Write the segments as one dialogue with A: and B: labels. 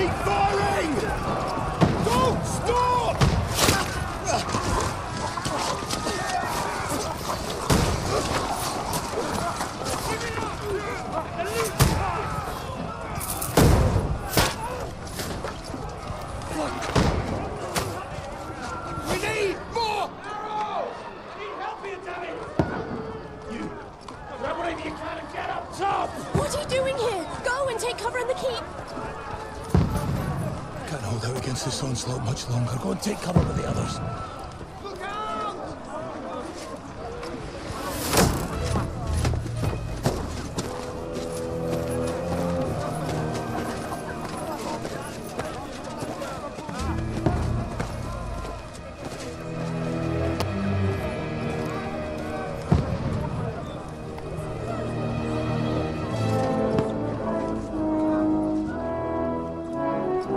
A: Keep firing! Don't stop! We need more!
B: Need help here, damn it! You! Grab whatever you can and get up top!
C: What are you doing here? Go and take cover in the keep.
A: Can't hold out against this onslaught much longer. Go and take cover with the others.
B: Look out!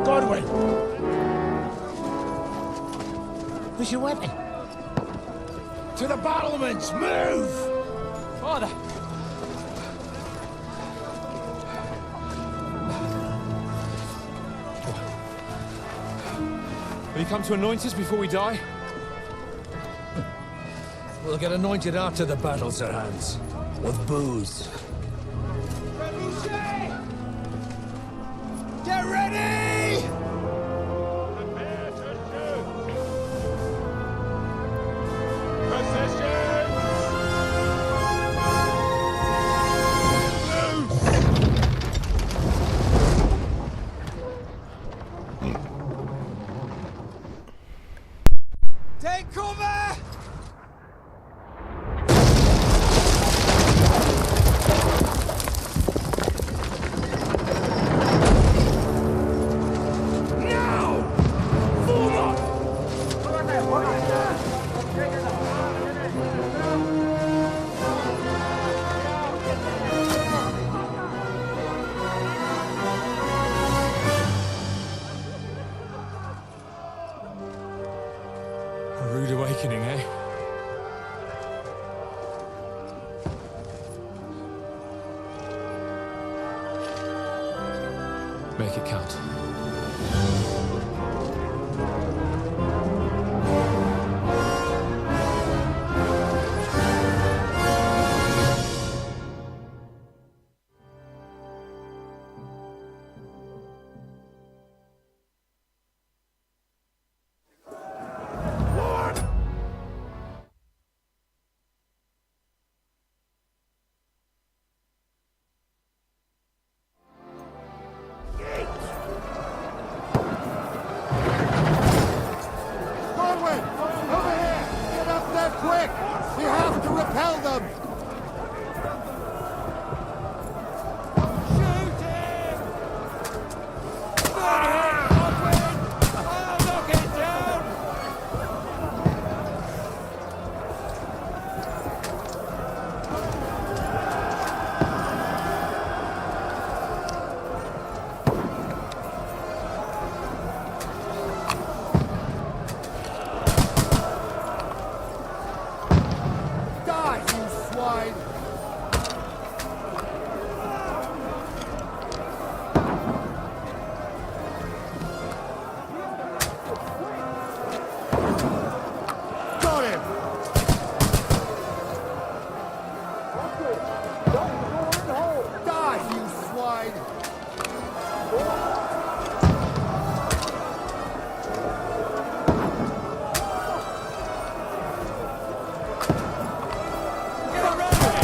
A: Godwin! Where's your weapon? To the battlements! Move!
D: Father! Will you come to anoint us before we die?
A: We'll get anointed after the battles are hands. With booze. Get ready!
B: Prepare to shoot! Positions!
A: Take cover!
D: A rude awakening, eh? Make it count.
A: Godwin! Over here! Get up there quick! We have to repel them! Shoot him! Good hit, Godwin! Oh, knock it down! Die, you swine! Got him! Die, you swine! Get ready!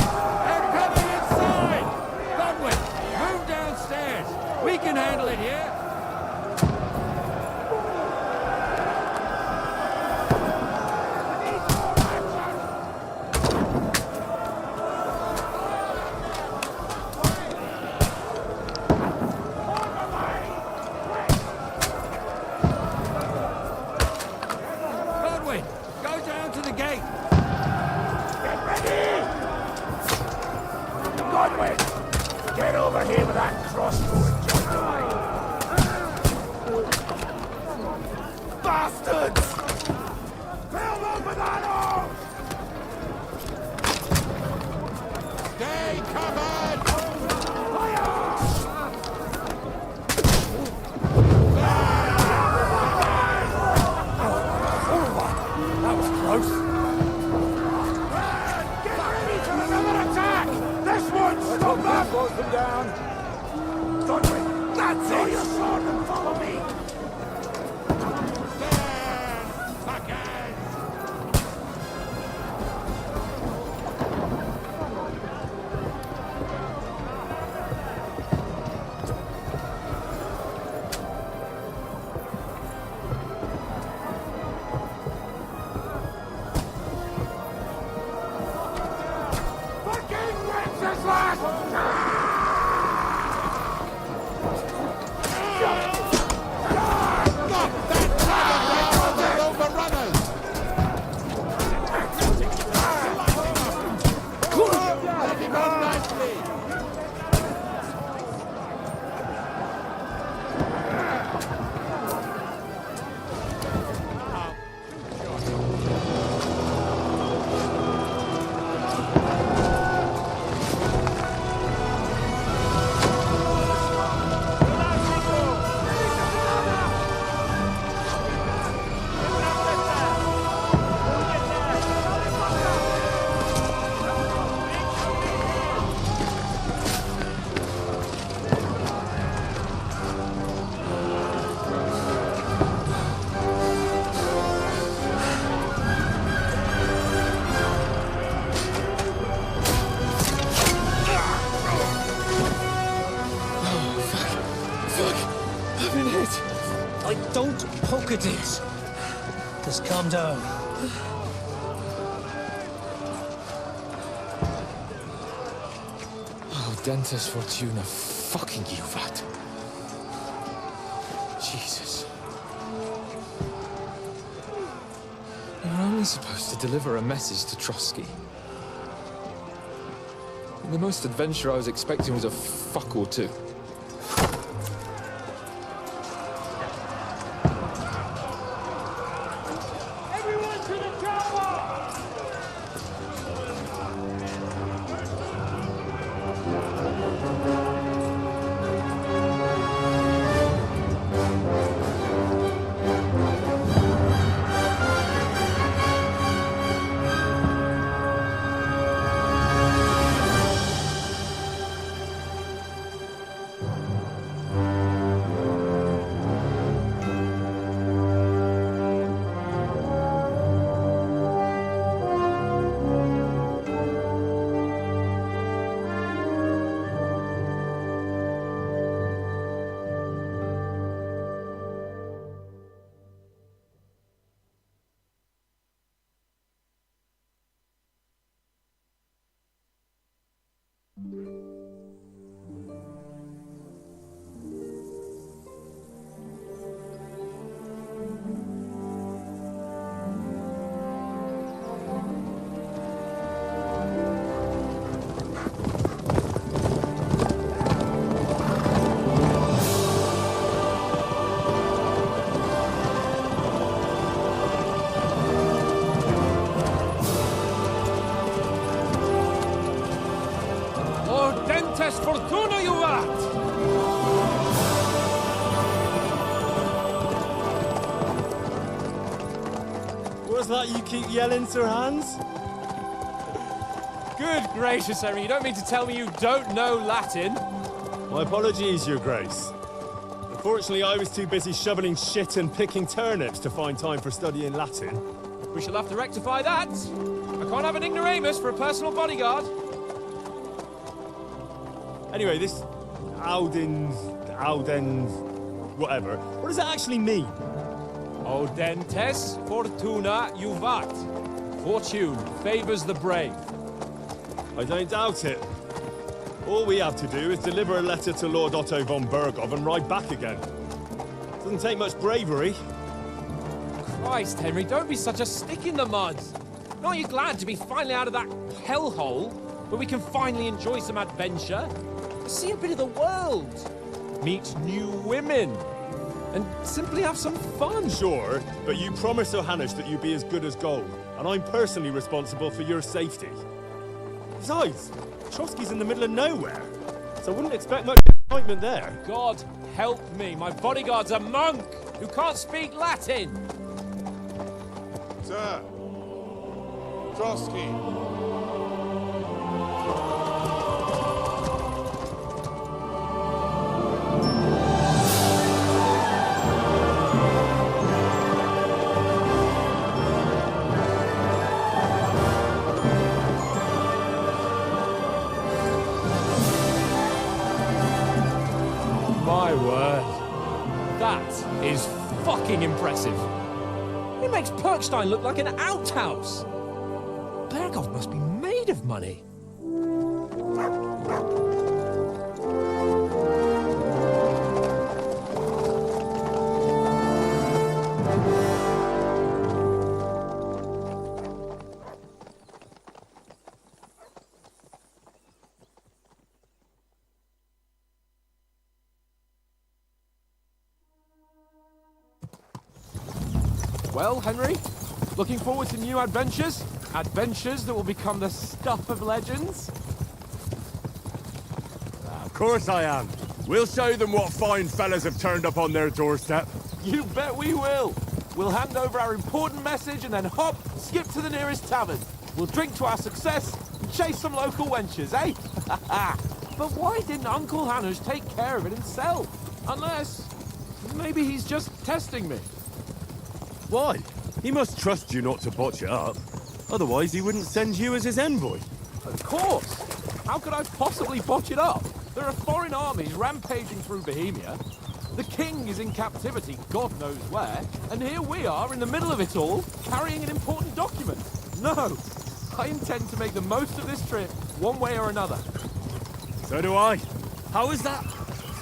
A: They're coming inside! Godwin, move downstairs! We can handle it here! Godwin, go down to the gate!
B: Get ready! Godwin! Get over here with that crossbow and join the line! Bastards! Fill them with arrows!
A: Stay covered!
B: Fire! Don't poke at it. Just calm down.
D: Oh, Dentes Fortuna, fucking you, that. Jesus. You were only supposed to deliver a message to Trotsky. And the most adventure I was expecting was a fuck or two.
B: Everyone to the chopper!
D: Dentes Fortuna, you vat!
E: What's that you keep yelling, Sir Hans?
D: Good gracious, Henry, you don't mean to tell me you don't know Latin?
E: My apologies, Your Grace. Unfortunately, I was too busy shoveling shit and picking turnips to find time for studying Latin.
D: We shall have to rectify that. I can't have an ignoramus for a personal bodyguard.
E: Anyway, this Audens, whatever. What does that actually mean?
D: O Dentes Fortuna Juvat. Fortune favors the brave.
E: I don't doubt it. All we have to do is deliver a letter to Lord Otto von Berghoff and ride back again. Doesn't take much bravery.
D: Christ, Henry, don't be such a stick in the mud. Aren't you glad to be finally out of that hellhole where we can finally enjoy some adventure? See a bit of the world, meet new women, and simply have some fun.
E: Sure, but you promised Johannes that you'd be as good as gold, and I'm personally responsible for your safety. Besides, Trotsky's in the middle of nowhere, so I wouldn't expect much excitement there.
D: God help me, my bodyguard's a monk who can't speak Latin.
F: Sir, Trotsky.
D: My word. That is fucking impressive. It makes Perkstein look like an outhouse. Berghoff must be made of money. Well, Henry, looking forward to new adventures? Adventures that will become the stuff of legends?
G: Of course I am. We'll show them what fine fellas have turned up on their doorstep.
D: You bet we will. We'll hand over our important message and then hop, skip to the nearest tavern. We'll drink to our success and chase some local wenches, eh? But why didn't Uncle Hanush take care of it himself? Unless, maybe he's just testing me.
G: Why? He must trust you not to botch it up. Otherwise, he wouldn't send you as his envoy.
D: Of course. How could I possibly botch it up? There are foreign armies rampaging through Bohemia. The king is in captivity, God knows where, and here we are in the middle of it all, carrying an important document. No, I intend to make the most of this trip, one way or another.
G: So do I. How is that?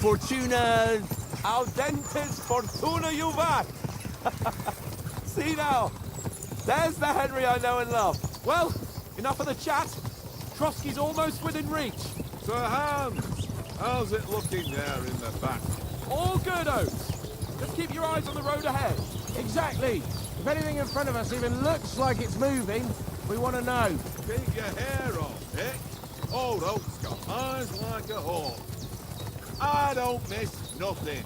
G: Fortuna...
D: Audentes fortuna juvat! See now, there's the Henry I know and love. Well, enough of the chat. Trotsky's almost within reach.
F: Sir Hans, how's it looking there in the back?
D: All good, Oates. Just keep your eyes on the road ahead.
B: Exactly. If anything in front of us even looks like it's moving, we want to know.
F: Keep your hair on, Dick. Old Oak's got eyes like a hawk. I don't miss nothing.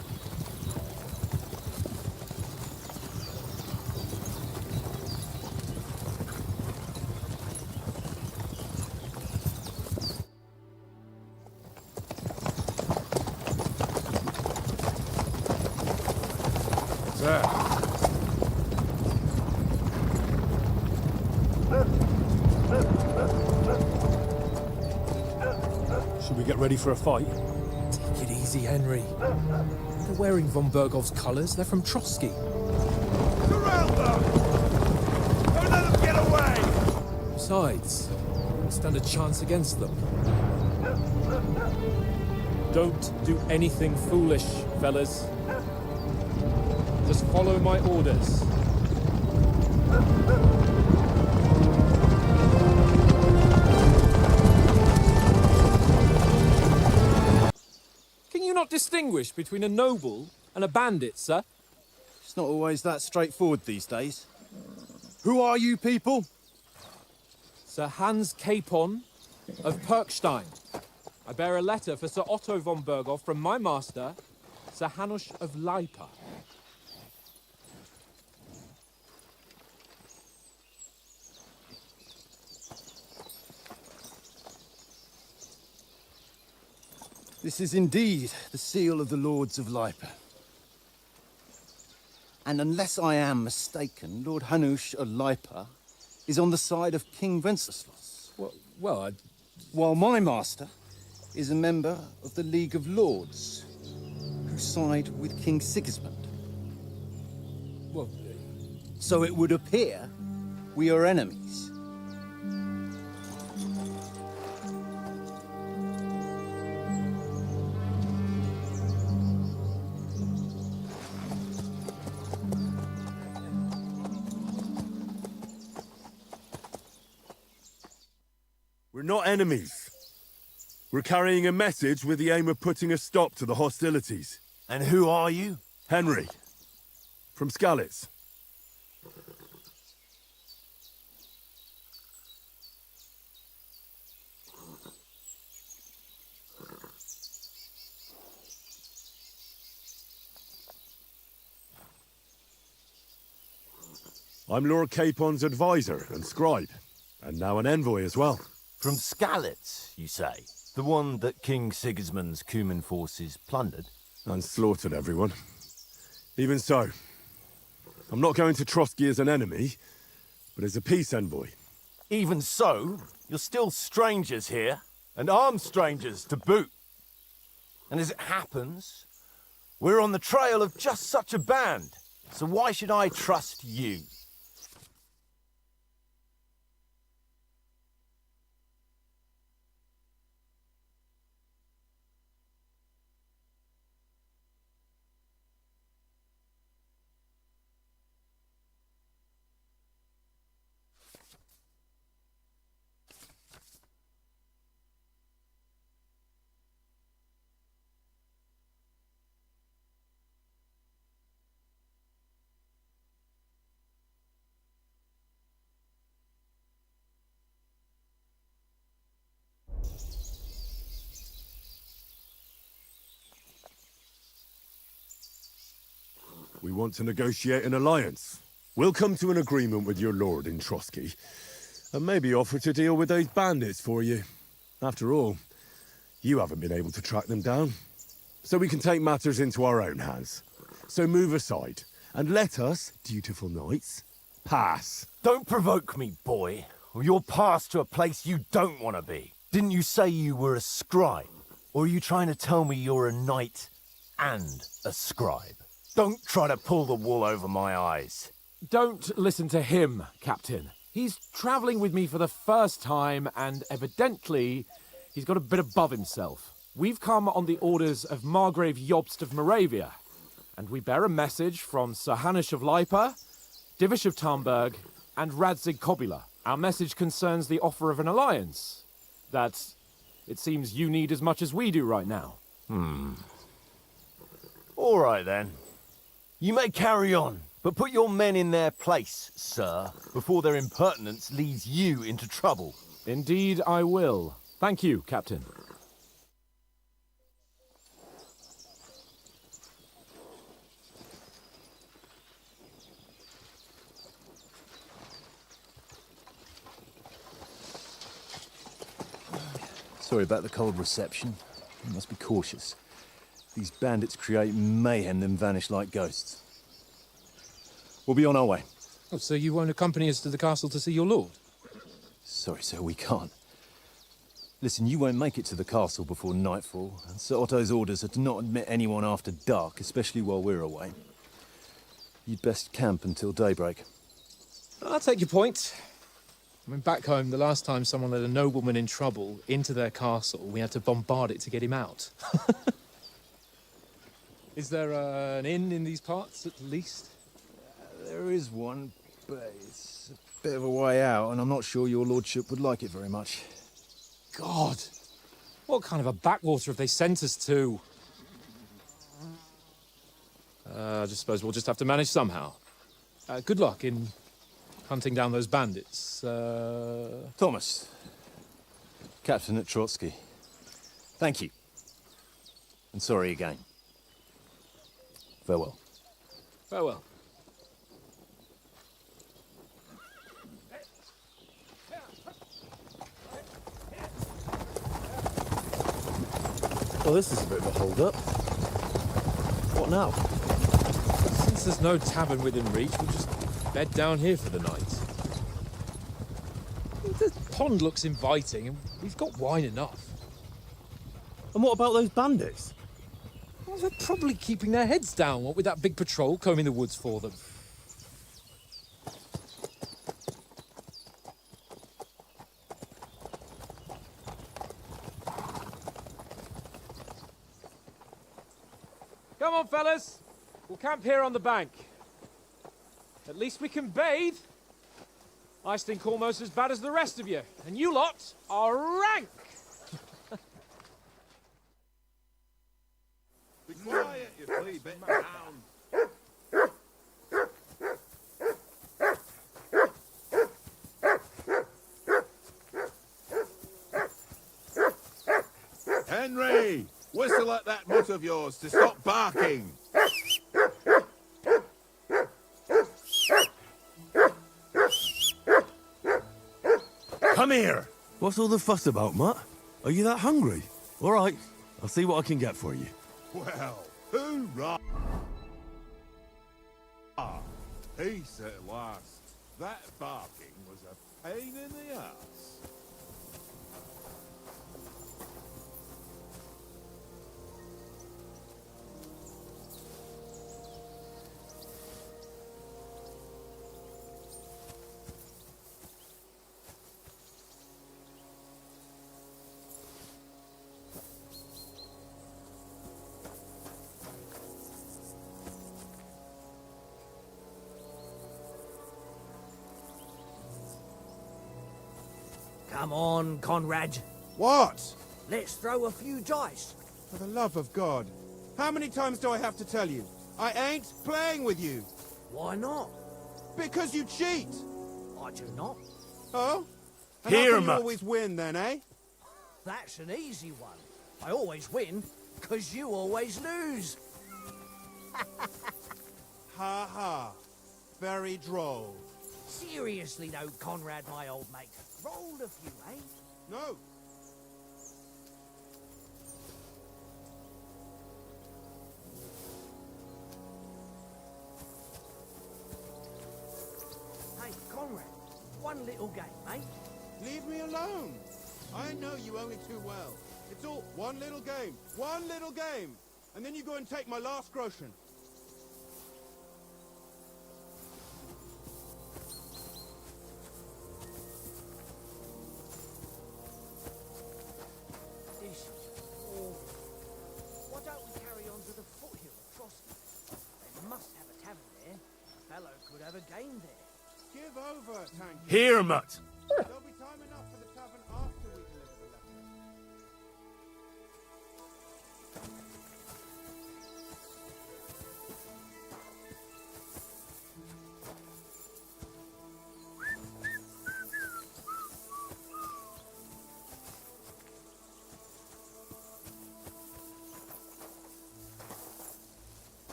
E: Should we get ready for a fight?
H: Take it easy, Henry. They're wearing von Bergov's colours. They're from Trotsky.
F: Surround them! Don't let them get away!
H: Besides, we stand a chance against them. Don't do anything foolish, fellas. Just follow my orders. Can you not distinguish between a noble and a bandit, sir?
I: It's not always that straightforward these days. Who are you people?
H: Sir Hans Capon of Perkstein. I bear a letter for Sir Otto von Berghoff from my master, Sir Hanush of Lipa.
I: This is indeed the seal of the Lords of Lipa. And unless I am mistaken, Lord Hanush of Lipa is on the side of King Wenceslas.
H: Well,
I: While my master is a member of the League of Lords, who side with King Sigismund.
H: well,
I: So it would appear we are enemies.
G: We're not enemies. We're carrying a message with the aim of putting a stop to the hostilities.
J: And who are you?
G: Henry. From Skalitz. I'm Lord Capon's advisor and scribe, and now an envoy as well.
J: From Skalitz, you say? The one that King Sigismund's Cuman forces plundered?
G: And slaughtered everyone. Even so, I'm not going to Trotsky as an enemy, but as a peace envoy.
J: Even so, you're still strangers here, and armed strangers to boot. And as it happens, we're on the trail of just such a band, so why should I trust you?
G: We want to negotiate an alliance. We'll come to an agreement with your lord in Trotsky, and maybe offer to deal with those bandits for you. After all, you haven't been able to track them down. So we can take matters into our own hands. So move aside, and let us, dutiful knights, pass.
J: Don't provoke me, boy, or you'll pass to a place you don't want to be. Didn't you say you were a scribe? Or are you trying to tell me you're a knight and a scribe. Don't try to pull the wool over my eyes.
D: Don't listen to him, Captain. He's travelling with me for the first time, and evidently, he's got a bit above himself. We've come on the orders of Margrave Jobst of Moravia, and we bear a message from Sir Hanush of Lipa, Divish of Tarnberg, and Radzig Kobula. Our message concerns the offer of an alliance that it seems you need as much as we do right now.
J: All right, then. You may carry on, but put your men in their place, sir, before their impertinence leads you into trouble.
D: Indeed, I will. Thank you, Captain.
I: Sorry about the cold reception. You must be cautious. These bandits create mayhem then vanish like ghosts. We'll be on our way.
H: Oh, so you won't accompany us to the castle to see your lord?
I: Sorry, sir, we can't. Listen, you won't make it to the castle before nightfall, and Sir Otto's orders are to not admit anyone after dark, especially while we're away. You'd best camp until daybreak.
H: I'll take your point. I mean, back home, the last time someone let a nobleman in trouble into their castle, we had to bombard it to get him out. Is there an inn in these parts, at least?
I: There is one, but it's a bit of a way out, and I'm not sure your lordship would like it very much.
H: God! What kind of a backwater have they sent us to? I just suppose we'll just have to manage somehow. Good luck in hunting down those bandits.
I: Thomas, Captain at Trotsky, thank you. And sorry again. Farewell.
H: Farewell.
I: Well, this is a bit of a hold-up. What now?
H: Since there's no tavern within reach, we'll just bed down here for the night. The pond looks inviting, and we've got wine enough.
E: And what about those bandits?
H: Well, they're probably keeping their heads down, what with that big patrol combing the woods for them. Come on, fellas. We'll camp here on the bank. At least we can bathe. I stink almost as bad as the rest of you, and you lot are rank.
F: Be quiet, you flea bit hound. Henry! Whistle at that mutt of yours to stop barking.
G: Come here! What's all the fuss about, Mutt? Are you that hungry? All right, I'll see what I can get for you.
F: Well, hoorah! Peace at last. That barking was a pain in the ass.
K: Come on, Conrad.
F: What?
K: Let's throw a few dice.
A: For the love of God. How many times do I have to tell you? I ain't playing with you.
K: Why not?
A: Because you cheat.
K: I do not.
A: Oh? And
G: Here,
A: how can you
G: Mutt.
A: always win then, eh?
K: That's an easy one. I always win, because you always lose.
A: Ha ha. Very droll.
K: Seriously though, Conrad, my old mate. Roll a few, eh?
A: No.
K: Hey, Conrad, one little game, eh?
A: Leave me alone. I know you only too well. It's all one little game. One little game.
F: and then you go and take my last groschen.
K: This is awful. Why don't we carry on to the foothill of Frosty? They must have a tavern there. A fellow could have a game there.
F: Give over, Tanky.
G: Here, mutt!
F: There'll be time enough for the tavern after we deliver the letter.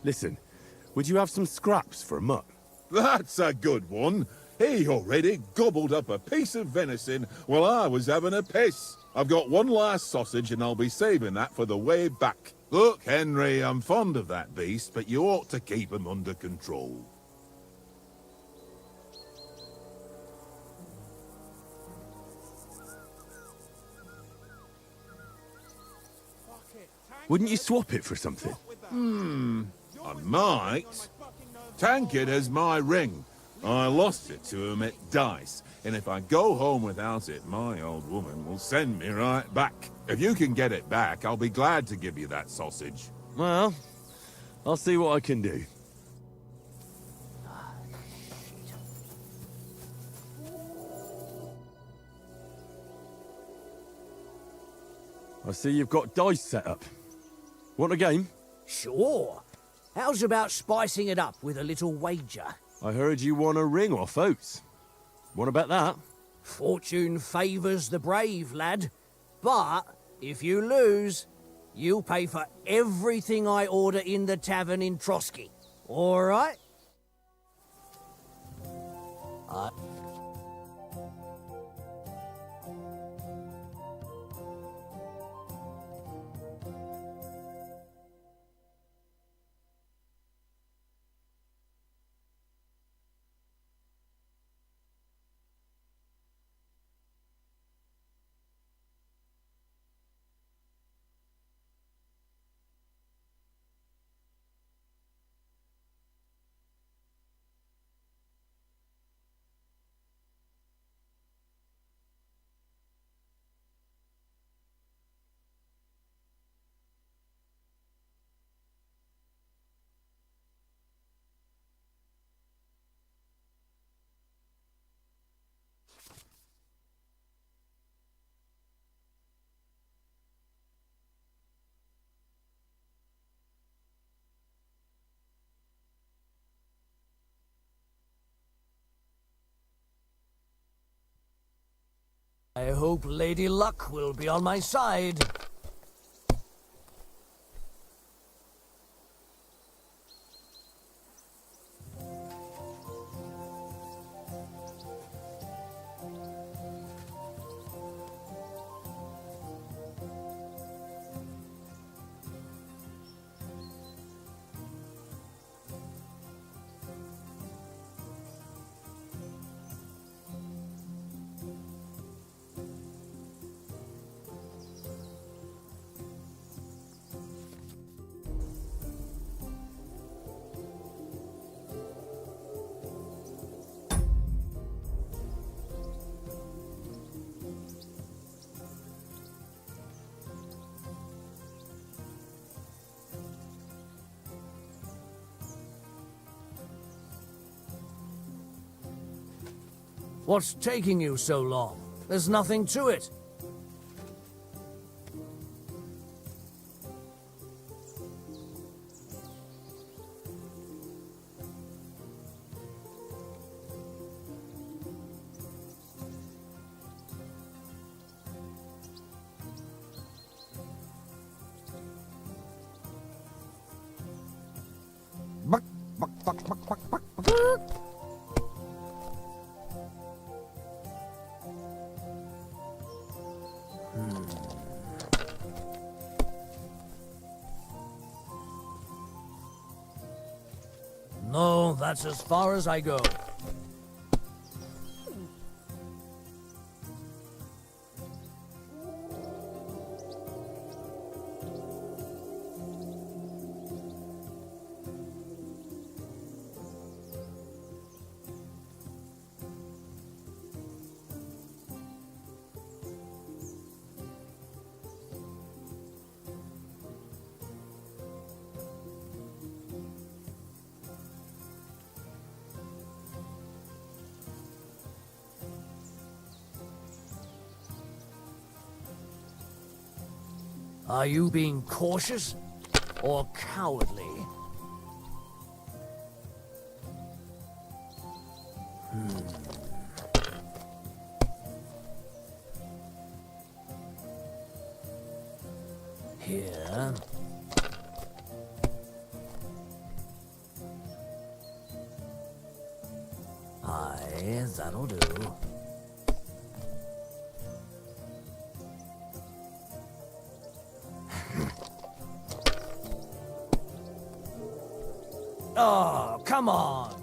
G: Listen, would you have some scraps for a mutt?
F: That's a good one. He already gobbled up a piece of venison while I was having a piss. I've got one last sausage and I'll be saving that for the way back. Look, Henry, I'm fond of that beast, but you ought to keep him under control.
G: Wouldn't you swap it for something?
F: I might. Tankard has my ring. I lost it to him at dice, and if I go home without it, my old woman will send me right back. If you can get it back, I'll be glad to give you that sausage.
G: Well, I'll see what I can do. I see you've got dice set up. Want a game?
K: Sure. How's about spicing it up with a little wager?
G: I heard you won a ring off Oates. What about that?
K: Fortune favours the brave, lad. But if you lose, you'll pay for everything I order in the tavern in Trotsky. All right? I hope Lady Luck will be on my side. What's taking you so long? There's nothing to it. No, that's as far as I go. Are you being cautious or cowardly? Here. Aye, that'll do. Oh, come on!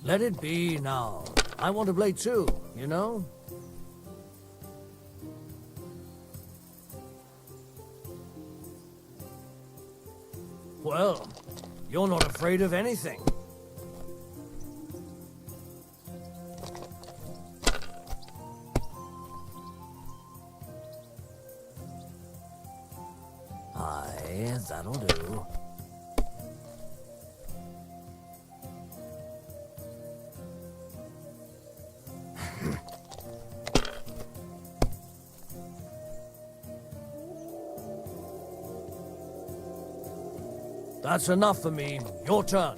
K: Let it be now. I want to play too, you know? Well, you're not afraid of anything. Aye, that'll do. That's enough for me. Your turn.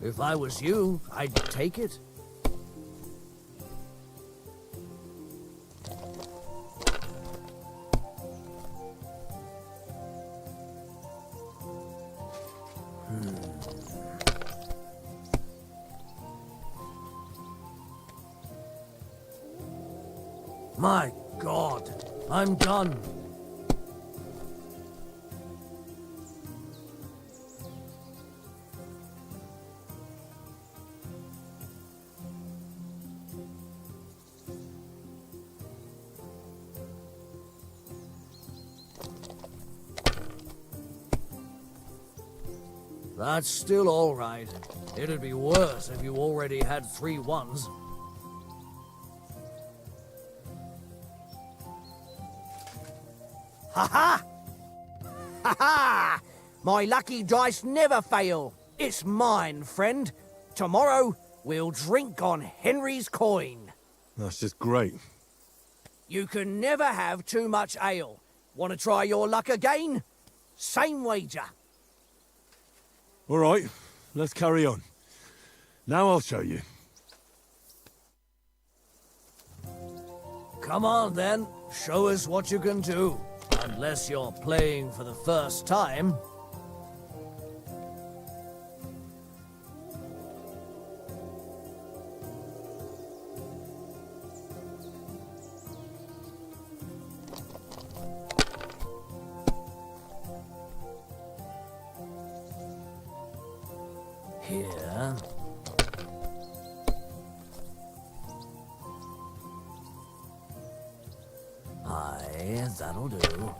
K: If I was you, I'd take it. My God, I'm done. That's still all right. It'd be worse if you already had 3 ones. Ha-ha! Ha-ha! My lucky dice never fail. It's mine, friend. Tomorrow, we'll drink on Henry's coin.
G: That's just great.
K: You can never have too much ale. Want to try your luck again? Same wager.
G: All right, let's carry on. Now I'll show you.
K: Come on, then. Show us what you can do. Unless you're playing for the first time. Here. Aye, that'll do.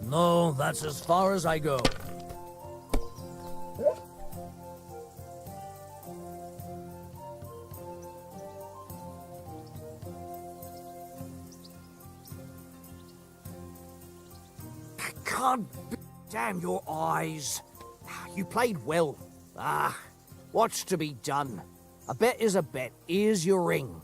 K: No, that's as far as I go. God damn your eyes. You played well. What's to be done? A bet is a bet. Here's your ring.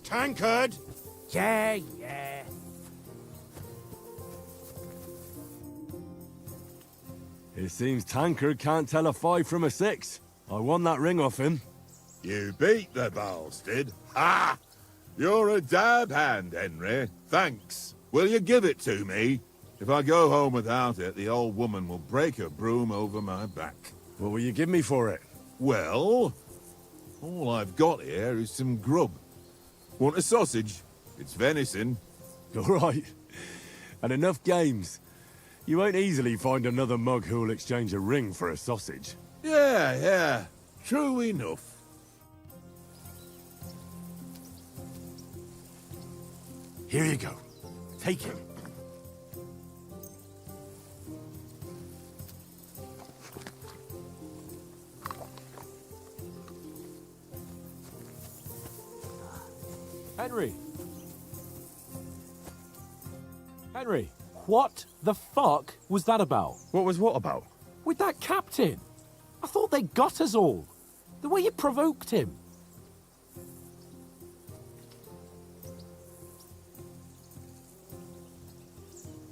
B: Tankard!
K: Yeah.
G: It seems Tankard can't tell a 5 from a 6. I won that ring off him.
F: You beat the bastard. Ha! You're a dab hand, Henry. Thanks. Will you give it to me? If I go home without it, the old woman will break her broom over my back.
G: What will you give me for it?
F: Well, all I've got here is some grub. Want a sausage? It's venison.
G: All right. And enough games. You won't easily find another mug who'll exchange a ring for a sausage.
F: Yeah. True enough.
J: Here you go. Take him.
H: Henry, what the fuck was that about?
G: What was what about?
H: With that captain? I thought they got us all. The way you provoked him.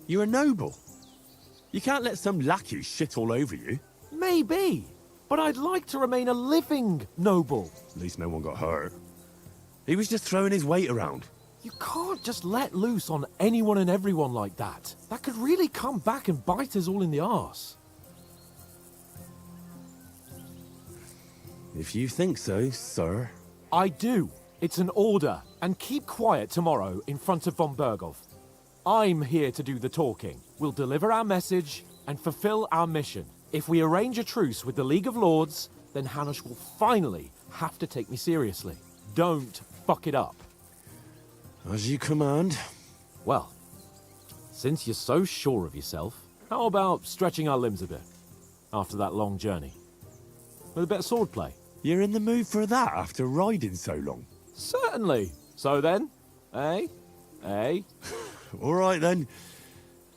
G: You're a noble. You can't let some lackey shit all over you.
H: Maybe, but I'd like to remain a living noble.
G: At least no one got hurt. He was just throwing his weight around.
H: You can't just let loose on anyone and everyone like that. That could really come back and bite us all in the arse.
G: If you think so, sir.
H: I do. It's an order. And keep quiet tomorrow in front of von Berghoff. I'm here to do the talking. We'll deliver our message and fulfill our mission. If we arrange a truce with the League of Lords, then Hanush will finally have to take me seriously. Don't fuck it up.
G: As you command.
H: Well, since you're so sure of yourself, how about stretching our limbs a bit after that long journey? With a bit of swordplay.
G: You're in the mood for that after riding so long?
H: Certainly. So then, eh?
G: All right then.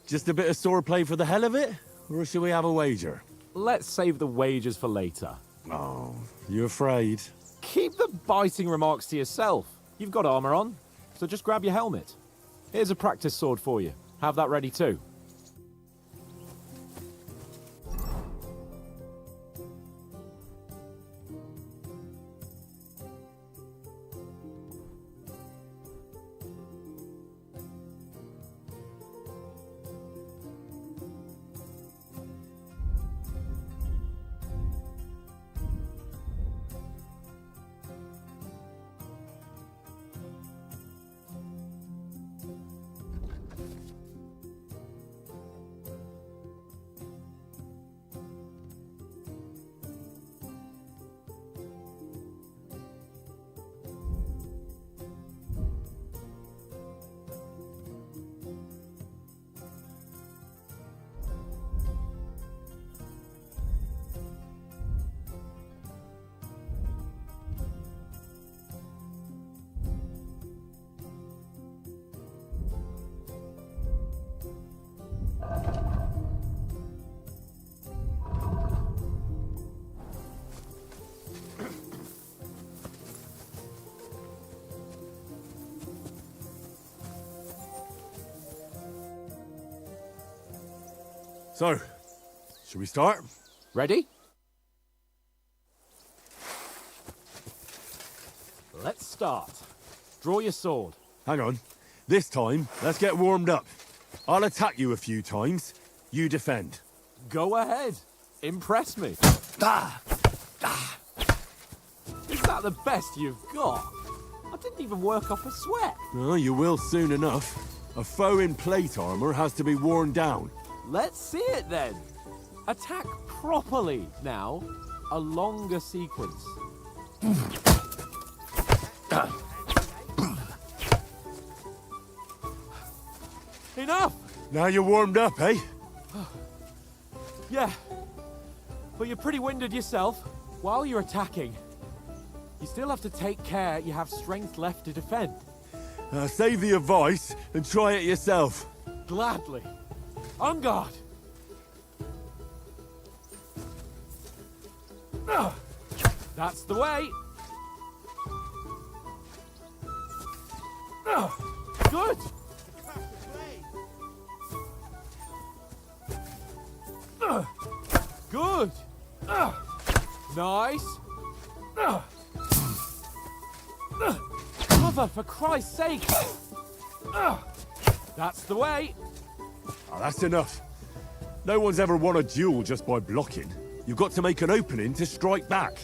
G: Just a bit of swordplay for the hell of it? Or shall we have a wager?
H: Let's save the wagers for later.
G: Oh, you afraid?
H: Keep the biting remarks to yourself. You've got armor on, so just grab your helmet. Here's a practice sword for you. Have that ready too.
G: So, shall we start?
H: Ready? Let's start. Draw your sword.
G: Hang on. This time, let's get warmed up. I'll attack you a few times. You defend.
H: Go ahead. Impress me. Is that the best you've got? I didn't even work up a sweat.
G: Oh, you will soon enough. A foe in plate armor has to be worn down.
H: Let's see it then. Attack properly now. A longer sequence. Enough!
G: Now you're warmed up, eh?
H: Yeah. But you're pretty winded yourself. While you're attacking, you still have to take care you have strength left to defend.
G: Save the advice and try it yourself.
H: Gladly. On guard! That's the way! Good! Good! Nice! Cover, for Christ's sake! That's the way!
G: Oh, that's enough. No one's ever won a duel just by blocking. You've got to make an opening to strike back.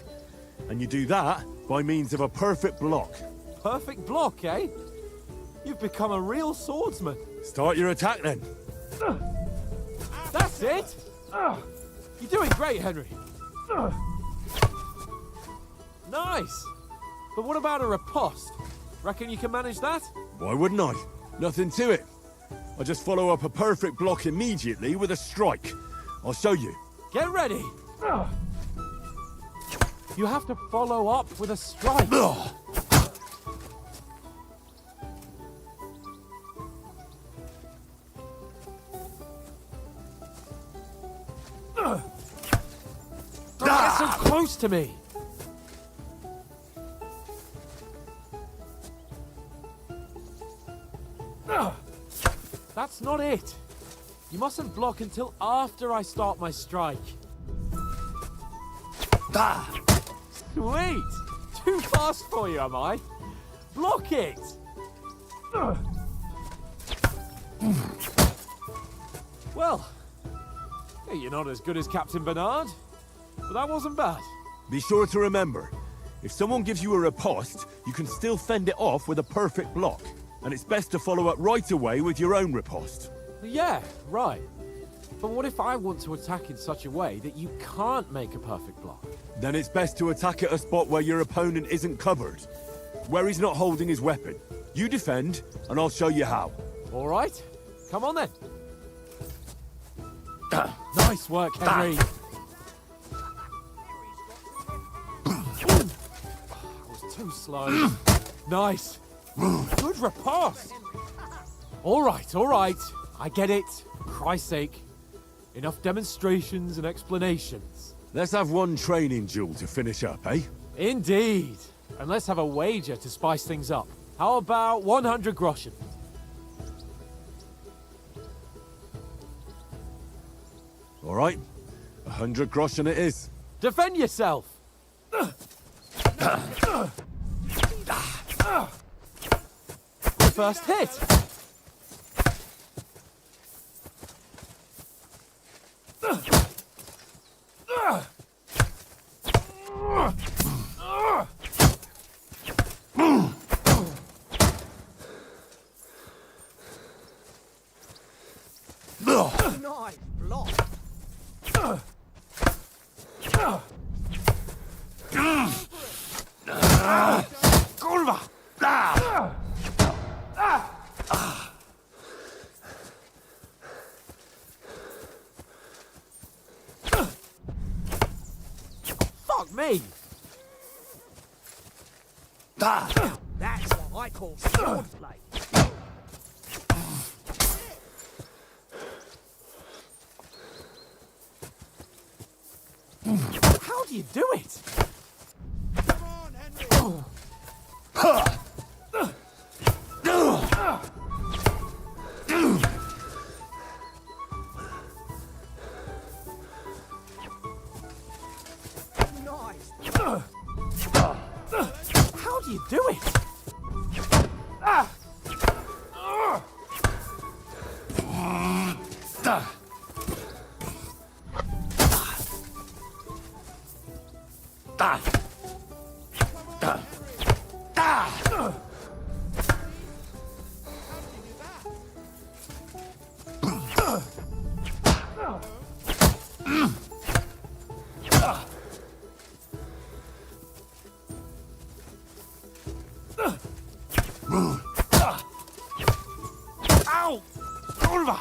G: And you do that by means of a perfect block.
H: Perfect block, eh? You've become a real swordsman.
G: Start your attack then.
H: That's it! You're doing great, Henry. Nice! But what about a riposte? Reckon you can manage that?
G: Why wouldn't I? Nothing to it. I just follow up a perfect block immediately with a strike. I'll show you.
H: Get ready! You have to follow up with a strike. Don't get so close to me! That's not it. You mustn't block until after I start my strike. Sweet! Too fast for you, am I? Block it! Well, you're not as good as Captain Bernard, but that wasn't bad.
G: Be sure to remember, if someone gives you a riposte, you can still fend it off with a perfect block. And it's best to follow up right away with your own riposte.
H: Yeah, right. But what if I want to attack in such a way that you can't make a perfect block?
G: Then it's best to attack at a spot where your opponent isn't covered. Where he's not holding his weapon. You defend, and I'll show you how.
H: All right. Come on then. Nice work, Henry. I was too slow. Nice. Good riposte. All right. I get it. Christ's sake. Enough demonstrations and explanations.
G: Let's have one training duel to finish up, eh?
H: Indeed. And let's have a wager to spice things up. How about 100 groschen?
G: All right. 100 groschen it is.
H: Defend yourself! First hit!
K: Nice block.
J: Kurwa!
H: Fuck me!
K: That's what I call swordplay.
H: How do you do it?
B: Come on, Henry!
H: are you doing? Ah! Ugh! Ow! Oliver!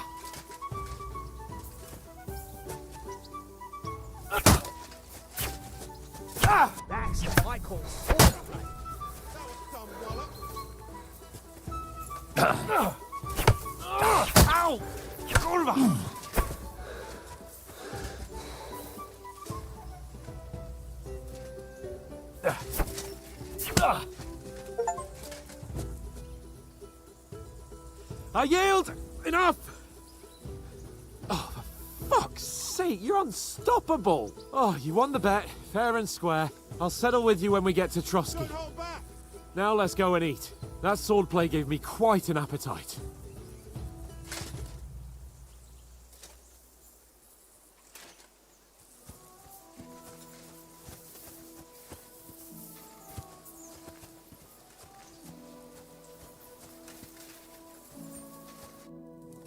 K: That's what I call swordplay.
H: Ow! Oliver! I yield! Enough! Oh, for fuck's sake, you're unstoppable! Oh, you won the bet, fair and square. I'll settle with you when we get to Trotsky. Now let's go and eat. That swordplay gave me quite an appetite.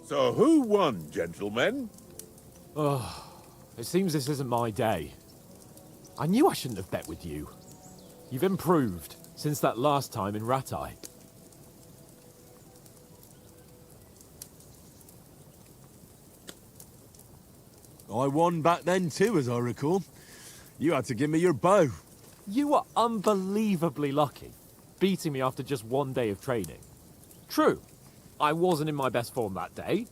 F: So who won, gentlemen?
H: Oh, it seems this isn't my day. I knew I shouldn't have bet with you. You've improved since that last time in Ratai.
G: I won back then too, as I recall. You had to give me your bow.
H: You were unbelievably lucky, beating me after just one day of training. True, I wasn't in my best form that day.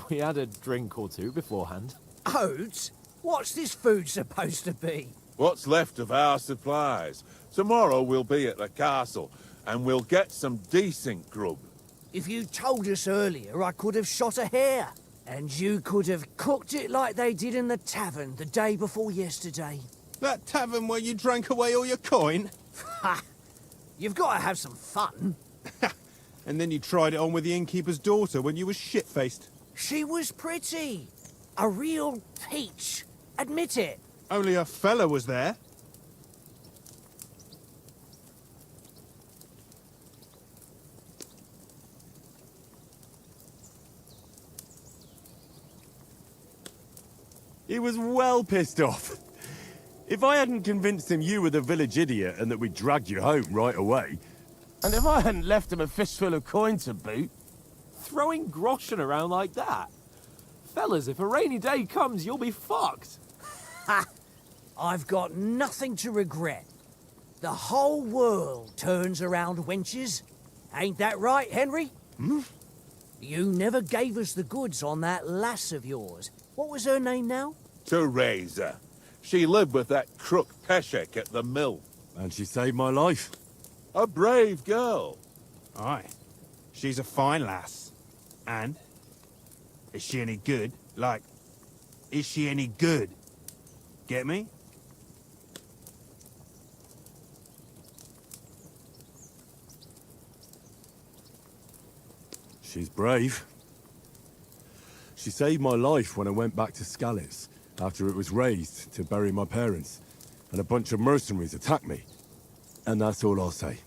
H: We had a drink or two beforehand.
K: Oats? What's this food supposed to be?
F: What's left of our supplies. Tomorrow we'll be at the castle, and we'll get some decent grub.
K: If you told us earlier, I could have shot a hare. And you could have cooked it like they did in the tavern the day before yesterday.
L: That tavern where you drank away all your coin?
K: Ha! You've got to have some fun.
L: And then you tried it on with the innkeeper's daughter when you were shit-faced.
K: She was pretty. A real peach. Admit it.
L: Only a fella was there.
G: He was well pissed off. If I hadn't convinced him you were the village idiot and that we'd dragged you home right away...
J: And if I hadn't left him a fistful of coin to boot...
H: Throwing groschen around like that? Fellas, if a rainy day comes, you'll be fucked.
K: Ha! I've got nothing to regret. The whole world turns around wenches. Ain't that right, Henry?
G: Hmm?
K: You never gave us the goods on that lass of yours. What was her name now?
F: Teresa. She lived with that crook Peshek at the mill.
G: And she saved my life.
F: A brave girl.
L: Aye. She's a fine lass. And? Is she any good? Like, is she any good? Get me?
G: She's brave. She saved my life when I went back to Skalitz after it was razed to bury my parents, and a bunch of mercenaries attacked me. And that's all I'll say.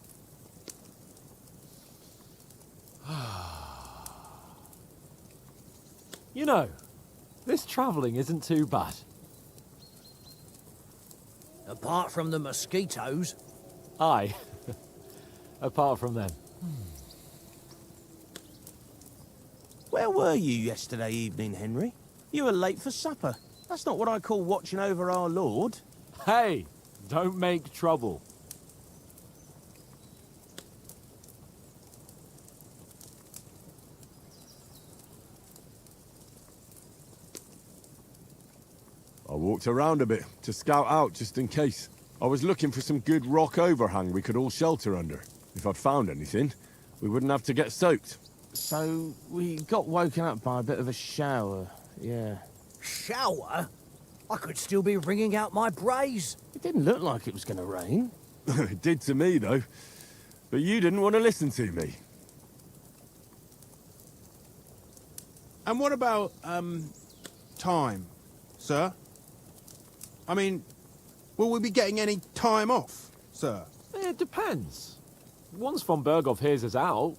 H: You know, this travelling isn't too bad.
K: Apart from the mosquitoes.
H: Aye. Apart from them.
J: Where were you yesterday evening, Henry? You were late for supper. That's not what I call watching over our lord.
H: Hey, don't make trouble.
G: I walked around a bit to scout out just in case. I was looking for some good rock overhang we could all shelter under. If I'd found anything, we wouldn't have to get soaked.
J: So, we got woken up by a bit of a shower, yeah.
K: Shower? I could still be wringing out my brays.
J: It didn't look like it was going to rain.
G: It did to me, though. But you didn't want to listen to me.
L: And what about, time, sir? I mean, will we be getting any time off, sir?
H: It depends. Once von Berghoff hears us out,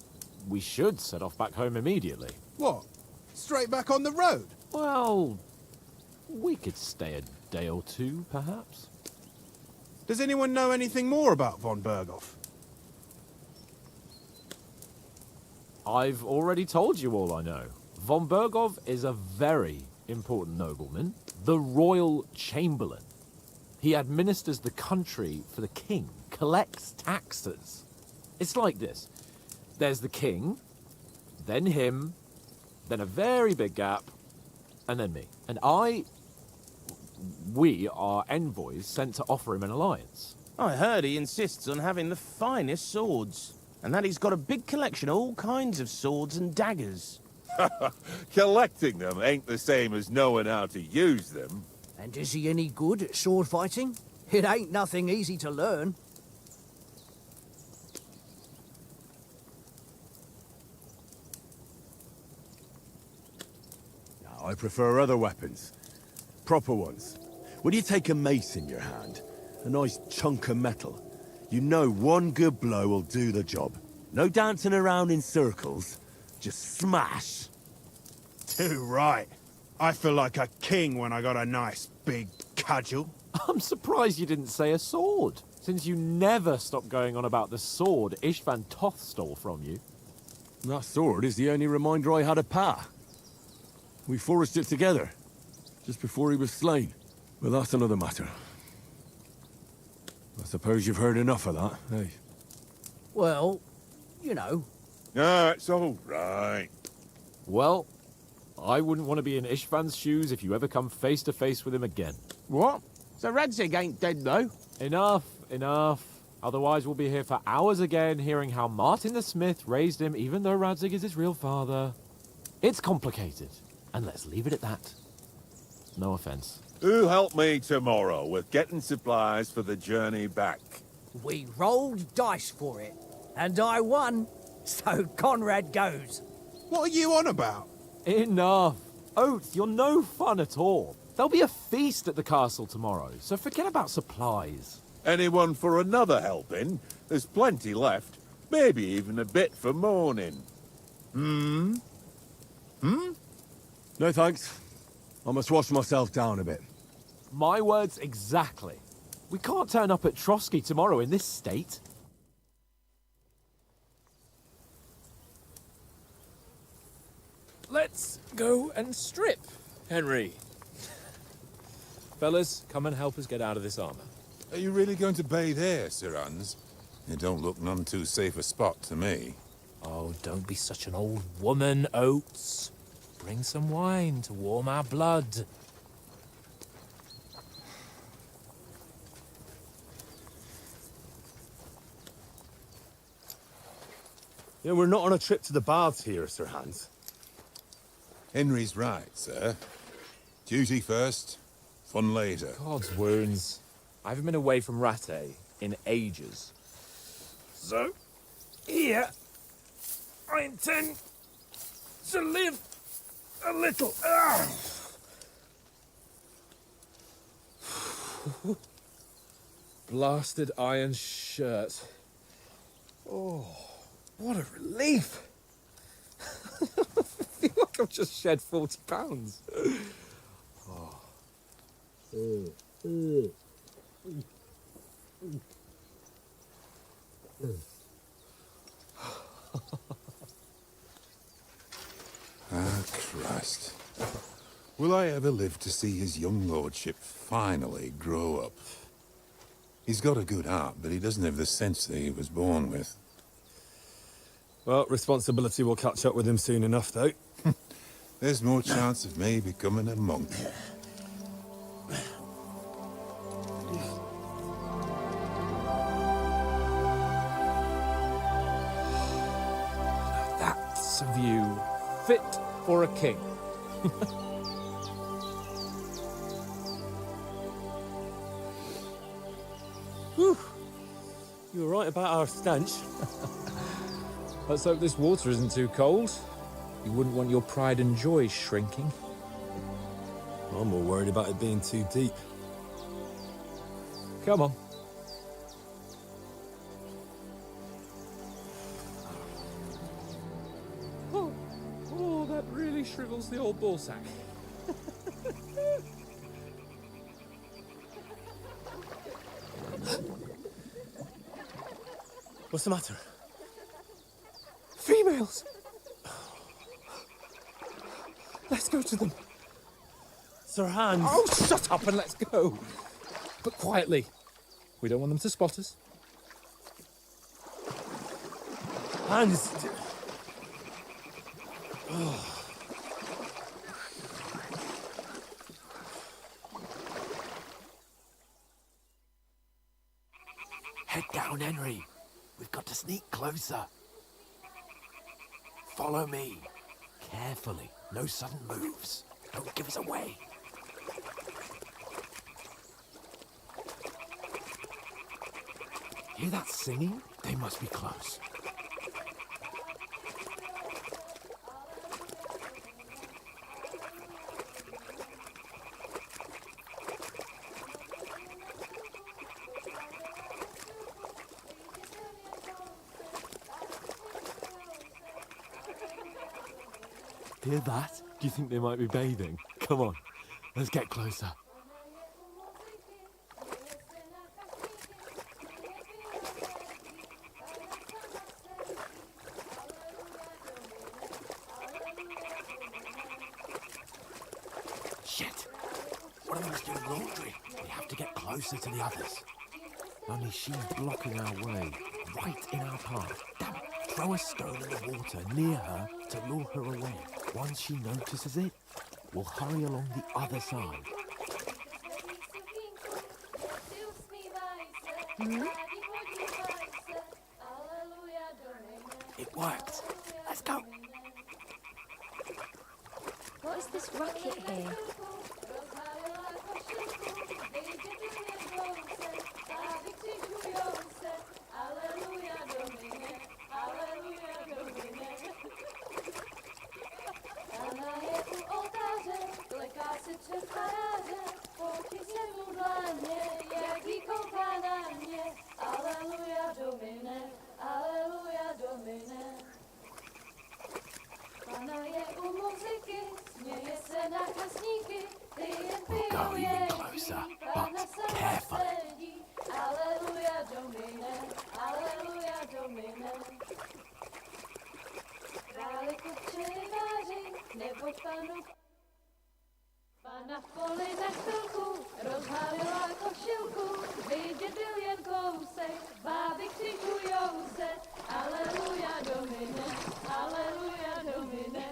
H: we should set off back home immediately.
L: What? Straight back on the road?
H: Well, we could stay a day or two, perhaps.
L: Does anyone know anything more about von Berghoff?
H: I've already told you all I know. Von Berghoff is a very important nobleman, the royal chamberlain. He administers the country for the king, collects taxes. It's like this. There's the king, then him, then a very big gap, and then me. And we are envoys sent to offer him an alliance.
M: I heard he insists on having the finest swords, and that he's got a big collection of all kinds of swords and daggers.
F: Collecting them ain't the same as knowing how to use them.
K: And is he any good at sword fighting? It ain't nothing easy to learn.
G: No, I prefer other weapons. Proper ones. When you take a mace in your hand, a nice chunk of metal, you know one good blow will do the job. No dancing around in circles, just smash.
L: Too right. I feel like a king when I got a nice big cudgel.
H: I'm surprised you didn't say a sword, since you never stop going on about the sword Ishvan Toth stole from you.
G: That sword is the only reminder I had of Pa. We forged it together, just before he was slain. But that's another matter. I suppose you've heard enough of that, eh?
K: Well, you know.
F: No, it's all right.
H: Well, I wouldn't want to be in Ishvan's shoes if you ever come face to face with him again.
M: What? So Radzig ain't dead, though?
H: Enough, enough. Otherwise we'll be here for hours again hearing how Martin the Smith raised him even though Radzig is his real father. It's complicated, and let's leave it at that. No offense.
F: Who'll help me tomorrow with getting supplies for the journey back?
K: We rolled dice for it, and I won, so Conrad goes.
L: What are you on about?
H: Enough. Oath, you're no fun at all. There'll be a feast at the castle tomorrow, so forget about supplies.
F: Anyone for another helping? There's plenty left. Maybe even a bit for morning.
G: No thanks. I must wash myself down a bit.
H: My words exactly. We can't turn up at Trotsky tomorrow in this state.
N: Let's go and strip, Henry. Fellas, come and help us get out of this armor.
O: Are you really going to bathe here, Sir Hans? It don't look none too safe a spot to me.
N: Oh, don't be such an old woman, Oates. Bring some wine to warm our blood.
E: Yeah, we're not on a trip to the baths here, Sir Hans.
O: Henry's right, sir. Duty first, fun later.
N: God's wounds. I haven't been away from Rattay in ages. So, here, I intend to live a little. Blasted iron shirt. Oh, what a relief. I feel like I've just shed 40 pounds.
O: Ah, Christ. Will I ever live to see his young lordship finally grow up? He's got a good heart, but he doesn't have the sense that he was born with.
E: Well, responsibility will catch up with him soon enough, though.
O: There's more chance of me becoming a monk.
N: That's a view fit for a king. Whew. You were right about our stench. Let's hope this water isn't too cold. You wouldn't want your pride and joy shrinking.
G: I'm more worried about it being too deep.
N: Come on. Oh, that really shrivels the old ballsack.
M: What's the matter?
N: Females! Let's go to them.
M: Sir Hans.
N: Oh, shut up and let's go. But quietly. We don't want them to spot us.
M: Hans.
H: Head down, Henry. We've got to sneak closer. Follow me. Carefully. No sudden moves. Don't give us away. Hear that singing? They must be close. Hear that? Do you think they might be bathing? Come on, let's get closer. Shit! One of them's doing laundry. We have to get closer to the others. Only she's blocking our way, right in our path. Damn it! Throw a stone in the water near her to lure her away. Once she notices it, we'll hurry along the other side. It worked. Let's go.
C: What is this racket here?
H: We'll go even closer, but carefully.
P: Pana v poli na chvilku rozhálila košilku, vidět byl jen kousek, báby křičujou se, aleluja Domine, aleluja Domine.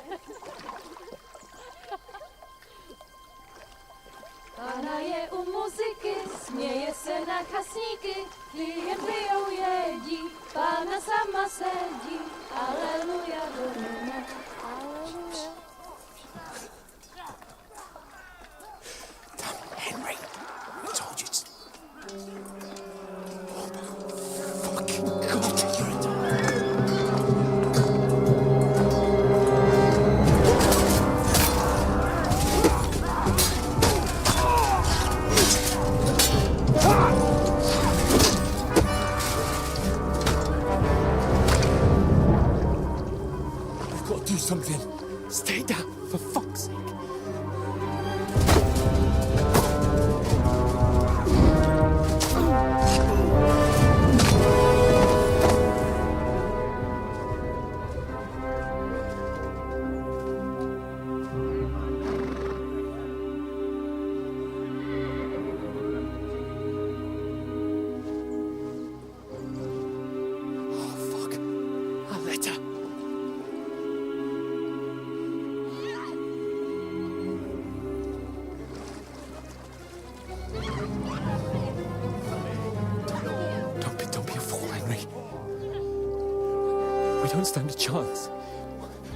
P: Pana je u muziky, směje se na kasníky, klienty ją jedí, Pána sama sedí, aleluja Domine, aleluja.
H: Henry, I told you to...
N: We've got to do something. Stay down, for fuck's sake. We don't stand a chance.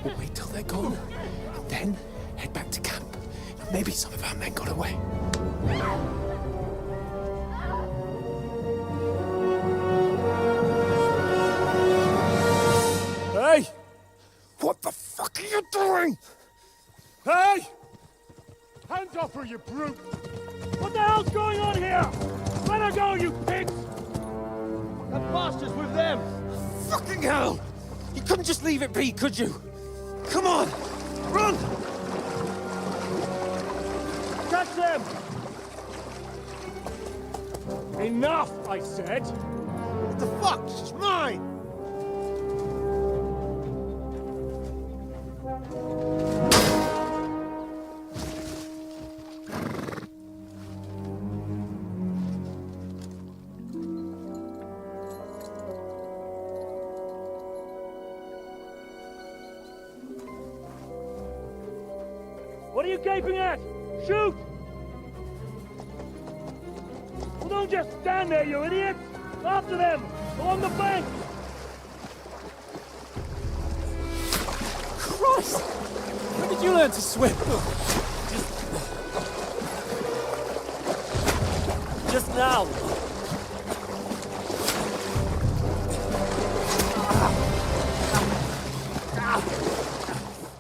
N: We'll wait till they're gone, and then head back to camp. Maybe some of our men got away.
G: What the fuck are you doing?
B: Hey! Hands off her, you brute! What the hell's going on here? Let her go, you pigs!
J: That bastard's with them!
D: Fucking hell! You couldn't just leave it be, could you? Come on! Run!
B: Catch them! Enough, I said!
J: What the fuck? She's mine!
B: What are you gaping at? Shoot! Well, don't just stand there, you idiots! After them! Along the bank!
H: Christ! When did you learn to swim?
B: Just now!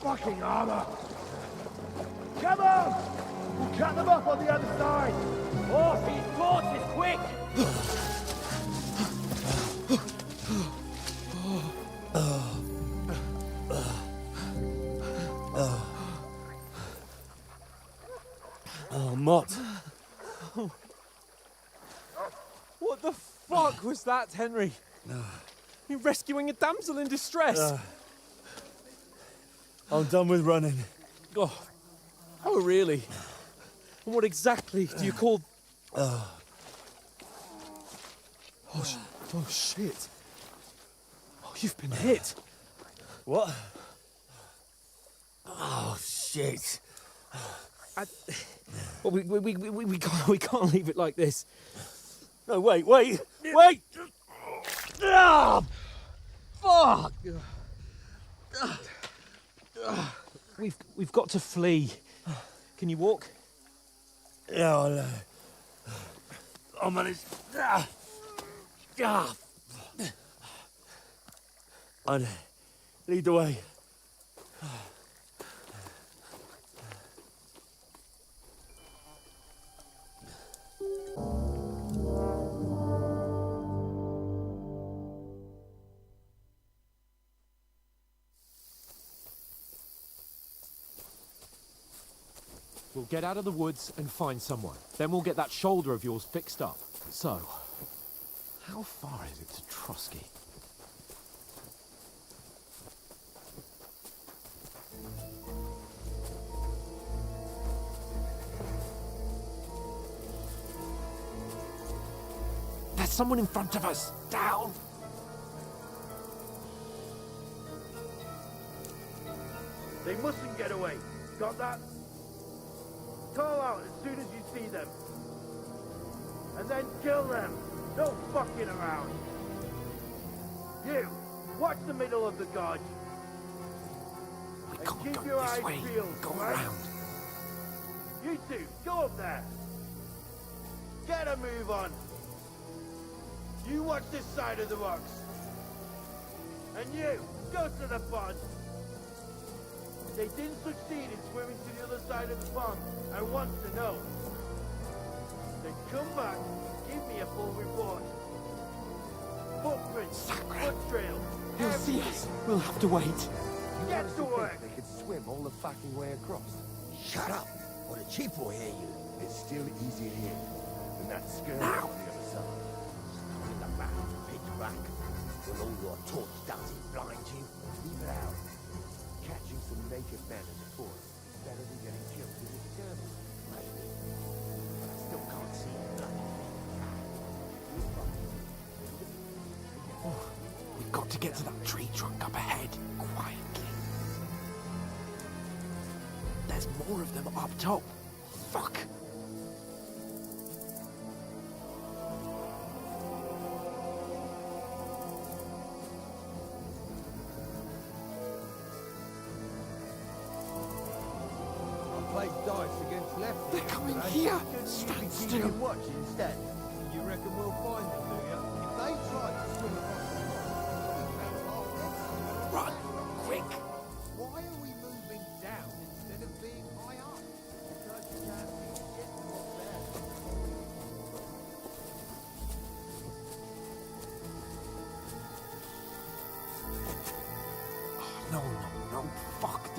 B: Fucking armor! Come on! We'll cut them off on the other side! Oh, he's torches, quick!
D: Oh, Mott. What the fuck was that, Henry? You're rescuing a damsel in distress.
L: I'm done with running.
D: Oh, really? And what exactly do you call... Oh, shit. Oh, you've been hit.
L: What?
D: Oh, shit. Well, we can't leave it like this. No, wait! Ah, fuck! We've got to flee. Can you walk?
L: Yeah, I'll manage. I'd lead the way.
H: We'll get out of the woods and find someone. Then we'll get that shoulder of yours fixed up. So, how far is it to Trotsky? There's someone in front of us! Down!
B: They mustn't get away. Got that? Call out as soon as you see them. And then kill them. No fucking around. You, watch the middle of the gorge.
H: We
B: And
H: can't
B: keep
H: go
B: your
H: this
B: eyes
H: way.
B: peeled,
H: Go
B: right?
H: around.
B: You two, go up there. Get a move on. You watch this side of the rocks. And you, go to the pond. They didn't succeed in swimming to the other side of the pond. I want to know. Then come back, give me a full report. Footprints, foot trails.
H: He'll see us. We'll have to wait.
B: Get to work.
Q: They could swim all the fucking way across. Shut up, or the chief will hear you. It's still easier here than that skirt on the other side. In the back, pitch black. Will all your torch dancing blind you? Leave it out. Catching some naked men in the forest is better than getting killed in this skirmish, maybe. But I still can't see nothing.
H: We've got to get to that tree trunk up ahead, quietly. There's more of them up top. Fuck.
Q: Played dice against left.
H: They're coming here. Stand still.
Q: Watch instead. You reckon we'll find them, do you? If they try to swim across the pond,
H: Run, quick.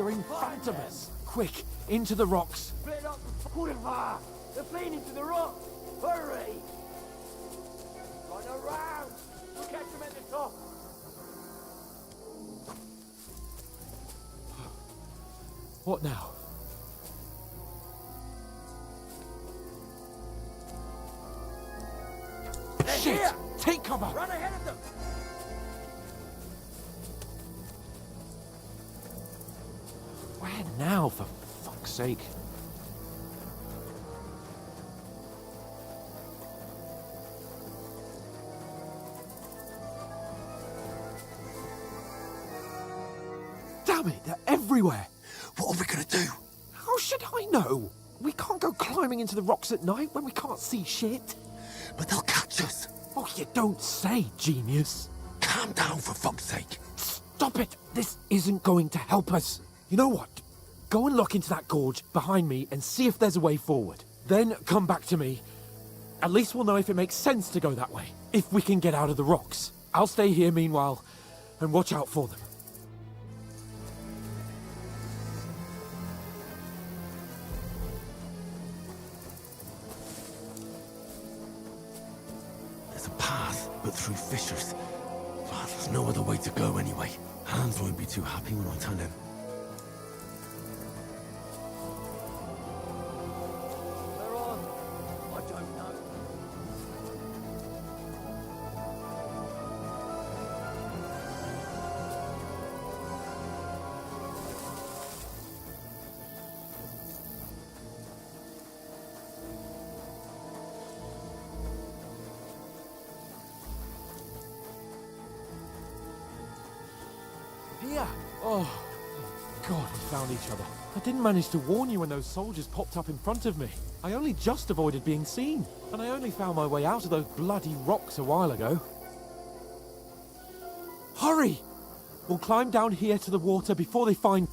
H: are in front of us. Quick, into the rocks.
B: Split up the Kurva! They're fleeing into the rock! Hurry! Run around! We'll catch them at the top!
H: What now?
B: They're
H: Shit!
B: here!
H: Take cover!
B: Run ahead of them!
H: Where now, for fuck's sake? Damn it, they're everywhere!
O: What are we gonna do?
H: How should I know? We can't go climbing into the rocks at night when we can't see shit.
O: But they'll catch us.
H: Oh, you don't say, genius.
O: Calm down, for fuck's sake.
H: Stop it! This isn't going to help us. You know what? Go and look into that gorge behind me and see if there's a way forward. Then come back to me. At least we'll know if it makes sense to go that way. If we can get out of the rocks. I'll stay here meanwhile and watch out for them.
O: There's a path, but through fissures. Well, there's no other way to go anyway. Hans won't be too happy when I tell him.
B: They're on. I don't know.
H: Here! Oh, God, we found each other. I didn't manage to warn you when those soldiers popped up in front of me. I only just avoided being seen. And I only found my way out of those bloody rocks a while ago. Hurry! We'll climb down here to the water before they find...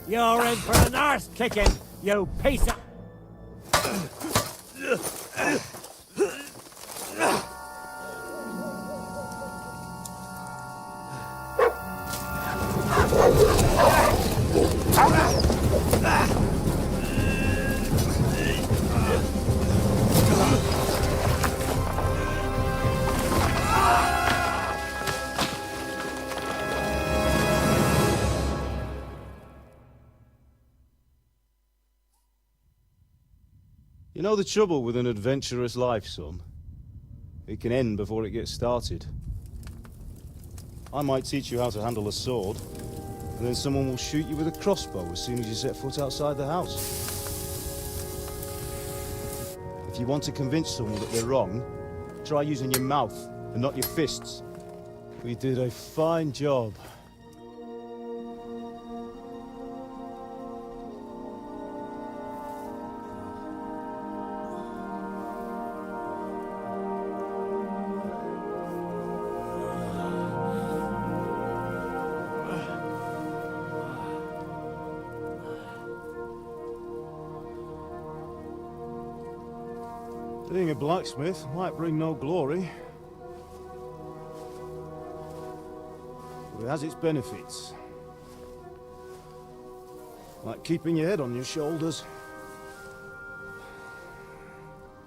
K: You're in for an arse kicking, you piece of...
R: You know the trouble with an adventurous life, son? It can end before it gets started. I might teach you how to handle a sword, and then someone will shoot you with a crossbow as soon as you set foot outside the house. If you want to convince someone that they're wrong, try using your mouth and not your fists. We did a fine job. Being a blacksmith might bring no glory, but it has its benefits. Like keeping your head on your shoulders.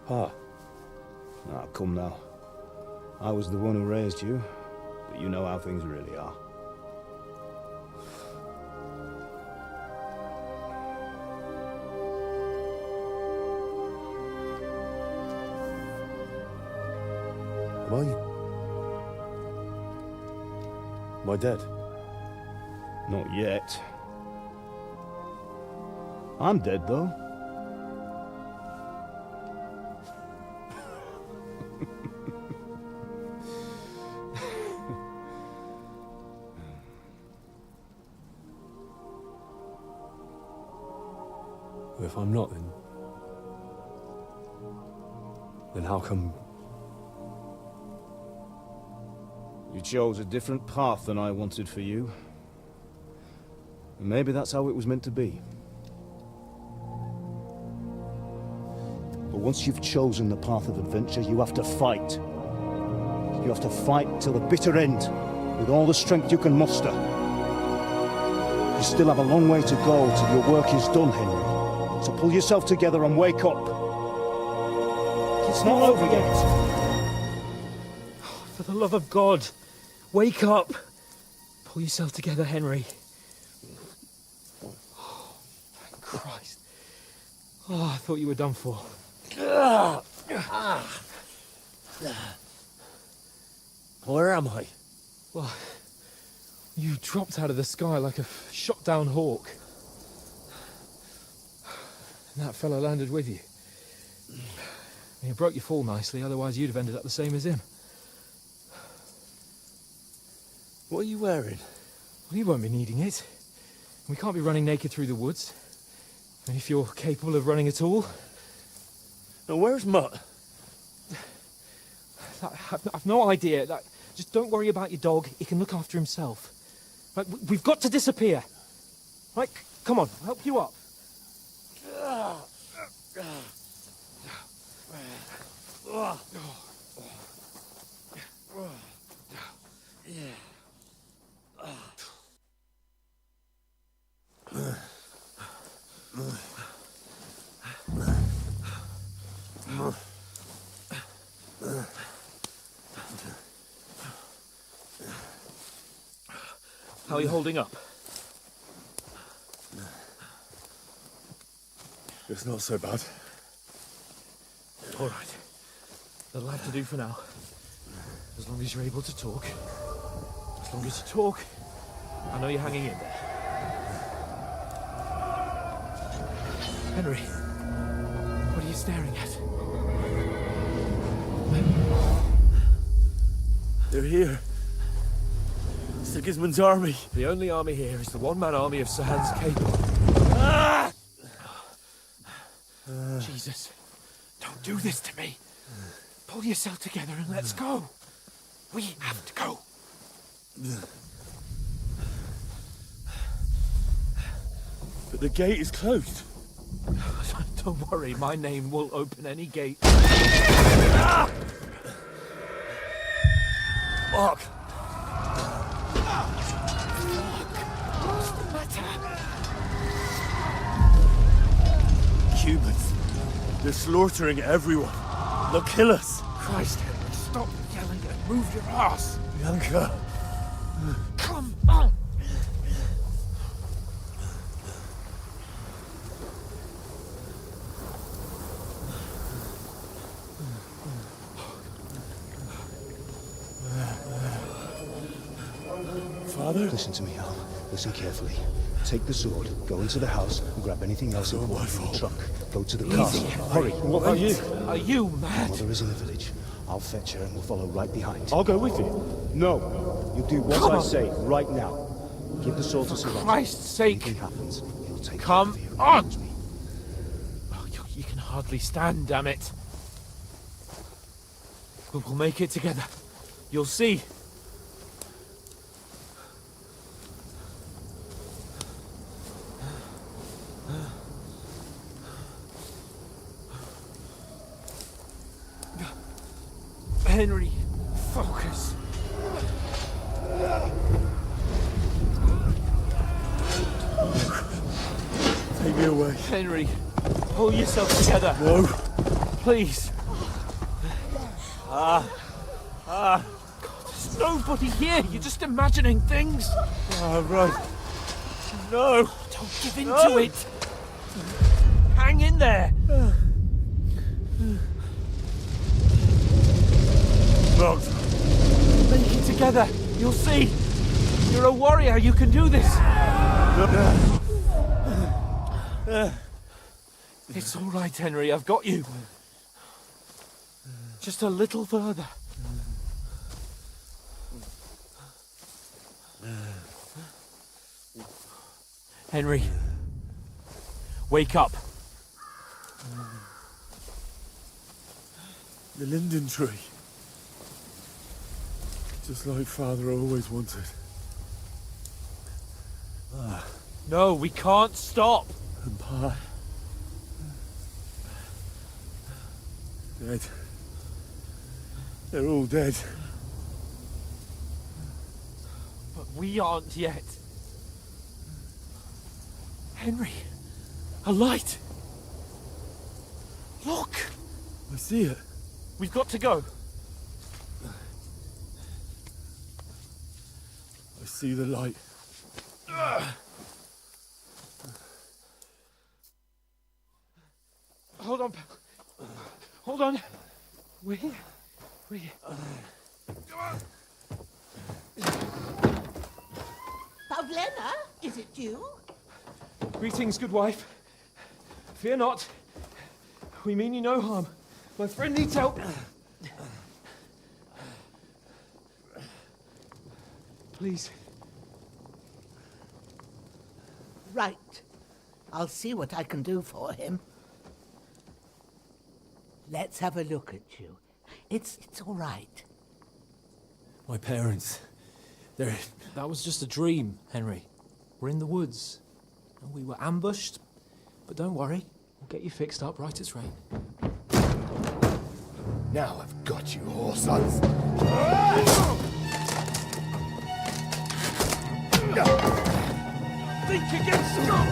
R: Ah, come now. I was the one who raised you, but you know how things really are. Am I dead? Not yet. I'm dead, though.
G: If I'm not, then how come...
R: You chose a different path than I wanted for you. And maybe that's how it was meant to be. once you've chosen the path of adventure, you have to fight. You have to fight till the bitter end, with all the strength you can muster. You still have a long way to go till your work is done, Henry. So pull yourself together and wake up. It's not over yet.
H: For the love of God, wake up. Pull yourself together, Henry. Oh, thank Christ. Oh, I thought you were done for.
J: Where am I?
H: Well, you dropped out of the sky like a shot-down hawk. And that fellow landed with you. And he broke your fall nicely, otherwise you'd have ended up the same as him.
J: What are you wearing?
H: Well, you won't be needing it. We can't be running naked through the woods. And if you're capable of running at all...
J: Now, where's Mutt?
H: I've no idea. Just don't worry about your dog. He can look after himself. Right, we've got to disappear. Right, come on, I'll help you up. How are you holding up?
E: It's not so bad.
H: All right. That'll have to do for now. As long as you're able to talk. As long as you talk, I know you're hanging in there. Henry, what are you staring at?
J: They're here. Sigismund's army.
H: The only army here is the one-man army of Sir Hans Cable. Jesus, don't do this to me. Pull yourself together and let's go. We have to go.
J: But the gate is closed.
H: Don't worry, my name will open any gate.
J: Mark!
H: What's the matter?
J: Humans. They're slaughtering everyone. They'll kill us.
H: Christ, Henry, stop yelling and move your ass.
J: Bianca.
H: Come on.
J: Father?
R: Listen to me, Al. Listen carefully. Take the sword, go into the house, and grab anything else important from the truck. Go to the castle. Hurry.
H: What are you? Are you mad?
R: Mother is in the village. I'll fetch her and we'll follow right behind.
E: I'll go with you.
R: No. You do what I say right now. Give the sword to Sir Roger.
H: Christ's sake.
R: If anything happens, he'll take
H: Come
R: care of you.
H: on. Oh, you can hardly stand, damn it. We'll make it together. You'll see. Henry, focus.
J: Take me away.
H: Henry, pull yourself together.
J: No.
H: Please. God, there's nobody here. You're just imagining things.
J: Right. No.
H: Don't give in to it. Hang in there.
J: Mutt.
H: Make it together. You'll see. You're a warrior. You can do this. It's all right, Henry. I've got you. Just a little further. Henry, wake up.
J: The linden tree. Just like Father always wanted.
H: No, we can't stop.
J: And Pa.
G: Dead. They're all dead.
H: But we aren't yet. Henry, a light. Look!
G: I see it.
H: We've got to go.
G: I see the light.
H: Hold on. Hold on. We're here. We're here.
S: Come on. Pavlena, is it you?
H: Greetings, good wife. Fear not. We mean you no harm. My friend needs help. Please.
S: Right. I'll see what I can do for him. Let's have a look at you. It's all right.
G: My parents. They're...
T: That was just a dream, Henry. We're in the woods. And we were ambushed. But don't worry. We'll get you fixed up right as rain.
Q: Now I've got you, whoresons.
H: Think again, Scott!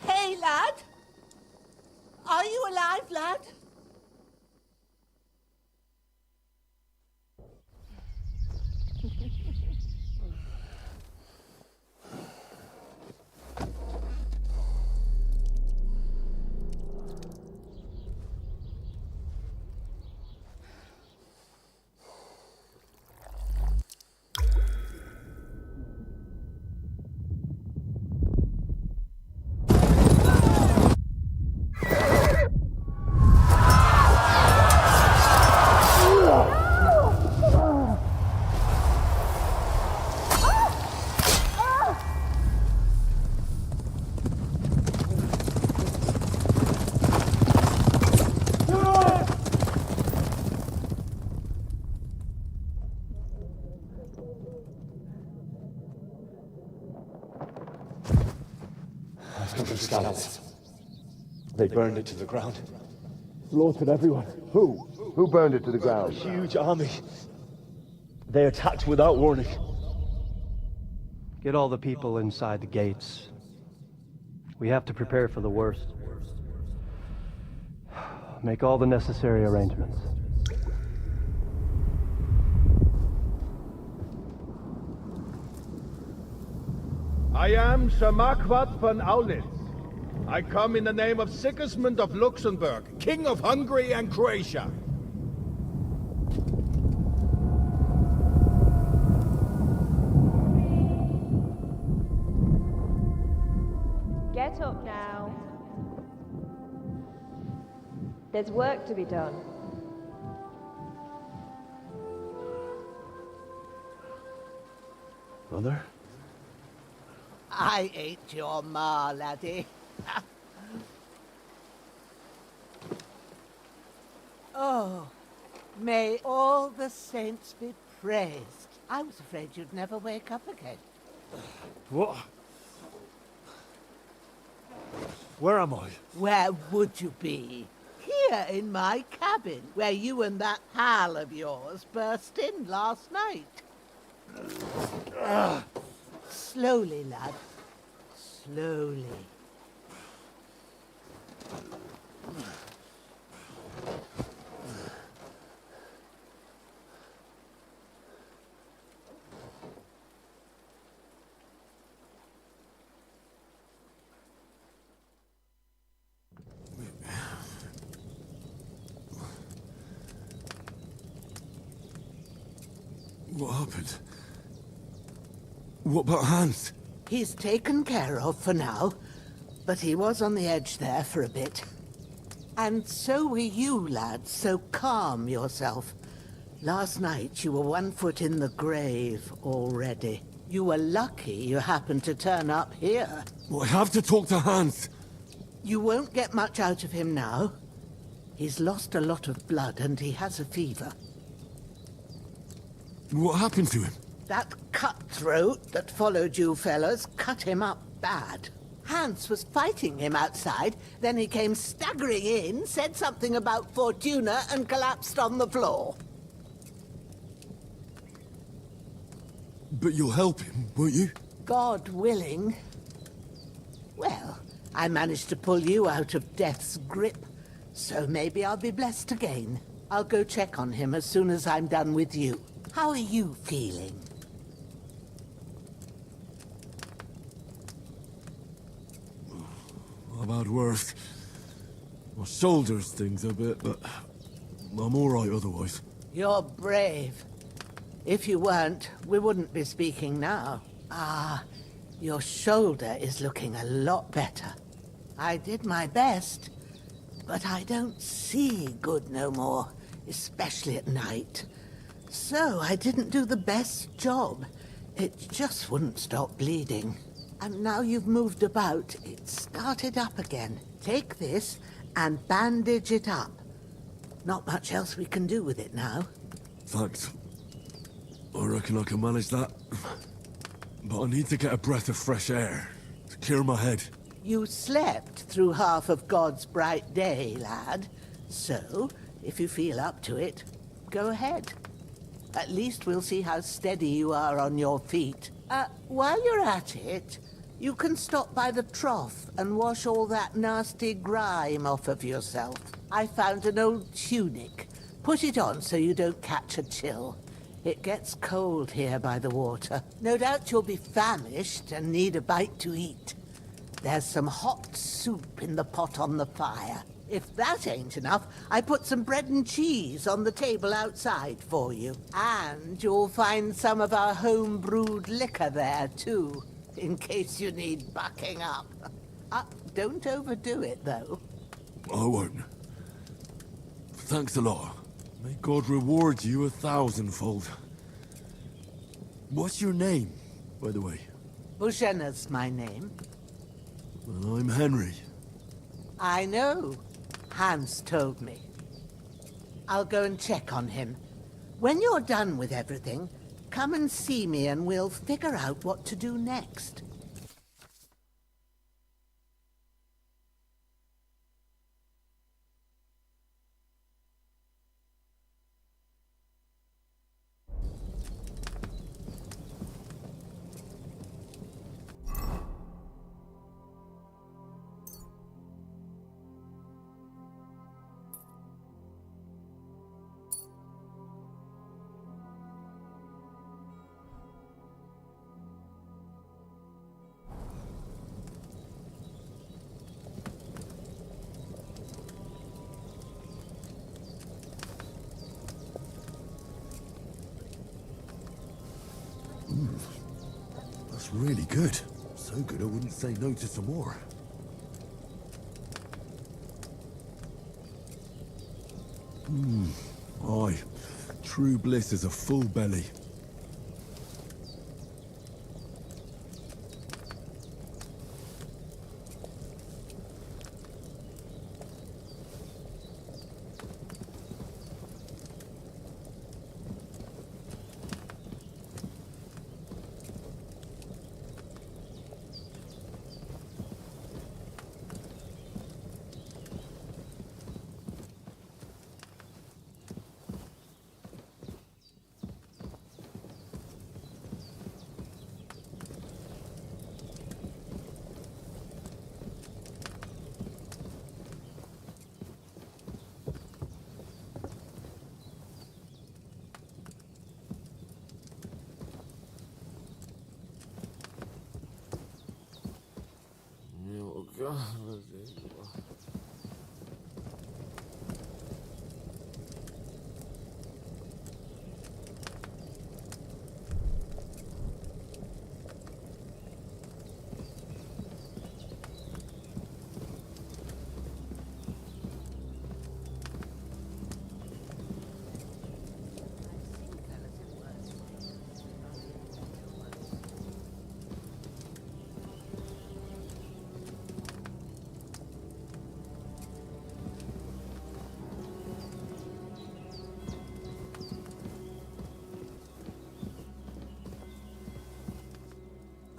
S: Hey, lad! Are you alive, lad?
G: Scouts. They burned it to the ground.
U: Slaughtered everyone. Who? Who burned it to the ground?
G: A huge army. They attacked without warning.
V: Get all the people inside the gates. We have to prepare for the worst. Make all the necessary arrangements.
B: I am Sir Marquardt von Aulitz. I come in the name of Sigismund of Luxembourg, King of Hungary and Croatia.
W: Get up now. There's work to be done.
G: Mother?
S: I ain't your ma, laddie. Oh, may all the saints be praised. I was afraid you'd never wake up again.
G: What? Where am I?
S: Where would you be? Here in my cabin, where you and that pal of yours burst in last night. Slowly, lad. Slowly.
G: What happened? What about Hans?
S: He's taken care of for now, but he was on the edge there for a bit. And so were you, lad, so calm yourself. Last night you were 1 foot in the grave already. You were lucky you happened to turn up here.
G: Well, I have to talk to Hans.
S: You won't get much out of him now. He's lost a lot of blood and he has a fever.
G: What happened to him?
S: That cutthroat that followed you fellas cut him up bad. Hans was fighting him outside, then he came staggering in, said something about Fortuna, and collapsed on the floor.
G: But you'll help him, won't you?
S: God willing. Well, I managed to pull you out of death's grip, so maybe I'll be blessed again. I'll go check on him as soon as I'm done with you. How are you feeling?
G: I've had worse. My shoulder stings a bit, but I'm all right otherwise.
S: You're brave. If you weren't, we wouldn't be speaking now. Ah, your shoulder is looking a lot better. I did my best, but I don't see good no more, especially at night. So I didn't do the best job. It just wouldn't stop bleeding. And now you've moved about, it started up again. Take this and bandage it up. Not much else we can do with it now.
G: Thanks. I reckon I can manage that. But I need to get a breath of fresh air to clear my head.
S: You slept through half of God's bright day, lad. So, if you feel up to it, go ahead. At least we'll see how steady you are on your feet. While you're at it, you can stop by the trough and wash all that nasty grime off of yourself. I found an old tunic. Put it on so you don't catch a chill. It gets cold here by the water. No doubt you'll be famished and need a bite to eat. There's some hot soup in the pot on the fire. If that ain't enough, I put some bread and cheese on the table outside for you. And you'll find some of our home-brewed liquor there, too, in case you need bucking up. Don't overdo it, though.
G: I won't. Thanks a lot. May God reward you 1,000-fold. What's your name, by the way?
S: Bushenna's my name.
G: Well, I'm Henry.
S: I know. Hans told me. I'll go and check on him. When you're done with everything, come and see me and we'll figure out what to do next.
G: That's really good. So good I wouldn't say no to some more. Aye. True bliss is a full belly.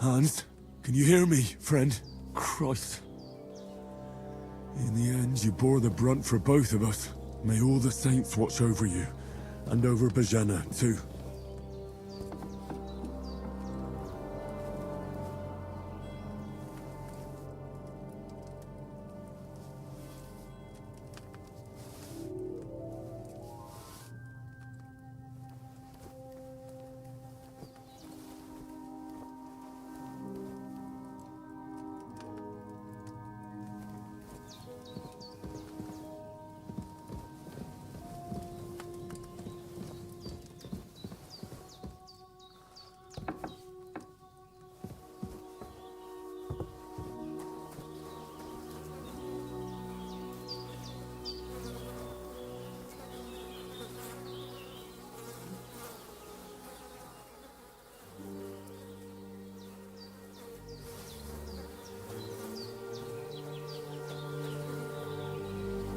G: Hans, can you hear me, friend? Christ. In the end, you bore the brunt for both of us. May all the saints watch over you, and over Bajana, too.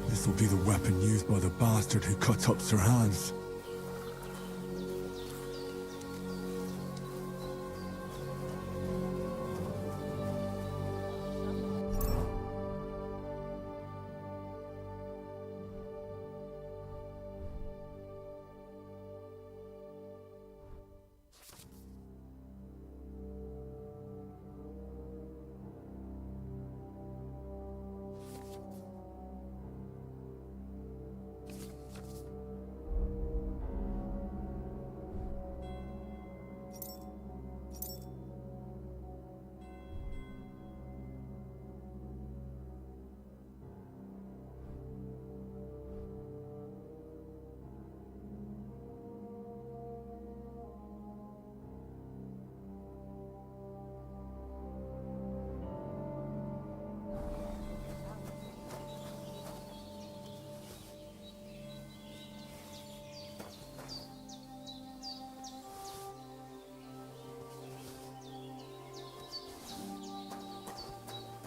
G: This will be the weapon used by the bastard who cut up Sir Hans.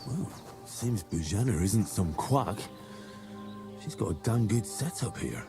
G: Well, seems Bujana isn't some quack. She's got a damn good setup here.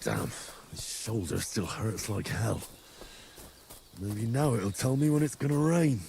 G: Damn, his shoulder still hurts like hell. Maybe now it'll tell me when it's gonna rain.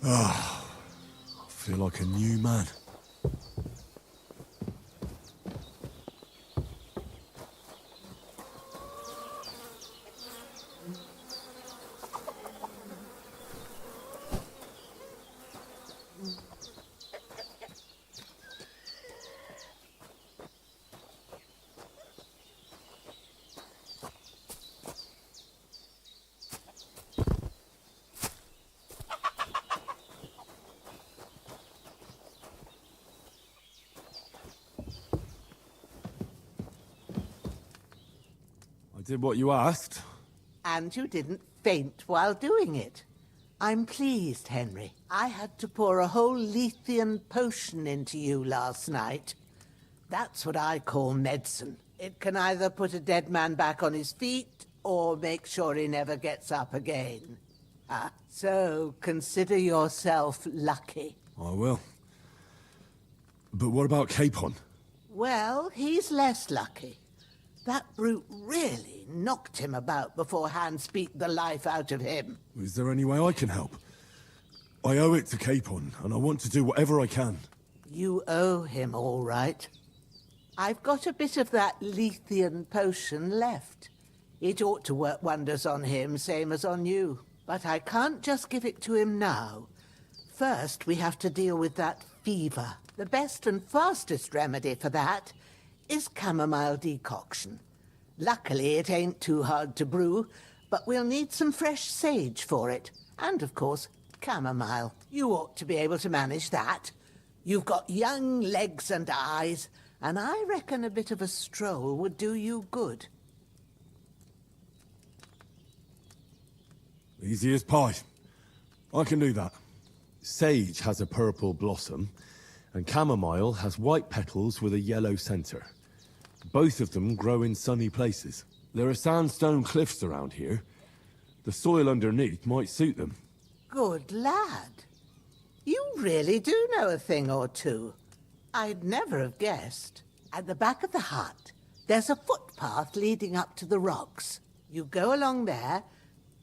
G: Ah, I feel like a new man. did what you asked.
S: And you didn't faint while doing it. I'm pleased, Henry. I had to pour a whole Lethean potion into you last night. That's what I call medicine. It can either put a dead man back on his feet, or make sure he never gets up again. So consider yourself lucky.
G: I will. But what about Capon?
S: Well, he's less lucky. That brute really knocked him about before Hans beat the life out of him.
G: Is there any way I can help? I owe it to Capon, and I want to do whatever I can.
S: You owe him, all right. I've got a bit of that Lethean potion left. It ought to work wonders on him, same as on you. But I can't just give it to him now. First, we have to deal with that fever. The best and fastest remedy for that is chamomile decoction. Luckily, it ain't too hard to brew, but we'll need some fresh sage for it. And, of course, chamomile. You ought to be able to manage that. You've got young legs and eyes, and I reckon a bit of a stroll would do you good.
G: Easy as pie. I can do that. Sage has a purple blossom, and chamomile has white petals with a yellow center. Both of them grow in sunny places. There are sandstone cliffs around here. The soil underneath might suit them.
S: Good lad. You really do know a thing or two. I'd never have guessed. At the back of the hut, there's a footpath leading up to the rocks. You go along there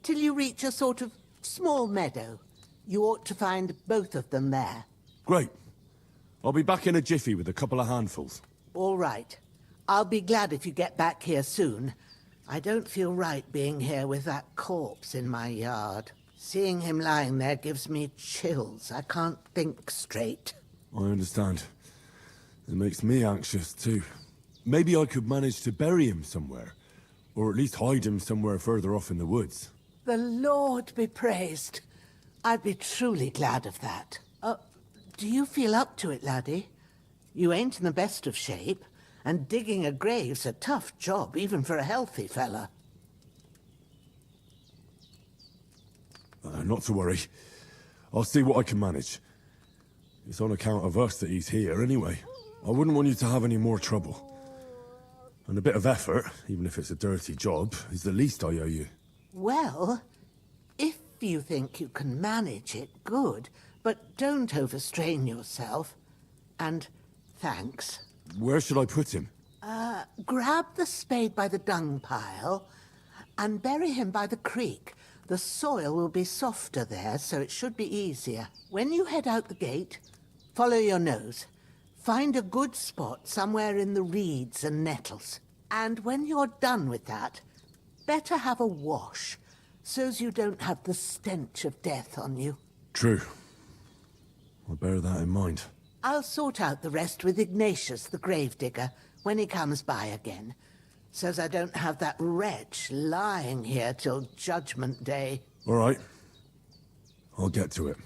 S: till you reach a sort of small meadow. You ought to find both of them there.
G: Great. I'll be back in a jiffy with a couple of handfuls.
S: All right. I'll be glad if you get back here soon. I don't feel right being here with that corpse in my yard. Seeing him lying there gives me chills. I can't think straight.
G: I understand. It makes me anxious, too. Maybe I could manage to bury him somewhere. Or at least hide him somewhere further off in the woods.
S: The Lord be praised. I'd be truly glad of that. Do you feel up to it, laddie? You ain't in the best of shape, and digging a grave's a tough job, even for a healthy fella.
G: Not to worry. I'll see what I can manage. It's on account of us that he's here, anyway. I wouldn't want you to have any more trouble. And a bit of effort, even if it's a dirty job, is the least I owe you.
S: Well, if you think you can manage it, good. But don't overstrain yourself. And thanks.
G: Where should I put him?
S: Grab the spade by the dung pile and bury him by the creek. The soil will be softer there, so it should be easier. When you head out the gate, follow your nose. Find a good spot somewhere in the reeds and nettles. And when you're done with that, better have a wash, so's you don't have the stench of death on you.
G: True. I'll bear that in mind.
S: I'll sort out the rest with Ignatius, the gravedigger, when he comes by again, so's I don't have that wretch lying here till Judgment Day.
G: All right. I'll get to it.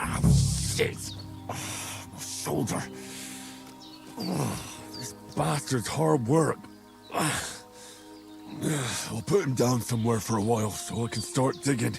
G: Ah, shit! My shoulder. This bastard's hard work. I'll put him down somewhere for a while so I can start digging.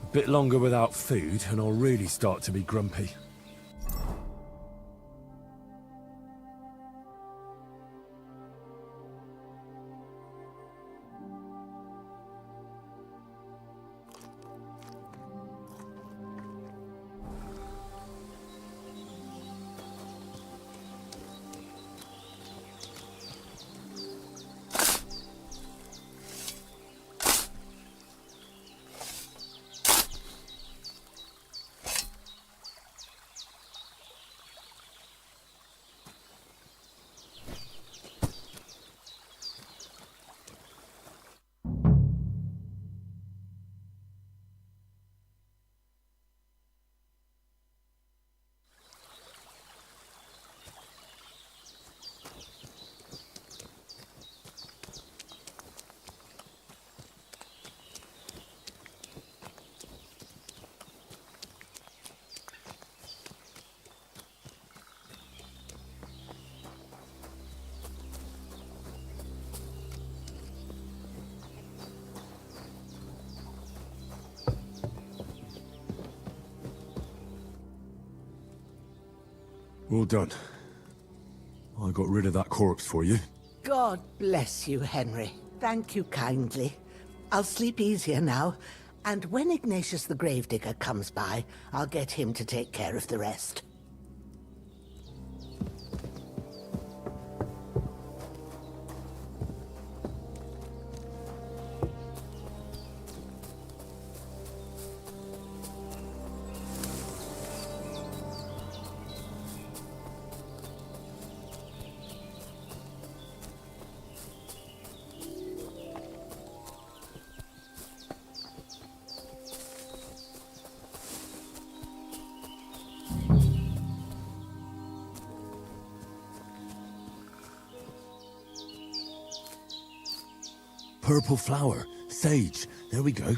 G: A bit longer without food, and I'll really start to be grumpy. Well done. I got rid of that corpse for you.
S: God bless you, Henry. Thank you kindly. I'll sleep easier now, and when Ignatius the Gravedigger comes by, I'll get him to take care of the rest.
G: Purple flower. Sage. There we go.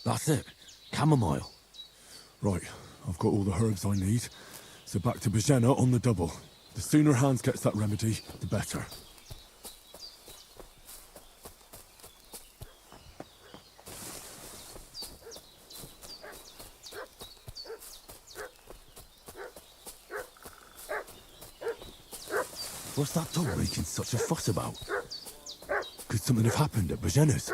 G: That's it. Chamomile. Right, I've got all the herbs I need. So back to Bajena on the double. The sooner Hans gets that remedy, the better. What's that dog making such a fuss about? Could something have happened at Bajena's?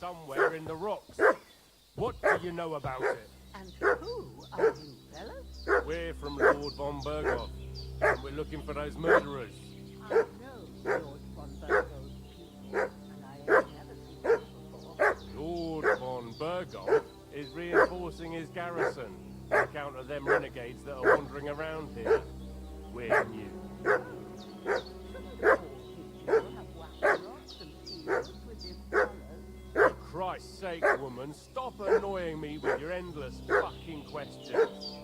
A: Somewhere in the rocks. What do you know about it?
S: And who are you, fellas?
A: We're from Lord von Berghoff, and we're looking for those murderers.
S: I know Lord von Berghoff's people, and I ain't never seen them before.
A: Lord von Berghoff is reinforcing his garrison on account of them renegades that are wandering around here. We're new. For Christ's sake, woman, stop annoying me with your endless fucking questions.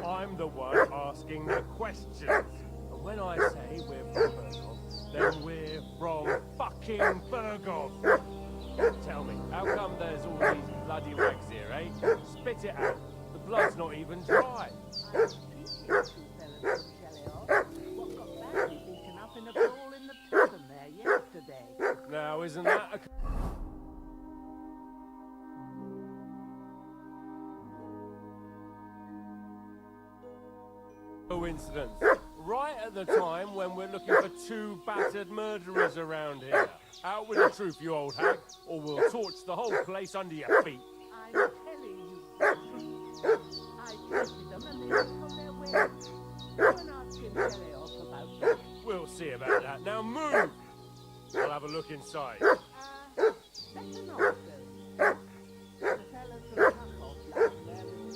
A: I'm the one asking the questions. And when I say we're from Berghoff, then we're from fucking Berghoff. Tell me, how come there's all these bloody rags here, eh? Spit it out. The blood's not even dry. Now, isn't that a... coincidence? Right at the time when we're looking for two battered murderers around here. Out with the truth, you old hag, or we'll torch the whole place under your feet.
S: I'm telling you, I tested them and they were on their way. Go and ask him Teleoff about that.
A: We'll see about that. Now move! I'll have a look inside.
S: Better not go. The fellas from Krakow last there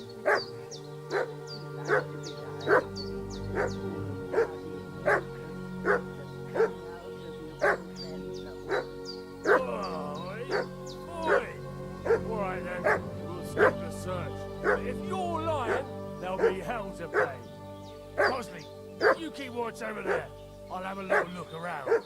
A: Alright then, we'll skip the search. But if you're lying, there'll be hell to pay. Cosley, you keep watch over there. I'll have a little look around.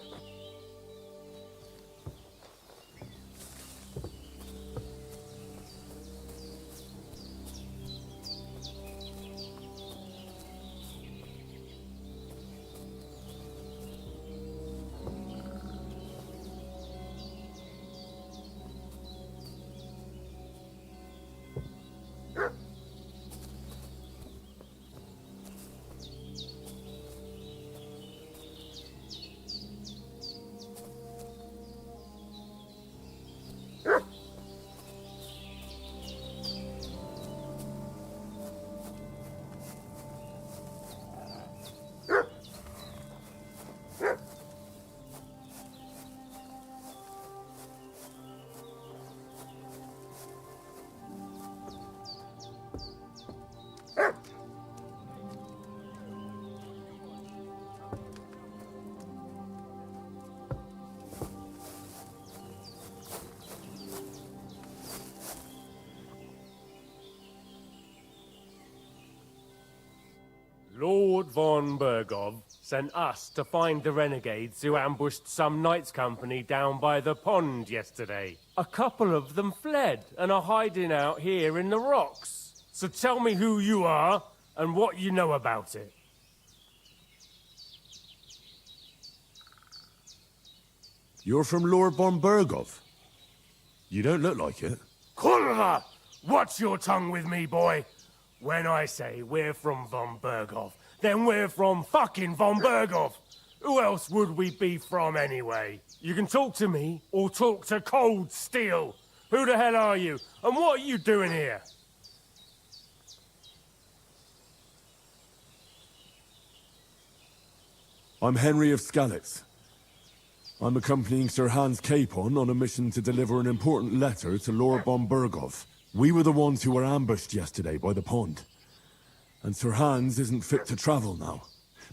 A: Lord von Berghoff sent us to find the renegades who ambushed some knights' company down by the pond yesterday. A couple of them fled and are hiding out here in the rocks. So tell me who you are and what you know about it.
G: You're from Lord von Berghoff? You don't look like it.
A: Kurva! Watch your tongue with me, boy. When I say we're from von Berghoff, then we're from fucking von Berghoff. Who else would we be from anyway? You can talk to me or talk to cold steel. Who the hell are you? And what are you doing here?
G: I'm Henry of Skalitz. I'm accompanying Sir Hans Capon on a mission to deliver an important letter to Lord von Berghoff. We were the ones who were ambushed yesterday by the pond. And Sir Hans isn't fit to travel now.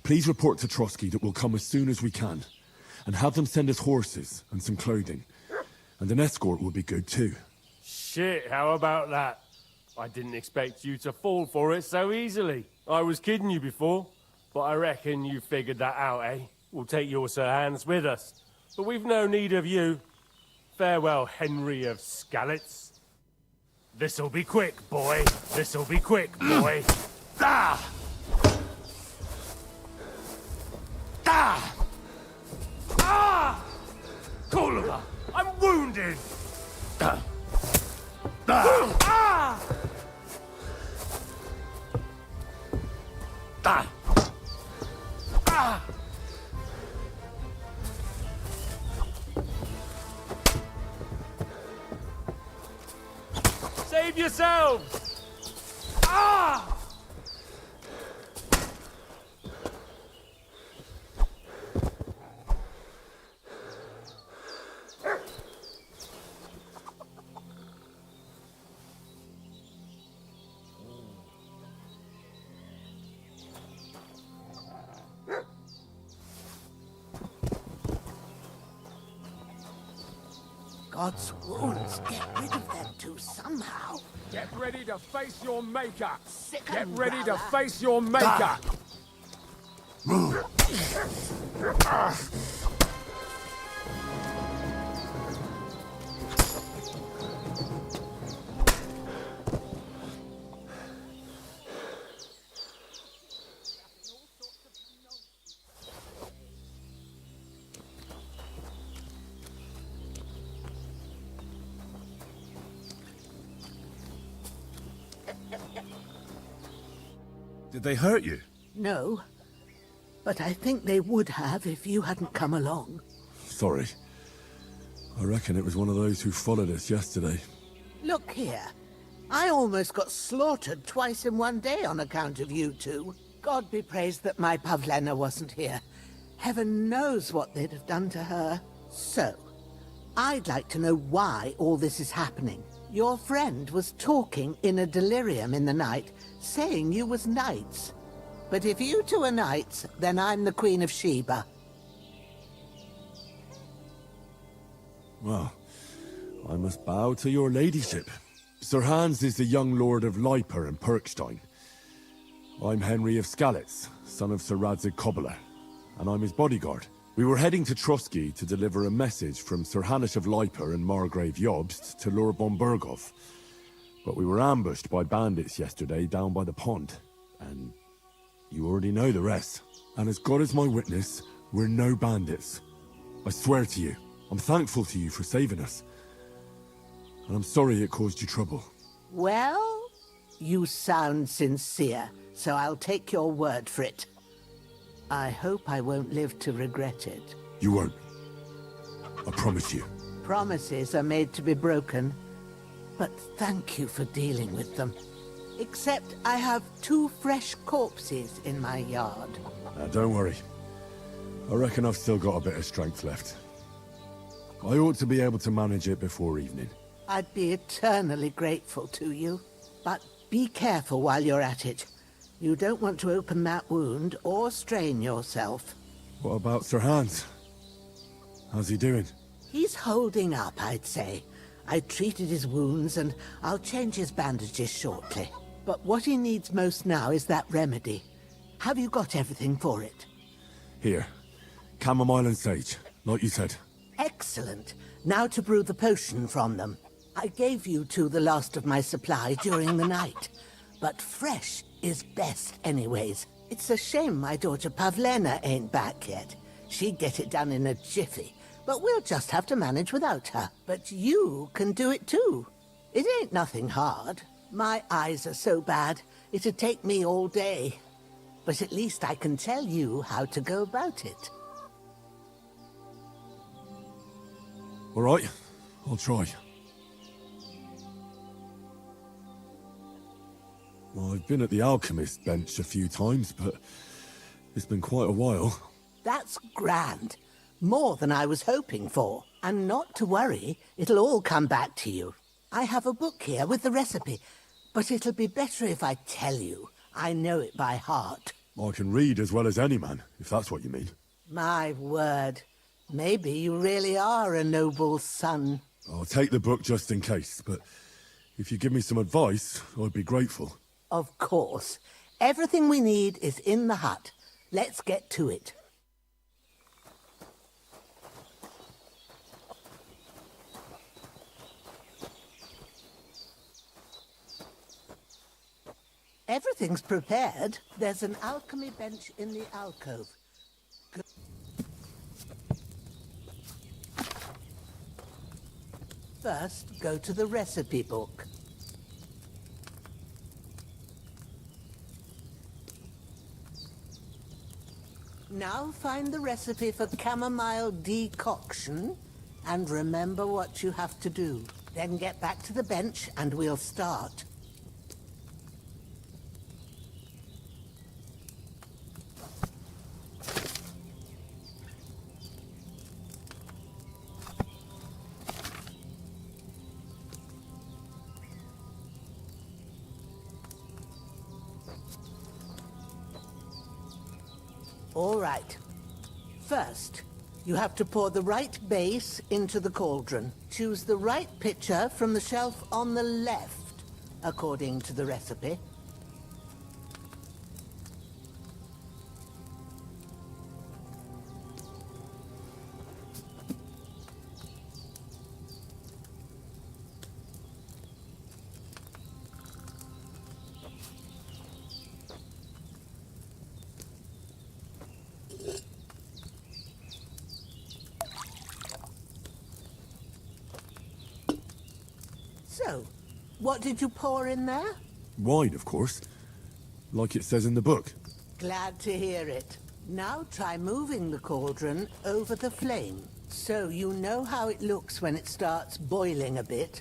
G: Please report to Trotsky that we'll come as soon as we can. And have them send us horses and some clothing. And an escort will be good too.
A: Shit, how about that? I didn't expect you to fall for it so easily. I was kidding you before, but I reckon you figured that out, eh? We'll take your Sir Hans with us, but we've no need of you. Farewell, Henry of Skalitz. This'll be quick, boy. This'll be quick, boy. Ah! Ah! Ah! Kolova, I'm wounded! Ah! Ah! Ah! Ah! Save yourselves! Ah!
S: God's wounds, get rid of them too somehow.
F: Get ready to face your maker.
S: Sick
F: Get
S: and
F: ready to
S: ralla.
F: face your maker.
G: Did they hurt you?
S: No, but I think they would have if you hadn't come along.
G: Sorry. I reckon it was one of those who followed us yesterday.
S: Look here. I almost got slaughtered twice in one day on account of you two. God be praised that my Pavlena wasn't here. Heaven knows what they'd have done to her. So, I'd like to know why all this is happening. Your friend was talking in a delirium in the night, saying you was knights. But if you two are knights, then I'm the Queen of Sheba.
G: Well, I must bow to your ladyship. Sir Hans is the young lord of Leiper and Perkstein. I'm Henry of Skalitz, son of Sir Radzig Cobbler, and I'm his bodyguard. We were heading to Trotsky to deliver a message from Sir Hanush of Leiper and Margrave Jobst to Lord von Berghoff. But we were ambushed by bandits yesterday down by the pond, and you already know the rest. And as God is my witness, we're no bandits. I swear to you, I'm thankful to you for saving us. And I'm sorry it caused you trouble.
S: Well, you sound sincere, so I'll take your word for it. I hope I won't live to regret it.
G: You won't. I promise you.
S: Promises are made to be broken, but thank you for dealing with them. Except I have 2 fresh corpses in my yard.
G: Now, don't worry. I reckon I've still got a bit of strength left. I ought to be able to manage it before evening.
S: I'd be eternally grateful to you. But be careful while you're at it. You don't want to open that wound or strain yourself.
G: What about Sir Hans? How's he doing?
S: He's holding up, I'd say. I treated his wounds and I'll change his bandages shortly. But what he needs most now is that remedy. Have you got everything for it?
G: Here. Chamomile and sage, like you said.
S: Excellent. Now to brew the potion from them. I gave you two the last of my supply during the night. But fresh is best anyways. It's a shame my daughter Pavlena ain't back yet. She'd get it done in a jiffy. But we'll just have to manage without her. But you can do it too. It ain't nothing hard. My eyes are so bad, it'd take me all day. But at least I can tell you how to go about it.
G: All right, I'll try. Well, I've been at the alchemist bench a few times, but it's been quite a while.
S: That's grand. More than I was hoping for. And not to worry, it'll all come back to you. I have a book here with the recipe, but it'll be better if I tell you. I know it by heart.
G: I can read as well as any man, if that's what you mean.
S: My word. Maybe you really are a noble son.
G: I'll take the book just in case, but If you give me some advice, I'd be grateful.
S: Of course. Everything we need is in the hut. Let's get to it. Everything's prepared. There's an alchemy bench in the alcove. First, go to the recipe book. Now find the recipe for chamomile decoction and remember what you have to do. Then get back to the bench and we'll start. All right. First, you have to pour the right base into the cauldron. Choose the right pitcher from the shelf on the left, according to the recipe. So, what did you pour in there?
G: Wine, of course. Like it says in the book.
S: Glad to hear it. Now try moving the cauldron over the flame, so you know how it looks when it starts boiling a bit.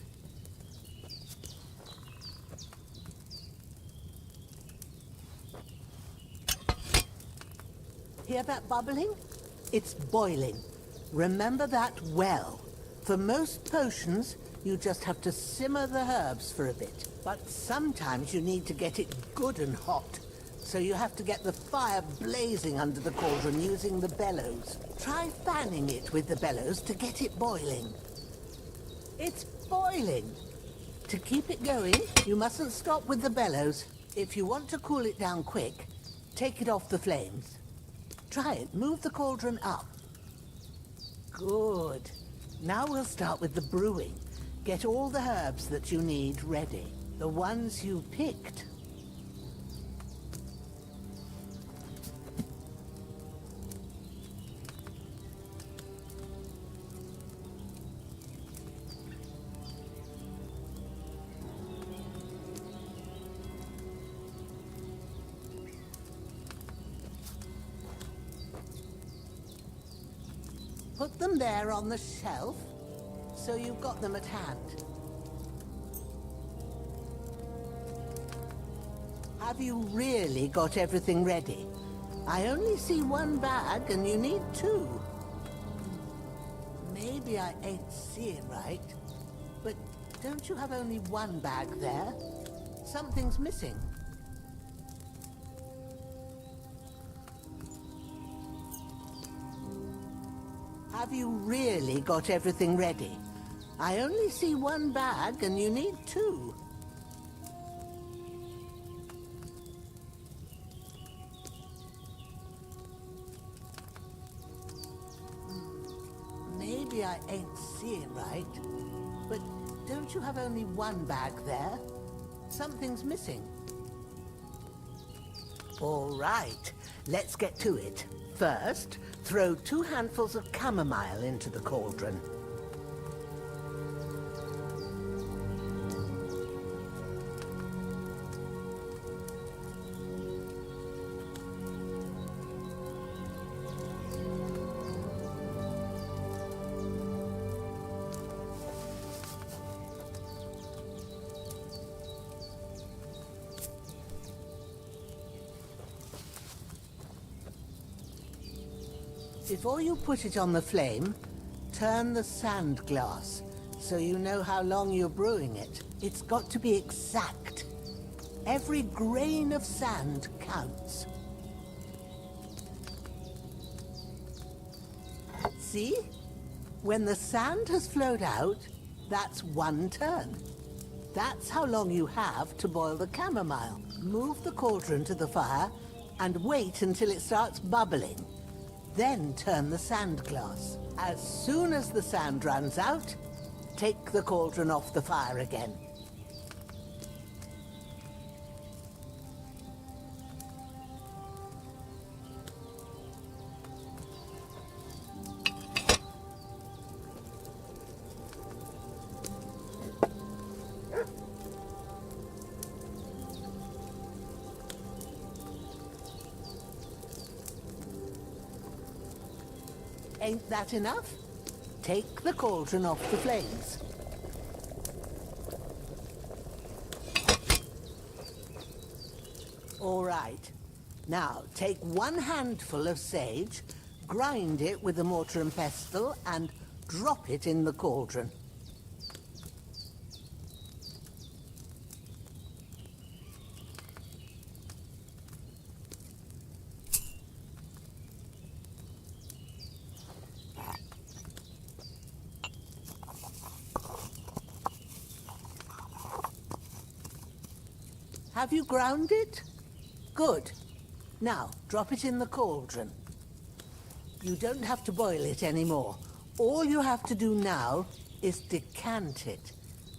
S: Hear that bubbling? It's boiling. Remember that well. For most potions, you just have to simmer the herbs for a bit. But sometimes you need to get it good and hot. So you have to get the fire blazing under the cauldron using the bellows. Try fanning it with the bellows to get it boiling. It's boiling. To keep it going, you mustn't stop with the bellows. If you want to cool it down quick, take it off the flames. Try it. Move the cauldron up. Good. Now we'll start with the brewing. Get all the herbs that you need ready. The ones you picked. Put them there on the shelf, so you've got them at hand. Have you really got everything ready? I only see one bag and you need two. Maybe I ain't seeing right, but don't you have only one bag there? Something's missing. Have you really got everything ready? I only see one bag and you need two. Maybe I ain't seeing right, but don't you have only one bag there? Something's missing. All right, let's get to it. First, throw 2 handfuls of chamomile into the cauldron. Before you put it on the flame, turn the sand glass so you know how long you're brewing it. It's got to be exact. Every grain of sand counts. See? When the sand has flowed out, that's 1 turn. That's how long you have to boil the chamomile. Move the cauldron to the fire and wait until it starts bubbling. Then turn the sand glass. As soon as the sand runs out, take the cauldron off the fire again. Ain't that enough? Take the cauldron off the flames. All right. Now, take 1 handful of sage, grind it with a mortar and pestle, and drop it in the cauldron. Have you ground it? Good. Now, drop it in the cauldron. You don't have to boil it anymore. All you have to do now is decant it.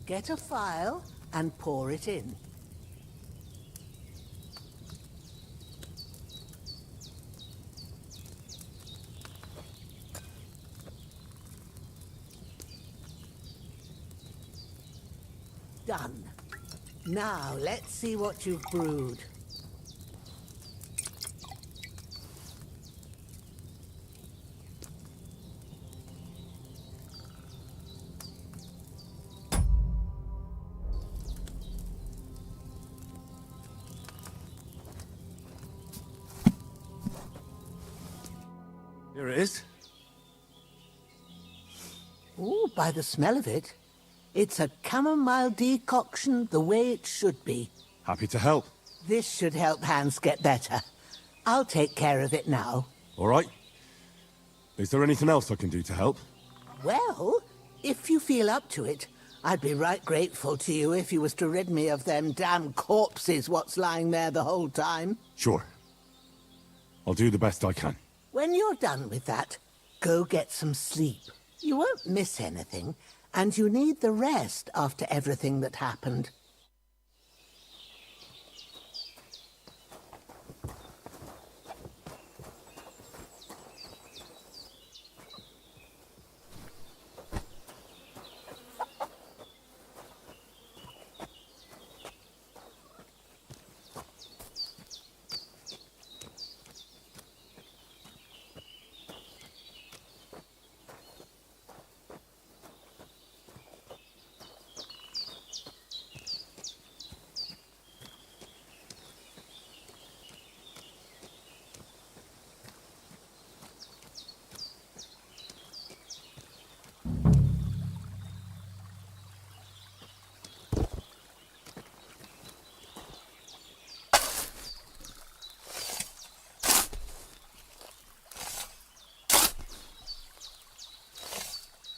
S: Get a phial and pour it in. Done. Now, let's see what you've brewed.
G: Here it is.
S: Ooh, by the smell of it, it's a chamomile decoction the way it should be.
G: Happy to help.
S: This should help Hans get better. I'll take care of it now.
G: All right. Is there anything else I can do to help?
S: Well, if you feel up to it, I'd be right grateful to you if you was to rid me of them damn corpses what's lying there the whole time.
G: Sure. I'll do the best I can.
S: When you're done with that, go get some sleep. You won't miss anything, and you need the rest after everything that happened.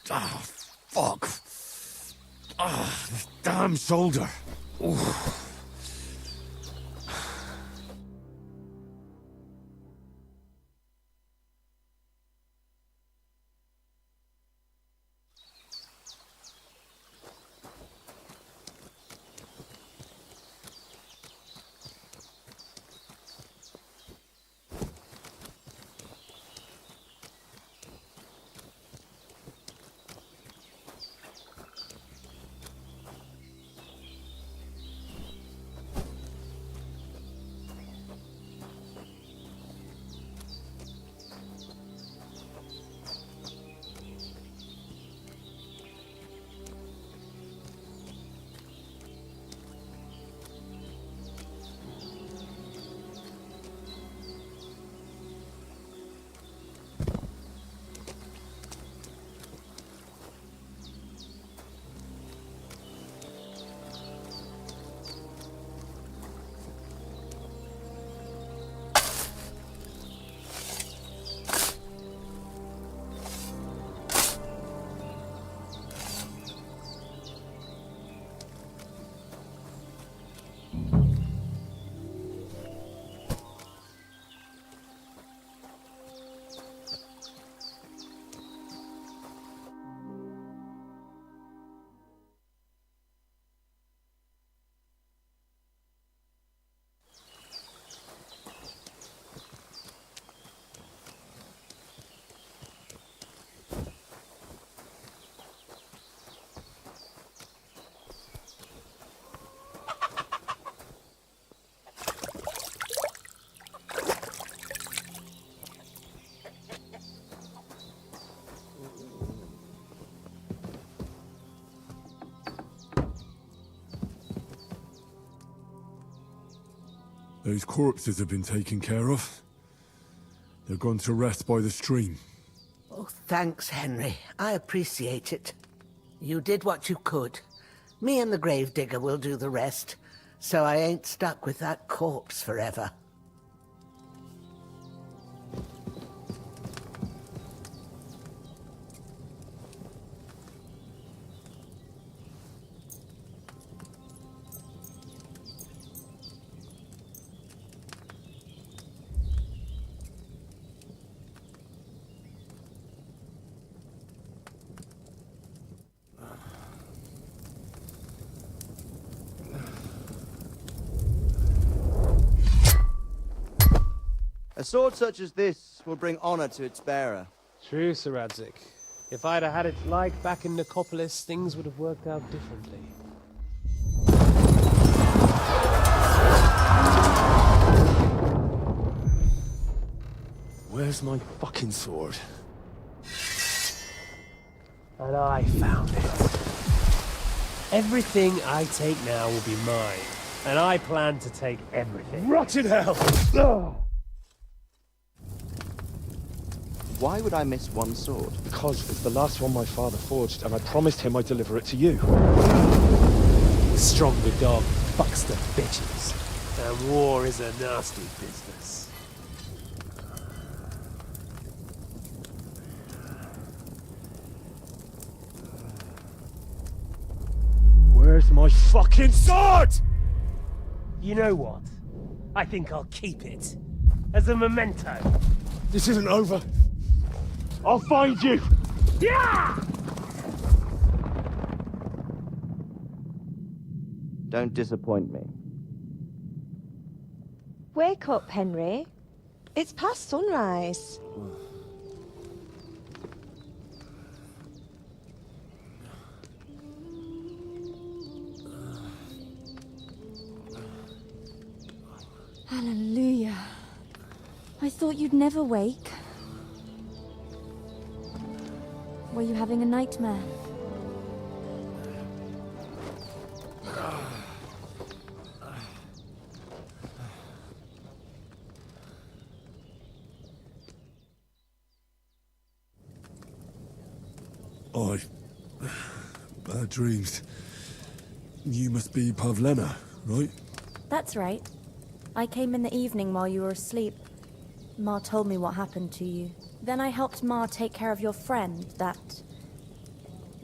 G: Ah, fuck. Ah, this damn shoulder. Oof. Those corpses have been taken care of. They're gone to rest by the stream.
S: Oh, thanks, Henry. I appreciate it. You did what you could. Me and the gravedigger will do the rest, so I ain't stuck with that corpse forever.
C: A sword such as this will bring honor to its bearer.
I: True, Sir Radzik. If I'd have had its like back in Nicopolis, things would have worked out differently.
G: Where's my fucking sword?
I: And I found it. Everything I take now will be mine, and I plan to take everything.
G: Rot in hell!
C: Why would I miss one sword?
H: Because it's the last one my father forged, and I promised him I'd deliver it to you.
I: Stronger dog fucks the bitches, and war is a nasty business.
G: Where's my fucking sword?
I: You know what? I think I'll keep it. As a memento.
G: This isn't over. I'll find you!
I: Yeah!
C: Don't disappoint me.
W: Wake up, Henry. It's past sunrise.
P: Hallelujah. I thought you'd never wake. Were you having a nightmare?
G: Bad dreams. You must be Pavlena, right?
P: That's right. I came in the evening while you were asleep. Ma told me what happened to you. Then I helped Ma take care of your friend that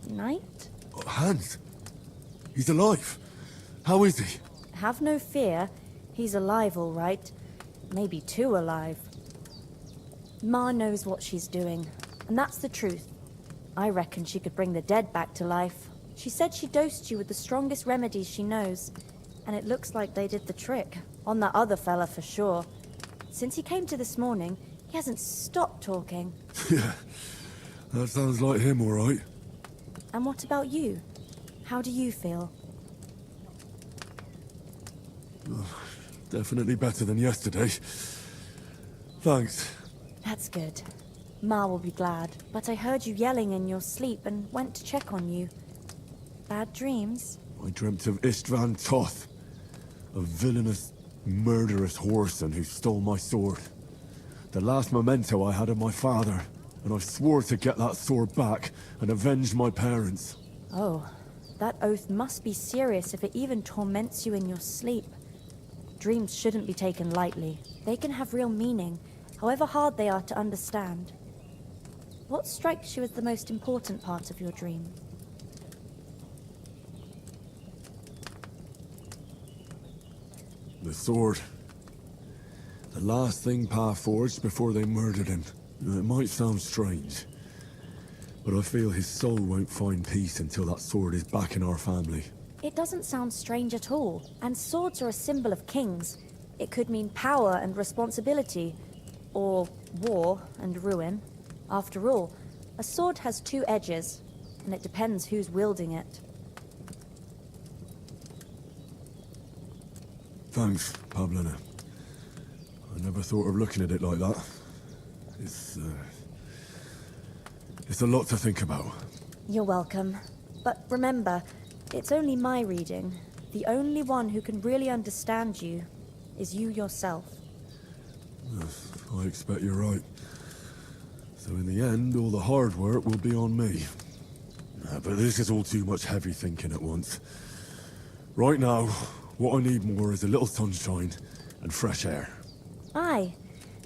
P: night?
G: Hans? He's alive. How is he?
P: Have no fear. He's alive, all right. Maybe too alive. Ma knows what she's doing, and that's the truth. I reckon she could bring the dead back to life. She said she dosed you with the strongest remedies she knows, and it looks like they did the trick. On that other fella for sure. Since he came to this morning, he hasn't stopped talking.
G: Yeah, that sounds like him, all right.
P: And what about you? How do you feel?
G: Definitely better than yesterday. Thanks.
P: That's good. Ma will be glad, but I heard you yelling in your sleep and went to check on you. Bad dreams?
G: I dreamt of Istvan Toth, a villainous, murderous whoreson who stole my sword. The last memento I had of my father, and I swore to get that sword back and avenge my parents.
P: Oh, that oath must be serious if it even torments you in your sleep. Dreams shouldn't be taken lightly. They can have real meaning, however hard they are to understand. What strikes you as the most important part of your dream?
G: The sword. The last thing Pa forged before they murdered him. It might sound strange, but I feel his soul won't find peace until that sword is back in our family.
P: It doesn't sound strange at all, and swords are a symbol of kings. It could mean power and responsibility, or war and ruin. After all, a sword has two edges, and it depends who's wielding it.
G: Thanks, Pavlena. I never thought of looking at it like that. It's a lot to think about.
P: You're welcome. But remember, it's only my reading. The only one who can really understand you is you yourself.
G: I expect you're right. So in the end, all the hard work will be on me. But this is all too much heavy thinking at once. Right now, what I need more is a little sunshine and fresh air.
P: Aye,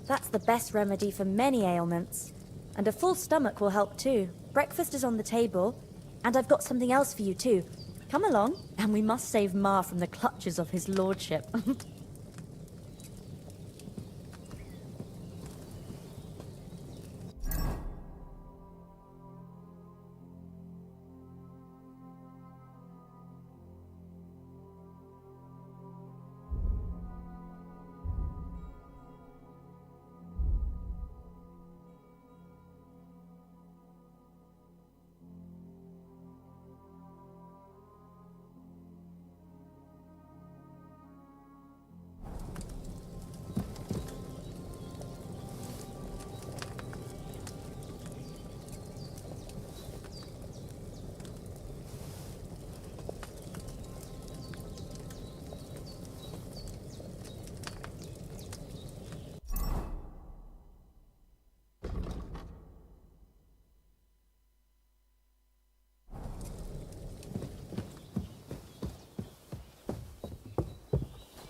P: that's the best remedy for many ailments. And a full stomach will help too. Breakfast is on the table, and I've got something else for you too. Come along, and we must save Ma from the clutches of his lordship.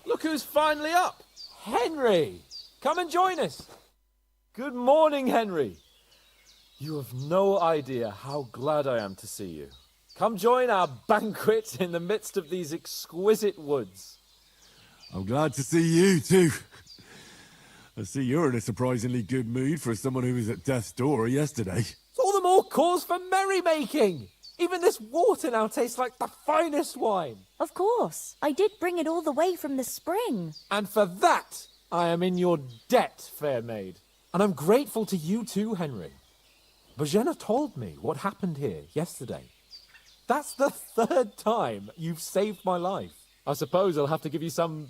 H: Look who's finally up! Henry! Come and join us! Good morning, Henry! You have no idea how glad I am to see you. Come join our banquet in the midst of these exquisite woods.
G: I'm glad to see you too. I see you're in a surprisingly good mood for someone who was at death's door yesterday.
H: It's all the more cause for merrymaking! Even this water now tastes like the finest wine.
P: Of course. I did bring it all the way from the spring.
H: And for that, I am in your debt, fair maid. And I'm grateful to you too, Henry. Bajena told me what happened here yesterday. That's the third time you've saved my life. I suppose I'll have to give you some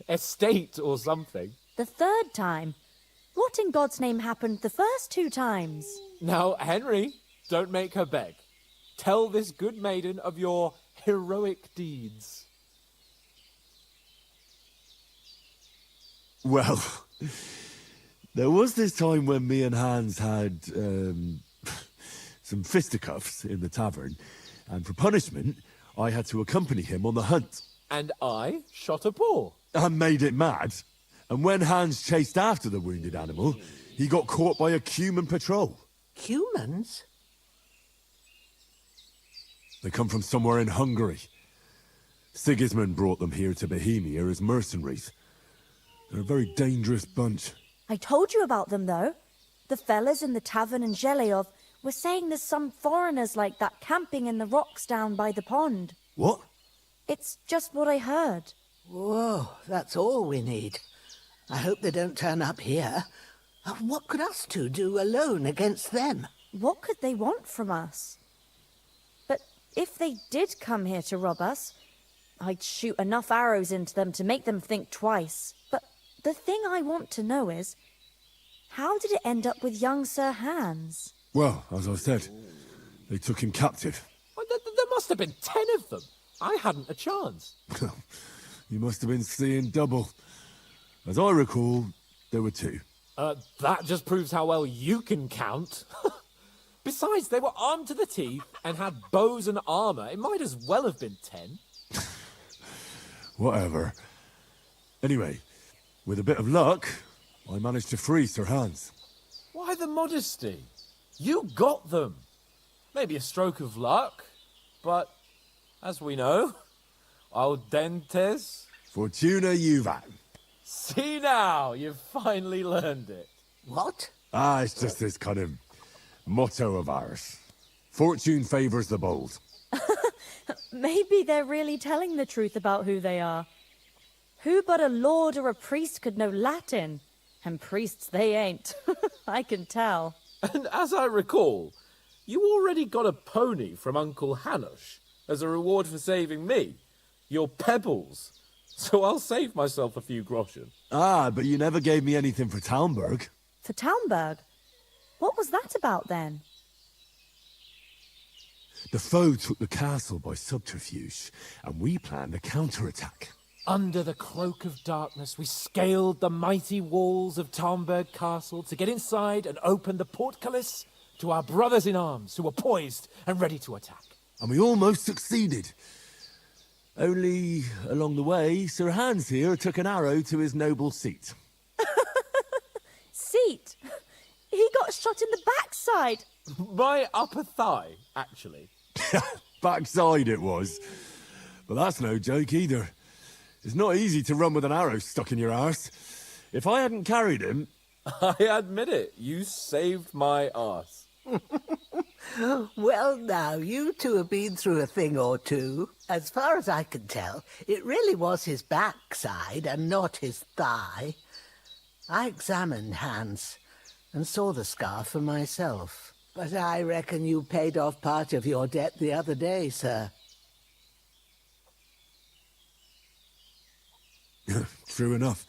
H: estate or something.
P: The third time? What in God's name happened the first 2 times?
H: Now, Henry, don't make her beg. Tell this good maiden of your heroic deeds.
G: Well, there was this time when me and Hans had some fisticuffs in the tavern, and for punishment, I had to accompany him on the hunt.
H: And I shot a boar.
G: And made it mad. And when Hans chased after the wounded animal, he got caught by a Cuman patrol.
S: Humans?
G: They come from somewhere in Hungary. Sigismund brought them here to Bohemia as mercenaries. They're a very dangerous bunch.
P: I told you about them, though. The fellas in the tavern in Zheleov were saying there's some foreigners like that camping in the rocks down by the pond.
G: What?
P: It's just what I heard.
S: Whoa, that's all we need. I hope they don't turn up here. What could us two do alone against them?
P: What could they want from us? But if they did come here to rob us, I'd shoot enough arrows into them to make them think twice. But the thing I want to know is, how did it end up with young Sir Hans?
G: Well, as I said, they took him captive.
H: Well, there must have been 10 of them. I hadn't a chance.
G: You must have been seeing double. As I recall, there were 2.
H: That just proves how well you can count. Besides, they were armed to the teeth and had bows and armour. It might as well have been 10.
G: Whatever. Anyway, with a bit of luck, I managed to free Sir Hans.
H: Why the modesty? You got them. Maybe a stroke of luck, but as we know, audentes.
G: Fortuna juvat.
H: See now, you've finally learned it.
S: What?
G: It's just this kind of motto of ours. Fortune favours the bold.
P: Maybe they're really telling the truth about who they are. Who but a lord or a priest could know Latin? And priests they ain't. I can tell.
H: And as I recall, you already got a pony from Uncle Hanush as a reward for saving me. Your pebbles. So I'll save myself a few groschen.
G: But you never gave me anything for Talmberg.
P: For Talmberg? What was that about then?
G: The foe took the castle by subterfuge, and we planned a counterattack.
H: Under the cloak of darkness, we scaled the mighty walls of Tarnberg Castle to get inside and open the portcullis to our brothers in arms who were poised and ready to attack.
G: And we almost succeeded. Only, along the way, Sir Hans here took an arrow to his noble seat.
P: Seat? He got shot in the backside.
H: My upper thigh, actually.
G: Backside it was. But that's no joke either. It's not easy to run with an arrow stuck in your arse. If I hadn't carried him...
H: I admit it, you saved my arse.
S: Well, now, you two have been through a thing or two. As far as I can tell, it really was his backside and not his thigh. I examined Hans and saw the scar for myself. But I reckon you paid off part of your debt the other day, sir.
G: True enough.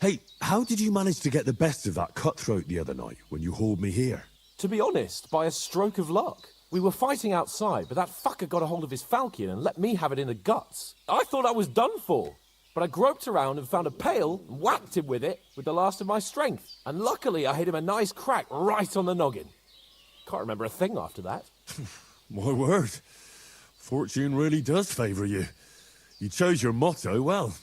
G: Hey, how did you manage to get the best of that cutthroat the other night when you hauled me here?
H: To be honest, by a stroke of luck. We were fighting outside, but that fucker got a hold of his falchion and let me have it in the guts. I thought I was done for. But I groped around and found a pail and whacked him with it with the last of my strength. And luckily I hit him a nice crack right on the noggin. Can't remember a thing after that.
G: My word. Fortune really does favour you. You chose your motto well.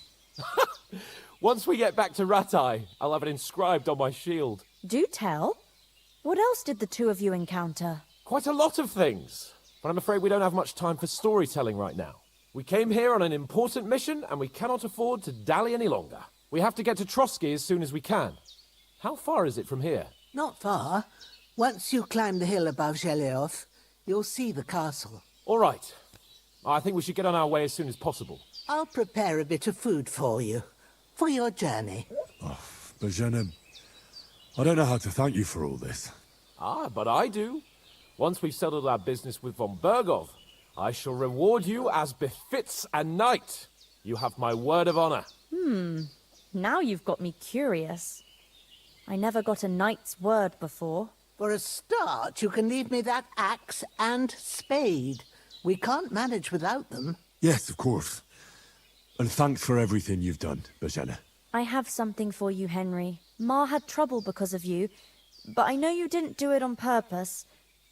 H: Once we get back to Ratai, I'll have it inscribed on my shield.
P: Do tell. What else did the two of you encounter?
H: Quite a lot of things. But I'm afraid we don't have much time for storytelling right now. We came here on an important mission, and we cannot afford to dally any longer. We have to get to Trotsky as soon as we can. How far is it from here?
S: Not far. Once you climb the hill above Zheleov, you'll see the castle.
H: All right. I think we should get on our way as soon as possible.
S: I'll prepare a bit of food for you, for your journey.
G: Oh, Bozhena, I don't know how to thank you for all this.
H: Ah, but I do. Once we've settled our business with von Bergov, I shall reward you as befits a knight. You have my word of honor.
P: Now you've got me curious. I never got a knight's word before.
S: For a start, you can leave me that axe and spade. We can't manage without them.
G: Yes, of course. And thanks for everything you've done, Bozhena.
P: I have something for you, Henry. Ma had trouble because of you, but I know you didn't do it on purpose,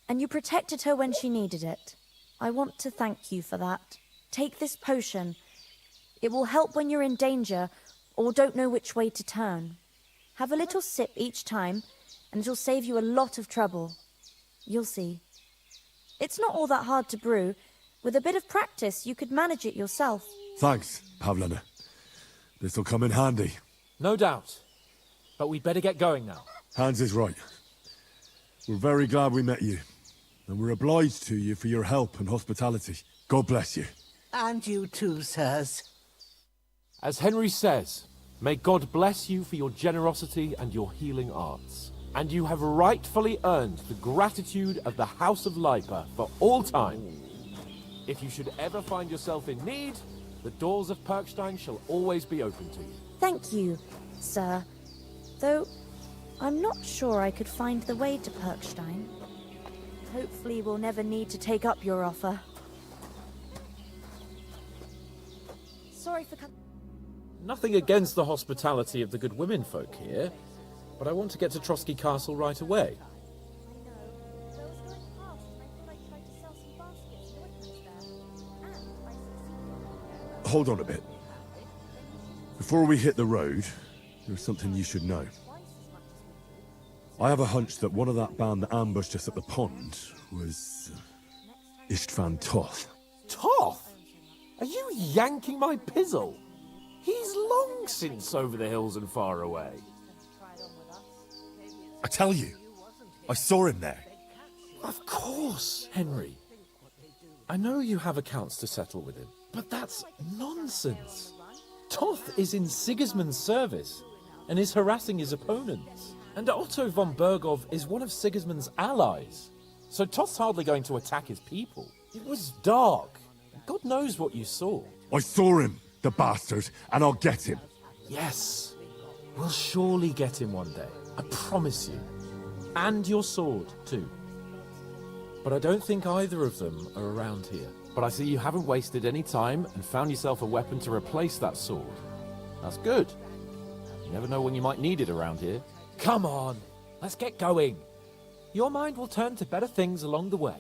P: and you protected her when she needed it. I want to thank you for that. Take this potion. It will help when you're in danger or don't know which way to turn. Have a little sip each time, and it'll save you a lot of trouble. You'll see. It's not all that hard to brew. With a bit of practice, you could manage it yourself.
G: Thanks, Pavlena. This'll come in handy.
H: No doubt. But we'd better get going now.
G: Hans is right. We're very glad we met you. And we're obliged to you for your help and hospitality. God bless you.
S: And you too, sirs.
H: As Henry says, may God bless you for your generosity and your healing arts. And you have rightfully earned the gratitude of the House of Lipa for all time. If you should ever find yourself in need, the doors of Perkstein shall always be open to you.
P: Thank you, sir. Though, I'm not sure I could find the way to Perkstein. Hopefully we'll never need to take up your offer. Sorry for
H: Nothing against the hospitality of the good women folk here, but I want to get to Trotsky Castle right away.
G: Hold on a bit. Before we hit the road, there's something you should know. I have a hunch that one of that band that ambushed us at the pond was Istvan Toth.
H: Toth? Are you yanking my pizzle? He's long since over the hills and far away.
G: I tell you, I saw him there.
H: Of course, Henry. I know you have accounts to settle with him, but that's nonsense. Toth is in Sigismund's service and is harassing his opponents. And Otto von Bergov is one of Sigismund's allies. So Toth's hardly going to attack his people. It was dark. God knows what you saw.
G: I saw him, the bastard, and I'll get him.
H: Yes. We'll surely get him one day. I promise you. And your sword, too. But I don't think either of them are around here. But I see you haven't wasted any time and found yourself a weapon to replace that sword. That's good. You never know when you might need it around here.
T: Come on, let's get going. Your mind will turn to better things along the way.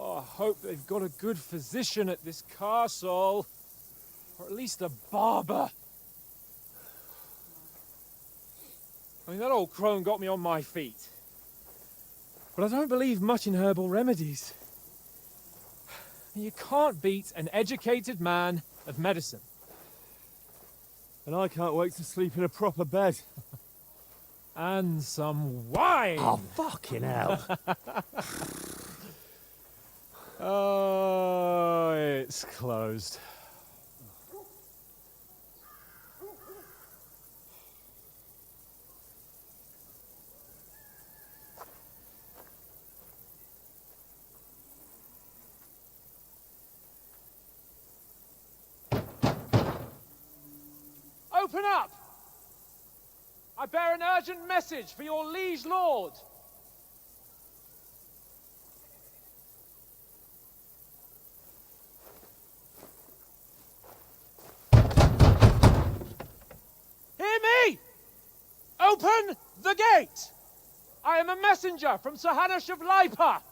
F: I hope they've got a good physician at this castle. Or at least a barber. I mean, that old crone got me on my feet. But I don't believe much in herbal remedies. You can't beat an educated man of medicine.
E: And I can't wait to sleep in a proper bed.
F: And some wine!
I: Oh, fucking hell.
F: Oh, it's closed. Open up! I bear an urgent message for your liege lord. Hear me! Open the gate! I am a messenger from Sir Hanush of Lipa.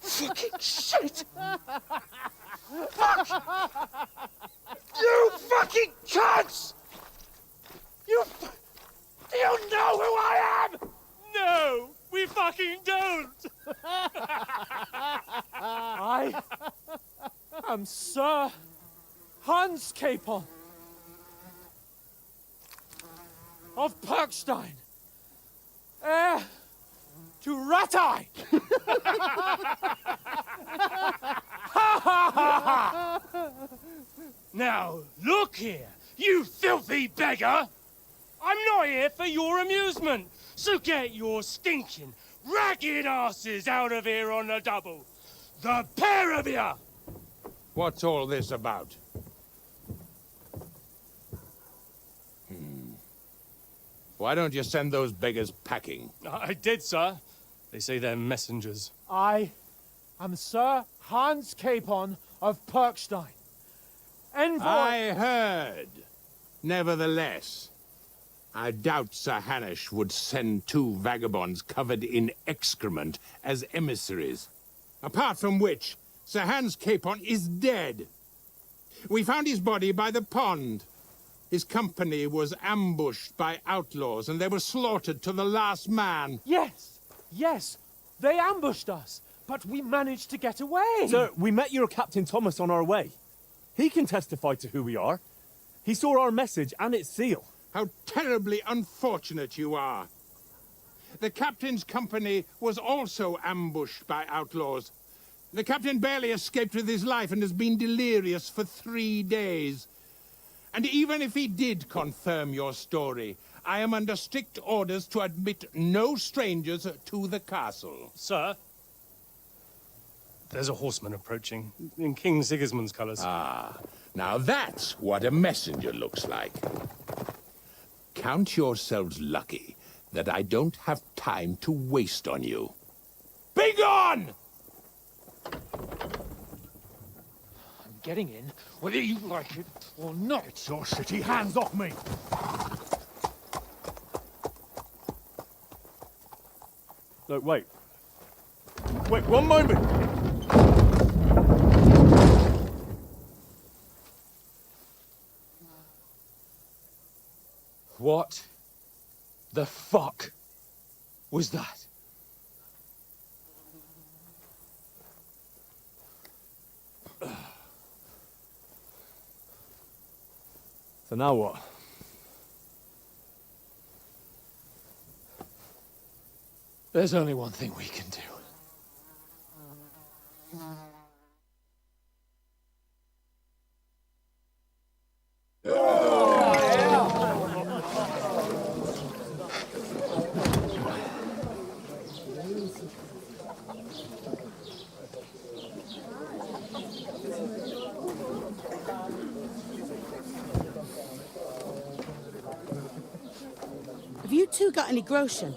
B: Fucking shit! Fuck! You fucking cunts!
F: am Sir Hans Capon of Perkstein, heir to Ratai.
A: Now, look here, you filthy beggar! I'm not here for your amusement, so get your stinking, ragged asses out of here on the double. The pair of you!
D: What's all this about? Why don't you send those beggars packing?
A: I did, sir. They say they're messengers.
F: I am Sir Hans Capon of Perkstein, envoy...
D: I heard. Nevertheless, I doubt Sir Hanush would send two vagabonds covered in excrement as emissaries. Apart from which, Sir Hans Capon is dead. We found his body by the pond. His company was ambushed by outlaws, and they were slaughtered to the last man.
F: Yes, yes, they ambushed us, but we managed to get away.
E: Sir, we met your Captain Thomas on our way. He can testify to who we are. He saw our message and its seal.
D: How terribly unfortunate you are. The captain's company was also ambushed by outlaws. The captain barely escaped with his life and has been delirious for 3 days. And even if he did confirm your story, I am under strict orders to admit no strangers to the castle.
A: Sir, there's a horseman approaching, in King Sigismund's colours.
D: Ah, now that's what a messenger looks like. Count yourselves lucky that I don't have time to waste on you. Be gone!
F: I'm getting in, whether you like it or not.
E: Get your shitty hands off me! No, wait. Wait, one moment!
A: What the fuck was that?
E: So now what?
F: There's only one thing we can do.
S: Have you two got any groschen?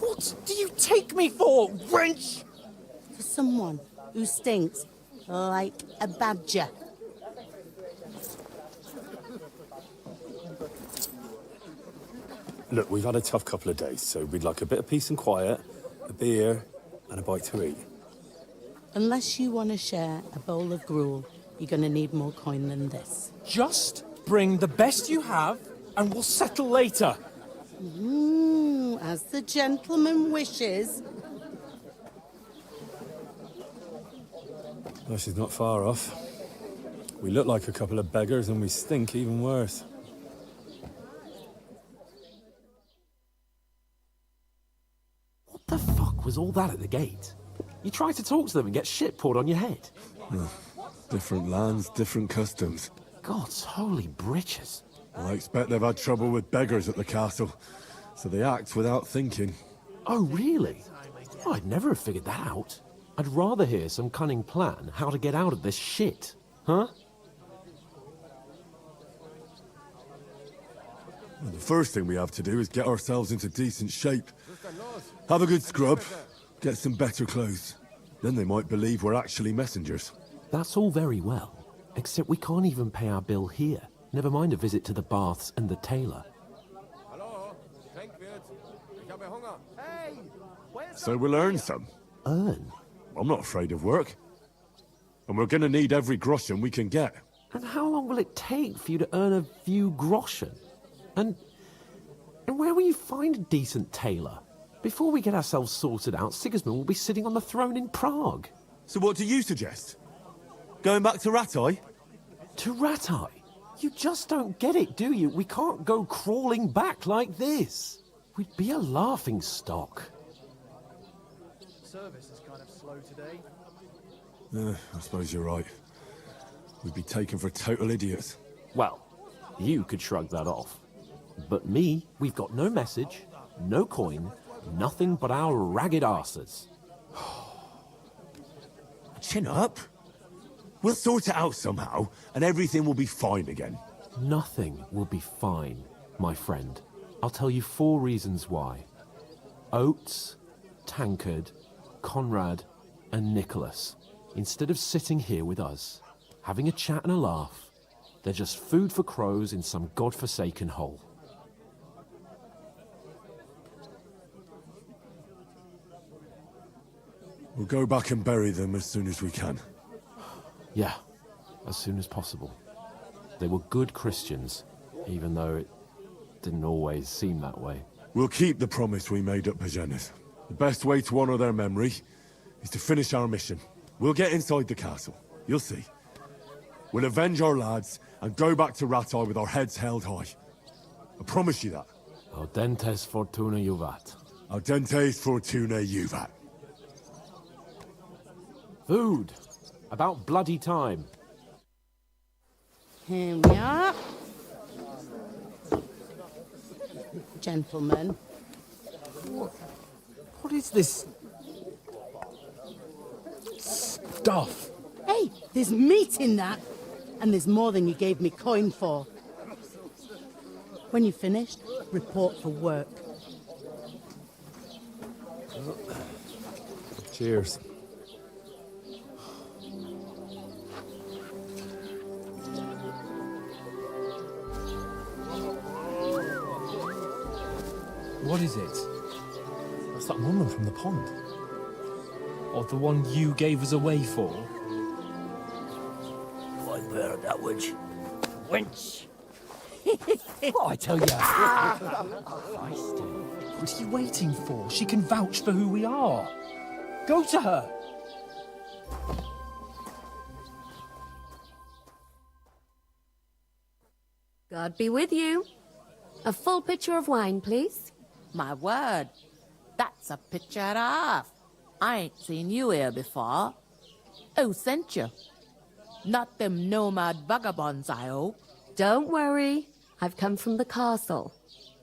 K: What do you take me for, wench?
S: For someone who stinks like a badger.
G: Look, we've had a tough couple of days, so we'd like a bit of peace and quiet, a beer, and a bite to eat.
S: Unless you want to share a bowl of gruel, you're going to need more coin than this.
H: Just bring the best you have, and we'll settle later.
S: As the gentleman wishes.
G: Well, she's not far off. We look like a couple of beggars, and we stink even worse.
H: What the fuck was all that at the gate? You try to talk to them and get shit poured on your head.
G: Different lands, different customs.
H: God's holy britches.
G: I expect they've had trouble with beggars at the castle, so they act without thinking.
H: Oh, really? Oh, I'd never have figured that out. I'd rather hear some cunning plan how to get out of this shit. Huh?
G: Well, the first thing we have to do is get ourselves into decent shape. Have a good scrub, get some better clothes. Then they might believe we're actually messengers.
H: That's all very well, except we can't even pay our bill here. Never mind a visit to the baths and the tailor.
G: So we'll earn some.
H: Earn?
G: I'm not afraid of work. And we're gonna need every groschen we can get.
H: And how long will it take for you to earn a few groschen? And where will you find a decent tailor? Before we get ourselves sorted out, Sigismund will be sitting on the throne in Prague.
G: So what do you suggest? Going back to Ratai?
H: To Ratai? You just don't get it, do you? We can't go crawling back like this. We'd be a laughing stock.
F: Service is kind of slow today.
G: I suppose you're right. We'd be taken for total idiots.
H: Well, you could shrug that off. But me, we've got no message, no coin, nothing but our ragged arses.
G: Chin up. We'll sort it out somehow, and everything will be fine again.
H: Nothing will be fine, my friend. I'll tell you 4 reasons why. Oates, Tankard, Conrad, and Nicholas, instead of sitting here with us, having a chat and a laugh, they're just food for crows in some godforsaken hole.
G: We'll go back and bury them as soon as we can.
H: Yeah, as soon as possible. They were good Christians, even though it didn't always seem that way.
G: We'll keep the promise we made at Pagenes. The best way to honor their memory is to finish our mission. We'll get inside the castle. You'll see. We'll avenge our lads and go back to Ratai with our heads held high. I promise you that.
H: Audentes fortuna juvat.
G: Audentes fortuna juvat.
H: Food. About bloody time.
L: Here we are. Gentlemen.
H: What is this stuff?
L: Hey, there's meat in that. And there's more than you gave me coin for. When you're finished, report for work.
G: Cheers.
F: What is it?
T: That's that woman from the pond.
F: Or the one you gave us away for?
K: I bear that witch. Wench!
F: What I tell you? What are you waiting for? She can vouch for who we are. Go to her.
M: God be with you. A full pitcher of wine, please.
N: My word, that's a picture and a half. I ain't seen you here before. Who sent you? Not them nomad vagabonds, I hope.
M: Don't worry. I've come from the castle.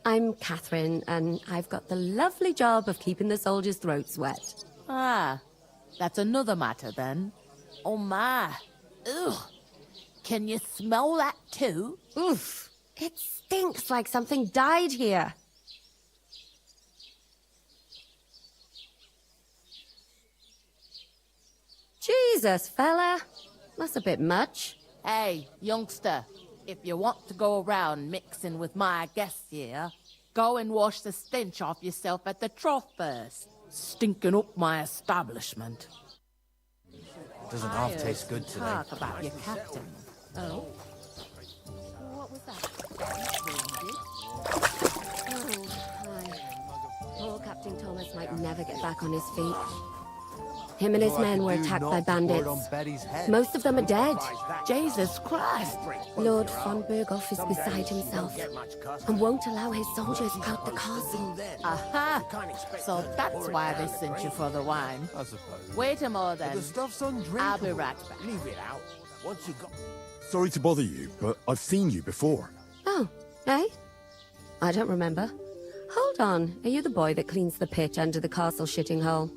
M: I'm Catherine, and I've got the lovely job of keeping the soldiers' throats wet.
N: Ah, that's another matter then. Oh my. Ugh. Can you smell that too?
M: Oof. It stinks like something died here. Jesus, fella. That's a bit much.
N: Hey, youngster, if you want to go around mixing with my guests here, go and wash the stench off yourself at the trough first. Stinking up my establishment.
J: Doesn't half taste good today.
N: Talk about your captain.
M: Oh? What was that? Oh, hi. Poor Captain Thomas might never get back on his feet. Him and his men were attacked by bandits. Most of them are dead.
N: Jesus Christ!
M: Lord von Berghoff is beside himself and won't allow his soldiers out the castle.
N: Aha! So that's why they sent you for the wine. Wait a moment then.
Q: The stuff's undrinkable.
N: I'll be right back.
Q: Leave it out. Once you got...
G: Sorry to bother you, but I've seen you before.
M: Oh, eh? I don't remember. Hold on. Are you the boy that cleans the pitch under the castle shitting hole?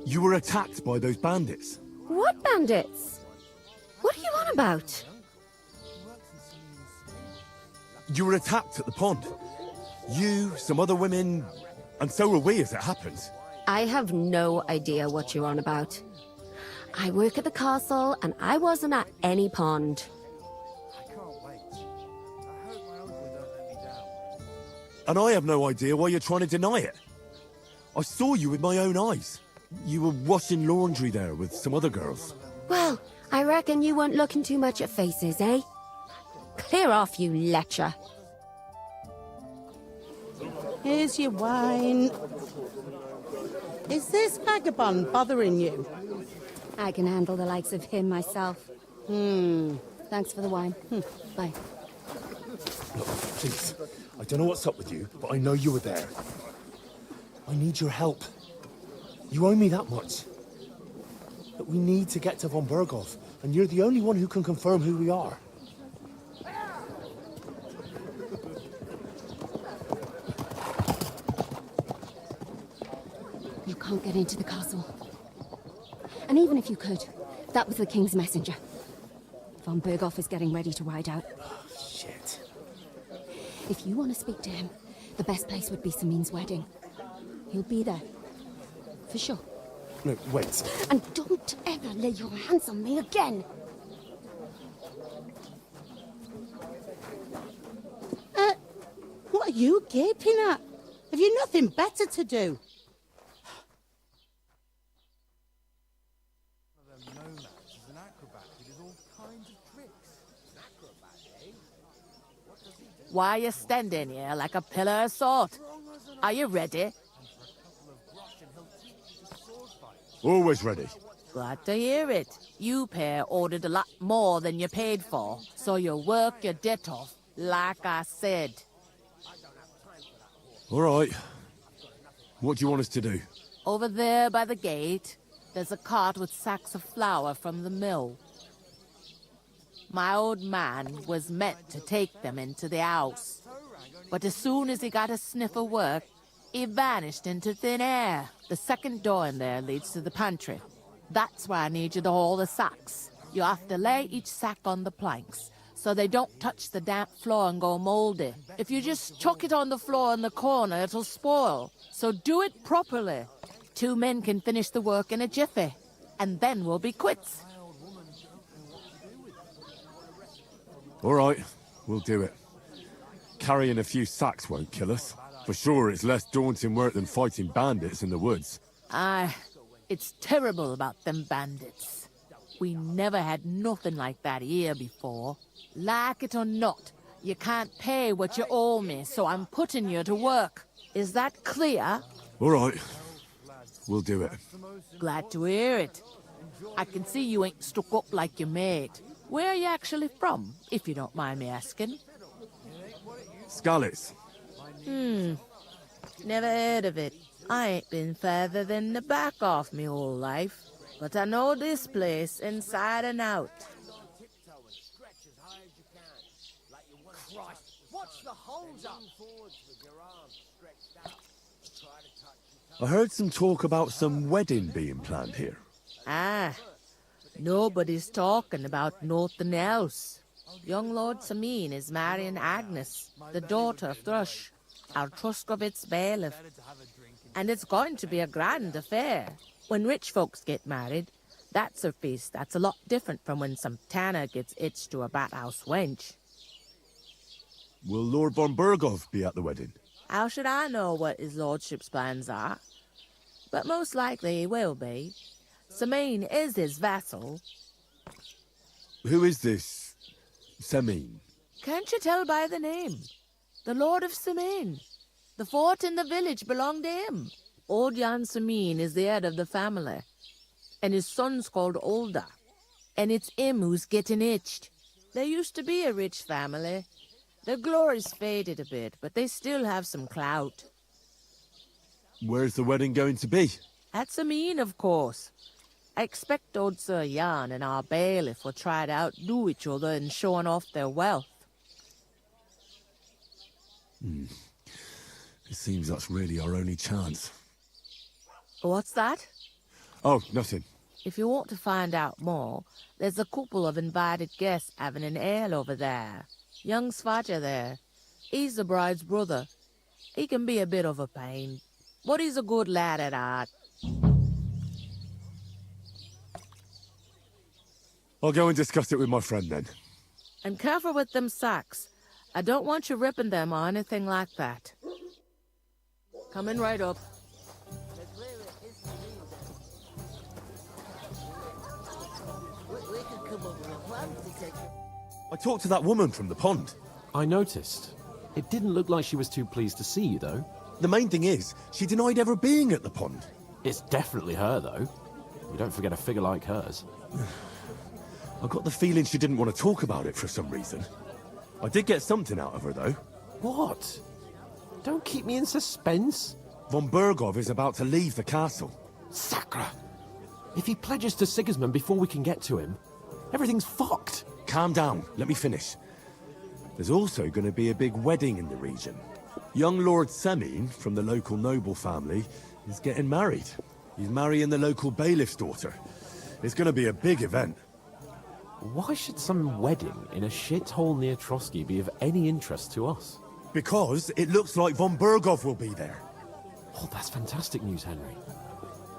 G: You were attacked by those bandits.
M: What bandits? What are you on about?
G: You were attacked at the pond. You, some other women, and so were we as it happens.
M: I have no idea what you're on about. I work at the castle, and I wasn't at any pond.
G: And I have no idea why you're trying to deny it. I saw you with my own eyes. You were washing laundry there with some other girls.
M: Well, I reckon you weren't looking too much at faces, eh? Clear off, you lecher.
L: Here's your wine. Is this vagabond bothering you?
M: I can handle the likes of him myself. Thanks for the wine. Bye.
G: Look, please. I don't know what's up with you, but I know you were there. I need your help. You owe me that much. But we need to get to von Berghoff, and you're the only one who can confirm who we are.
M: You can't get into the castle. And even if you could, that was the king's messenger. Von Berghoff is getting ready to ride out.
G: Shit.
M: If you want to speak to him, the best place would be Samin's wedding. He'll be there. For sure.
G: No, wait.
M: And don't ever lay your hands on me again!
L: What are you gaping at? Have you nothing better to do?
N: Why are you standing here like a pillar of salt? Are you ready?
G: Always ready.
N: Glad to hear it. You pair ordered a lot more than you paid for, so you'll work your debt off, like I said.
G: All right. What do you want us to do?
N: Over there by the gate, there's a cart with sacks of flour from the mill. My old man was meant to take them into the house. But as soon as he got a sniff of work, he vanished into thin air. The second door in there leads to the pantry. That's where I need you to haul the sacks. You have to lay each sack on the planks, so they don't touch the damp floor and go moldy. If you just chuck it on the floor in the corner, it'll spoil. So do it properly. 2 men can finish the work in a jiffy, and then we'll be quits.
G: All right, we'll do it. Carrying a few sacks won't kill us. For sure, it's less daunting work than fighting bandits in the woods.
N: Aye, it's terrible about them bandits. We never had nothing like that here before. Like it or not, you can't pay what you owe me, so I'm putting you to work. Is that clear?
G: All right, we'll do it.
N: Glad to hear it. I can see you ain't stuck up like your mate. Where are you actually from, if you don't mind me asking?
G: Skalitz.
N: Never heard of it. I ain't been further than the back off me whole life. But I know this place inside and out.
K: Christ, what's the hold up?
G: I heard some talk about some wedding being planned here.
N: Ah, nobody's talking about nothing else. Young Lord Samin is marrying Agnes, the daughter of Thrush, our Truskovitz bailiff. And it's going to be a grand affair. When rich folks get married, that's a feast that's a lot different from when some tanner gets hitched to a bathouse wench.
G: Will Lord von Berghoff be at the wedding?
N: How should I know what his lordship's plans are? But most likely he will be. Samin is his vassal.
G: Who is this Samin?
N: Can't you tell by the name? The Lord of Samin. The fort in the village belonged to him. Old Jan Samin is the head of the family. And his son's called Olda. And it's him who's getting hitched. There used to be a rich family. Their glory's faded a bit, but they still have some clout.
G: Where's the wedding going to be?
N: At Samin, of course. I expect old Sir Jan and our bailiff will try to outdo each other in showing off their wealth.
G: It seems that's really our only chance.
N: What's that?
G: Oh, nothing.
N: If you want to find out more, there's a couple of invited guests having an ale over there. Young Svaja there. He's the bride's brother. He can be a bit of a pain, but he's a good lad at heart.
G: I'll go and discuss it with my friend then.
N: And careful with them sacks. I don't want you ripping them or anything like that. Coming right up.
G: I talked to that woman from the pond.
H: I noticed. It didn't look like she was too pleased to see you, though.
G: The main thing is, she denied ever being at the pond.
H: It's definitely her, though. You don't forget a figure like hers.
G: I got the feeling she didn't want to talk about it for some reason. I did get something out of her, though.
H: What? Don't keep me in suspense.
G: Von Bergov is about to leave the castle.
H: Sacre! If he pledges to Sigismund before we can get to him, everything's fucked.
G: Calm down. Let me finish. There's also going to be a big wedding in the region. Young Lord Semin, from the local noble family, is getting married. He's marrying the local bailiff's daughter. It's going to be a big event.
H: Why should some wedding in a shithole near Trotsky be of any interest to us?
G: Because it looks like Von Bergov will be there.
H: Oh, that's fantastic news, Henry.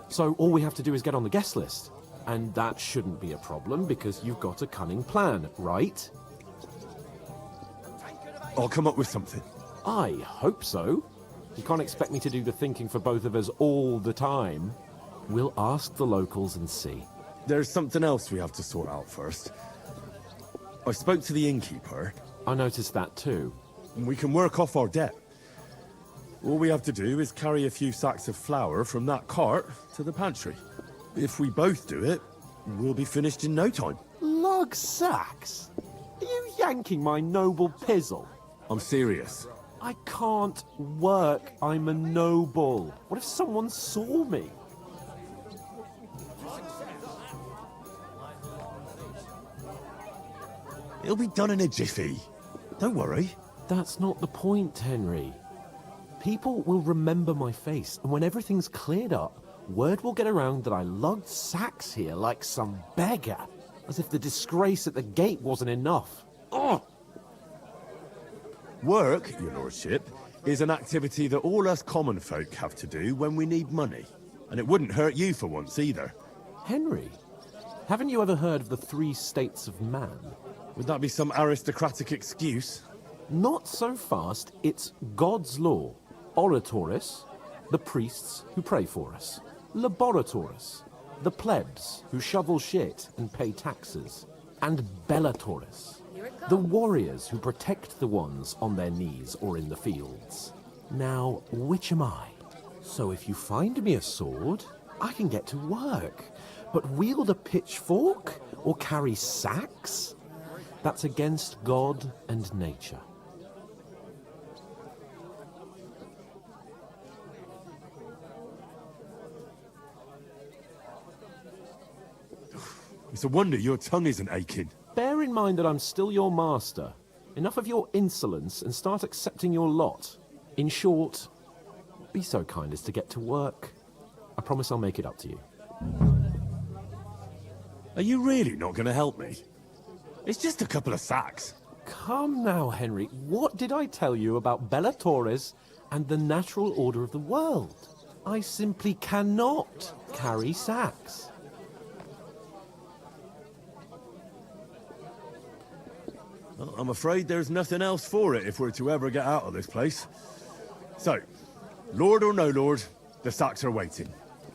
H: So all we have to do is get on the guest list. And that shouldn't be a problem because you've got a cunning plan, right?
G: I'll come up with something.
H: I hope so. You can't expect me to do the thinking for both of us all the time. We'll ask the locals and see.
G: There's something else we have to sort out first. I spoke to the innkeeper.
H: I noticed that too.
G: We can work off our debt. All we have to do is carry a few sacks of flour from that cart to the pantry. If we both do it, we'll be finished in no time.
H: Lug sacks? Are you yanking my noble pizzle?
G: I'm serious.
H: I can't work. I'm a noble. What if someone saw me?
G: It'll be done in a jiffy. Don't worry.
H: That's not the point, Henry. People will remember my face, and when everything's cleared up, word will get around that I lugged sacks here like some beggar, as if the disgrace at the gate wasn't enough. Ugh!
G: Work, your lordship, is an activity that all us common folk have to do when we need money. And it wouldn't hurt you for once either.
H: Henry, haven't you ever heard of the 3 states of man?
G: Would that be some aristocratic excuse?
H: Not so fast. It's God's law. Oratoris, the priests who pray for us. Laboratoris, the plebs who shovel shit and pay taxes. And Bellatoris, the warriors who protect the ones on their knees or in the fields. Now, which am I? So if you find me a sword, I can get to work. But wield a pitchfork or carry sacks? That's against God and nature.
G: It's a wonder your tongue isn't aching.
H: Bear in mind that I'm still your master. Enough of your insolence and start accepting your lot. In short, be so kind as to get to work. I promise I'll make it up to you.
G: Are you really not going to help me? It's just a couple of sacks.
H: Come now, Henry. What did I tell you about Bellatoris and the natural order of the world? I simply cannot carry sacks.
G: Well, I'm afraid there's nothing else for it if we're to ever get out of this place. So, lord or no lord, the sacks are waiting.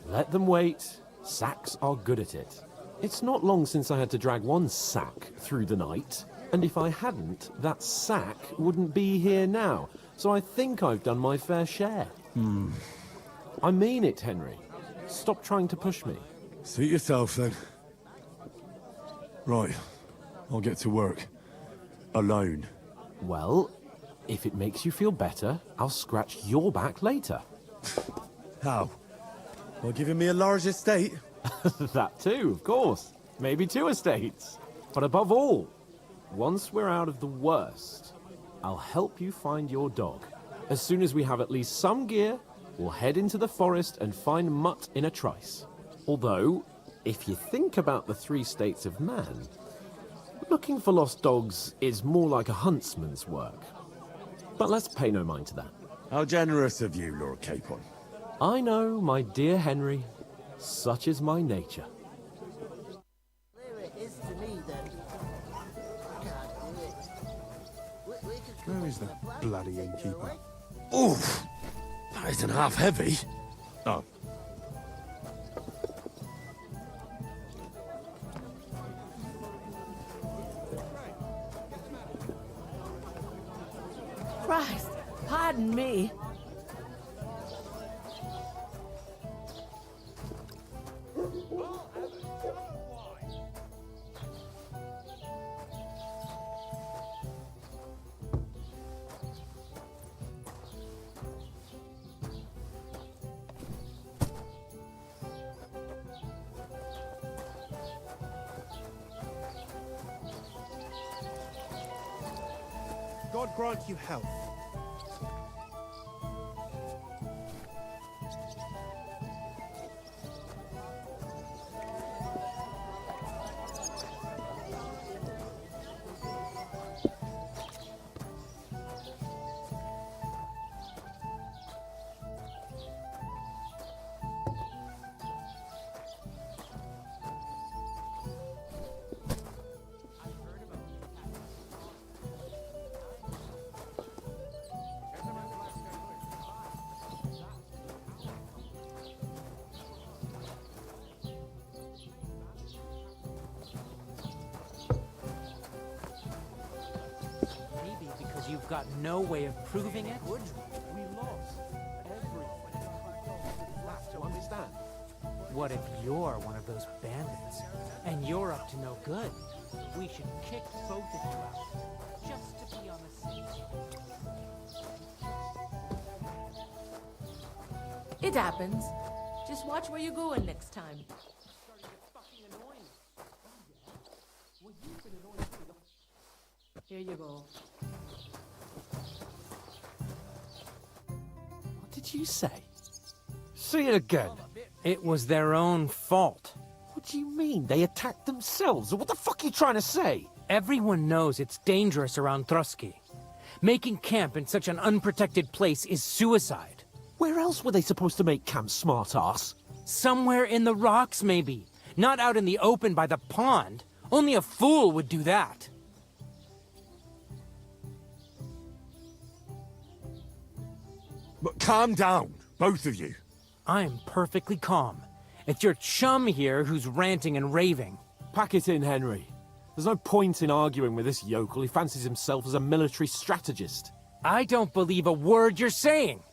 H: Let them wait. Sacks are good at it. It's not long since I had to drag one sack through the night, and if I hadn't, that sack wouldn't be here now. So I think I've done my fair share. I mean it, Henry. Stop trying to push me.
G: Suit yourself, then. Right. I'll get to work. Alone.
H: Well, if it makes you feel better, I'll scratch your back later.
G: How? By giving me a large estate?
H: That too, of course. Maybe 2 estates. But above all, once we're out of the worst, I'll help you find your dog. As soon as we have at least some gear, we'll head into the forest and find Mutt in a trice. Although, if you think about the 3 states of man, looking for lost dogs is more like a huntsman's work. But let's pay no mind to that.
G: How generous of you, Lord Capon.
H: I know, my dear Henry. Such is my nature.
G: Where is that bloody innkeeper? Oof! That isn't half heavy. Oh.
N: Christ, pardon me.
O: God grant you health.
R: Maybe because you've got no way of proving it?
H: We lost everything. That's to understand.
R: What if you're one of those bandits, and you're up to no good? We should kick both of you out, just to be on the safe side.
N: It happens. Just watch where you're going next time. Here you go.
H: What did you say?
R: Say it again. It was their own fault.
H: What do you mean? They attacked themselves? What the fuck are you trying to say?
R: Everyone knows it's dangerous around Trotsky. Making camp in such an unprotected place is suicide.
H: Where else were they supposed to make camp, smart-ass?
R: Somewhere in the rocks, maybe. Not out in the open by the pond. Only a fool would do that.
G: But calm down, both of you.
R: I'm perfectly calm. It's your chum here who's ranting and raving.
H: Pack it in, Henry. There's no point in arguing with this yokel who fancies himself as a military strategist.
R: I don't believe a word you're saying.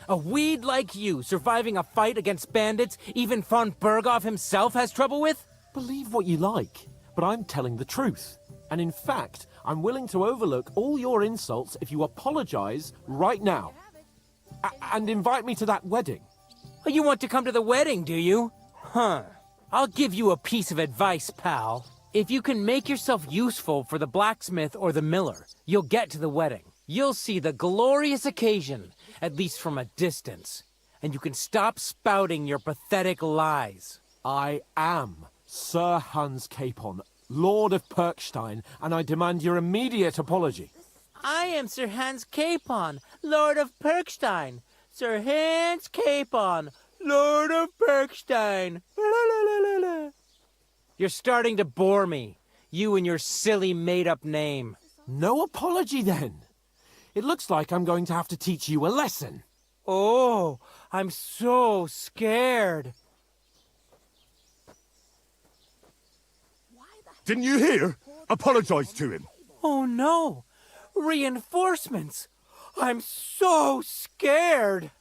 R: A weed like you surviving a fight against bandits even von Berghoff himself has trouble with?
H: Believe what you like, but I'm telling the truth. And in fact, I'm willing to overlook all your insults if you apologize right now. And invite me to that wedding.
R: Oh, you want to come to the wedding, do you? Huh. I'll give you a piece of advice, pal. If you can make yourself useful for the blacksmith or the miller, you'll get to the wedding. You'll see the glorious occasion, at least from a distance. And you can stop spouting your pathetic lies.
H: I am Sir Hans Capon, Lord of Perkstein, and I demand your immediate apology.
R: I am Sir Hans Capon, Lord of Perkstein. Sir Hans Capon, Lord of Perkstein. You're starting to bore me, you and your silly made-up name.
H: No apology, then. It looks like I'm going to have to teach you a lesson.
R: Oh, I'm so scared.
G: Didn't you hear? Apologize to him.
R: Oh, no. Reinforcements! I'm so scared!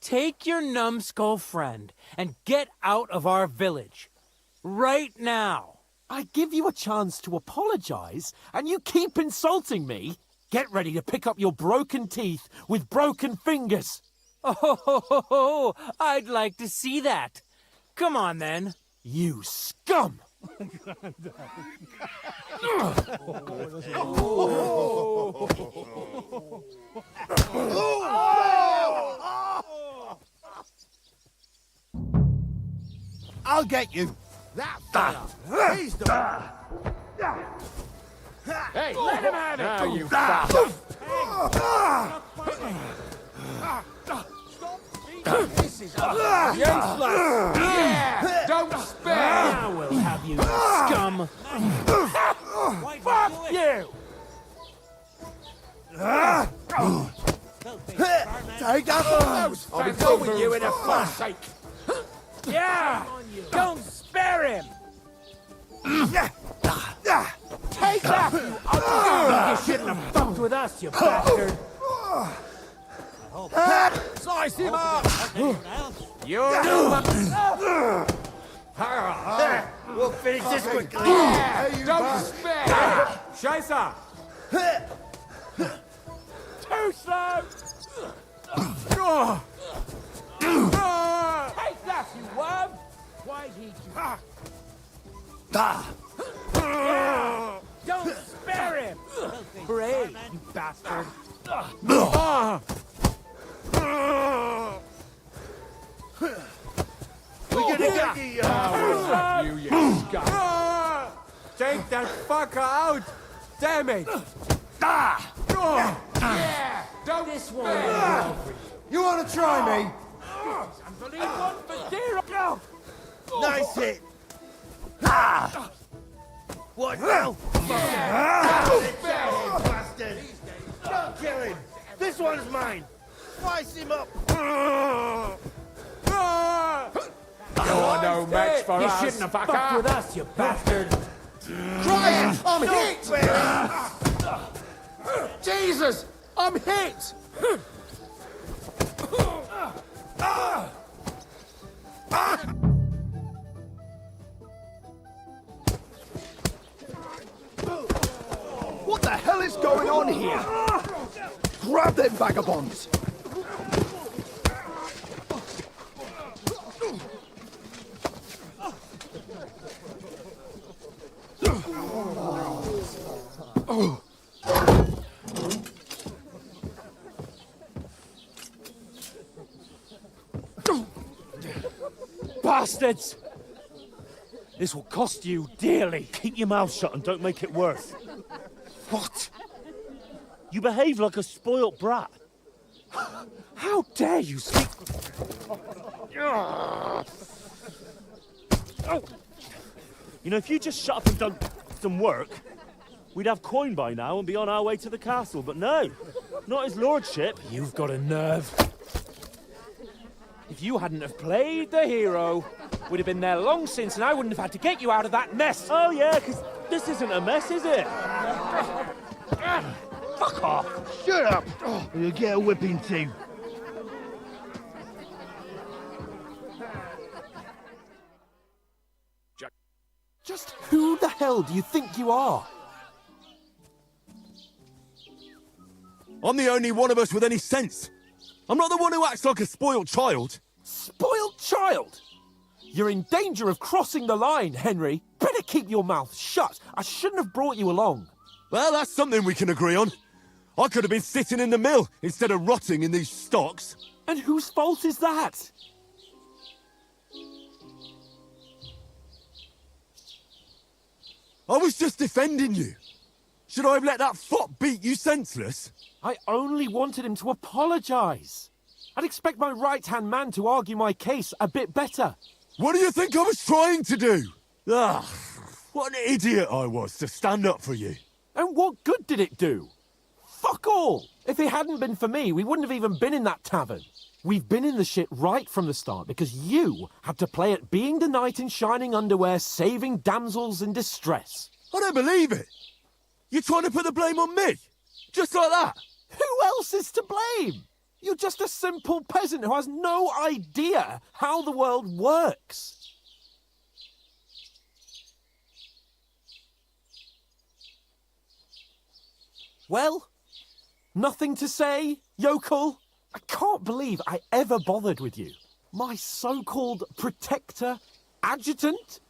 R: Take your numbskull friend and get out of our village. Right now!
H: I give you a chance to apologize, and you keep insulting me? Get ready to pick up your broken teeth with broken fingers!
R: Oh, I'd like to see that. Come on, then.
H: You scum!
Q: I'll get you. That fella. He's the one.
A: Hey, let him have it!
Q: Now
A: you
Q: This is
A: Useless! Yeah! Don't spare!
R: Now we'll have you, scum!
A: Fuck you!
Q: Take up on those.
A: I'll be going with you in a flash.
R: Yeah! Don't spare him!
A: Take that, you
R: You shouldn't have fucked with us, you bastard!
A: Slice him up!
R: You're
Q: We'll finish this quickly.
A: Don't spare!
R: Scheiße!
A: Too slow! Take that, you worm! Why did you...
R: Don't spare Spare him! Brave, you bastard!
B: We're gonna get you,
H: You scum! Take that fucker out! Damn it!
R: Don't this one will for you.
B: You wanna try me?
R: Unbelievable for zero!
B: Nice hit! What now? Bastard! Don't kill him! This one's mine! Slice him up!
H: You're no match for
R: You
H: us,
R: shouldn't have
H: fucker.
R: fucked with us, you bastard!
B: Christ! I'm hit!
H: Jesus! I'm hit!
O: What the hell is going on here? Grab them vagabonds!
F: Bastards! This will cost you dearly.
E: Keep your mouth shut and don't make it worse.
F: What?
E: You behave like a spoilt brat.
F: How dare you speak?
E: You know, if you just shut up and done some work, we'd have coin by now and be on our way to the castle. But no, not his lordship.
F: You've got a nerve. If you hadn't have played the hero, we'd have been there long since, and I wouldn't have had to get you out of that mess.
E: Oh yeah, because this isn't a mess, is it?
F: Fuck off!
B: Shut up! Or you'll get a whipping too.
H: Just who the hell do you think you are?
G: I'm the only one of us with any sense. I'm not the one who acts like a spoiled child.
H: Spoiled child? You're in danger of crossing the line, Henry. Better keep your mouth shut. I shouldn't have brought you along.
G: Well, that's something we can agree on. I could have been sitting in the mill instead of rotting in these stocks.
H: And whose fault is that?
G: I was just defending you. Should I have let that fop beat you senseless?
H: I only wanted him to apologise. I'd expect my right-hand man to argue my case a bit better.
G: What do you think I was trying to do? Ah, what an idiot I was to stand up for you.
H: And what good did it do? Fuck all! If it hadn't been for me, we wouldn't have even been in that tavern. We've been in the shit right from the start because you had to play at being the knight in shining underwear, saving damsels in distress.
G: I don't believe it. You're trying to put the blame on me? Just like that?
H: Who else is to blame? You're just a simple peasant who has no idea how the world works. Well, nothing to say, yokel? I can't believe I ever bothered with you. My so-called protector, adjutant?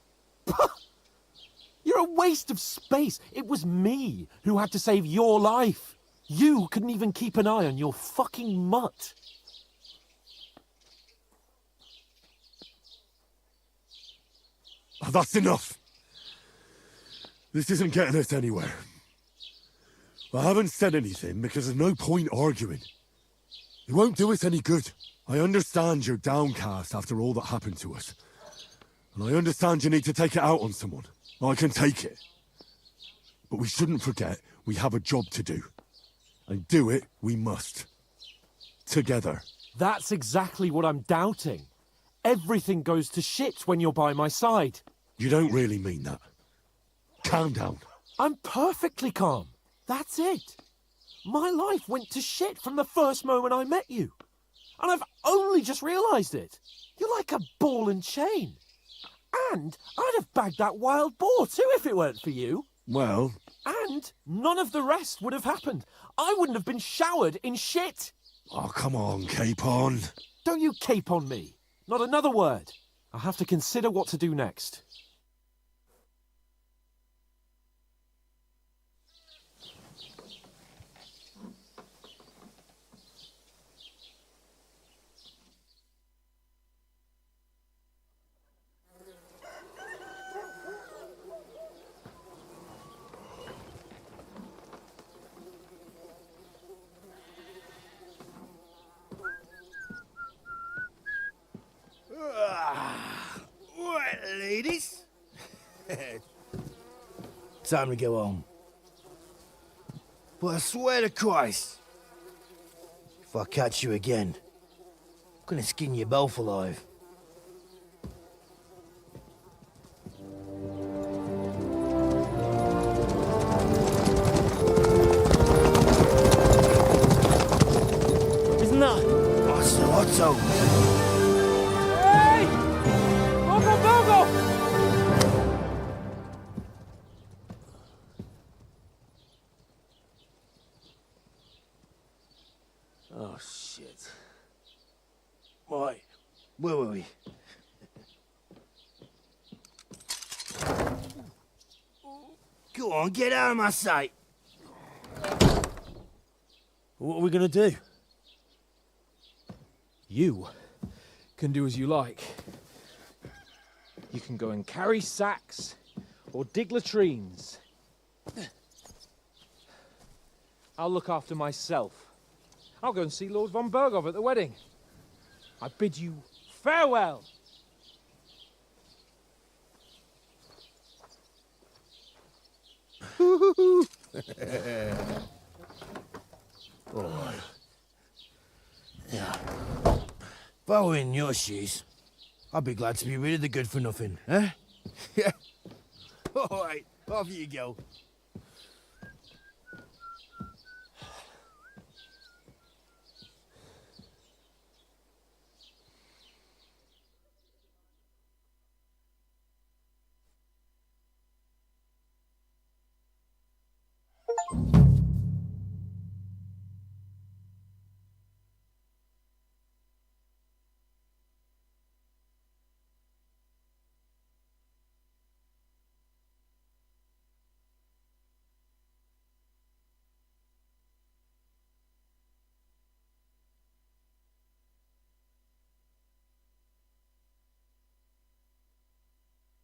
H: You're a waste of space. It was me who had to save your life. You couldn't even keep an eye on your fucking mutt.
G: Oh, that's enough. This isn't getting us anywhere. I haven't said anything because there's no point arguing. It won't do us any good. I understand you're downcast after all that happened to us. And I understand you need to take it out on someone. I can take it. But we shouldn't forget we have a job to do. And do it we must. Together.
H: That's exactly what I'm doubting. Everything goes to shit when you're by my side.
G: You don't really mean that. Calm down.
H: I'm perfectly calm. That's it. My life went to shit from the first moment I met you. And I've only just realised it. You're like a ball and chain. And I'd have bagged that wild boar too if it weren't for you.
G: Well...
H: And none of the rest would have happened. I wouldn't have been showered in shit.
G: Oh, come on, Capon.
H: Don't you cape on me. Not another word. I have to consider what to do next.
B: Time to go home. But I swear to Christ, if I catch you again, I'm gonna skin you both alive.
F: Isn't that?
B: Otto!
F: Hey! Bogo!
B: Oh, shit. Right, where were we? Go on, get out of my sight!
F: What are we gonna do? You can do as you like. You can go and carry sacks or dig latrines. I'll look after myself. I'll go and see Lord von Berghoff at the wedding. I bid you farewell.
B: All right. Yeah. If I were in your shoes, I'd be glad to be rid of the good-for-nothing, eh? Yeah. All right, off you go.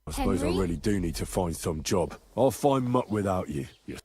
G: I suppose I really do need to find some job. I'll find muck without you. Yes.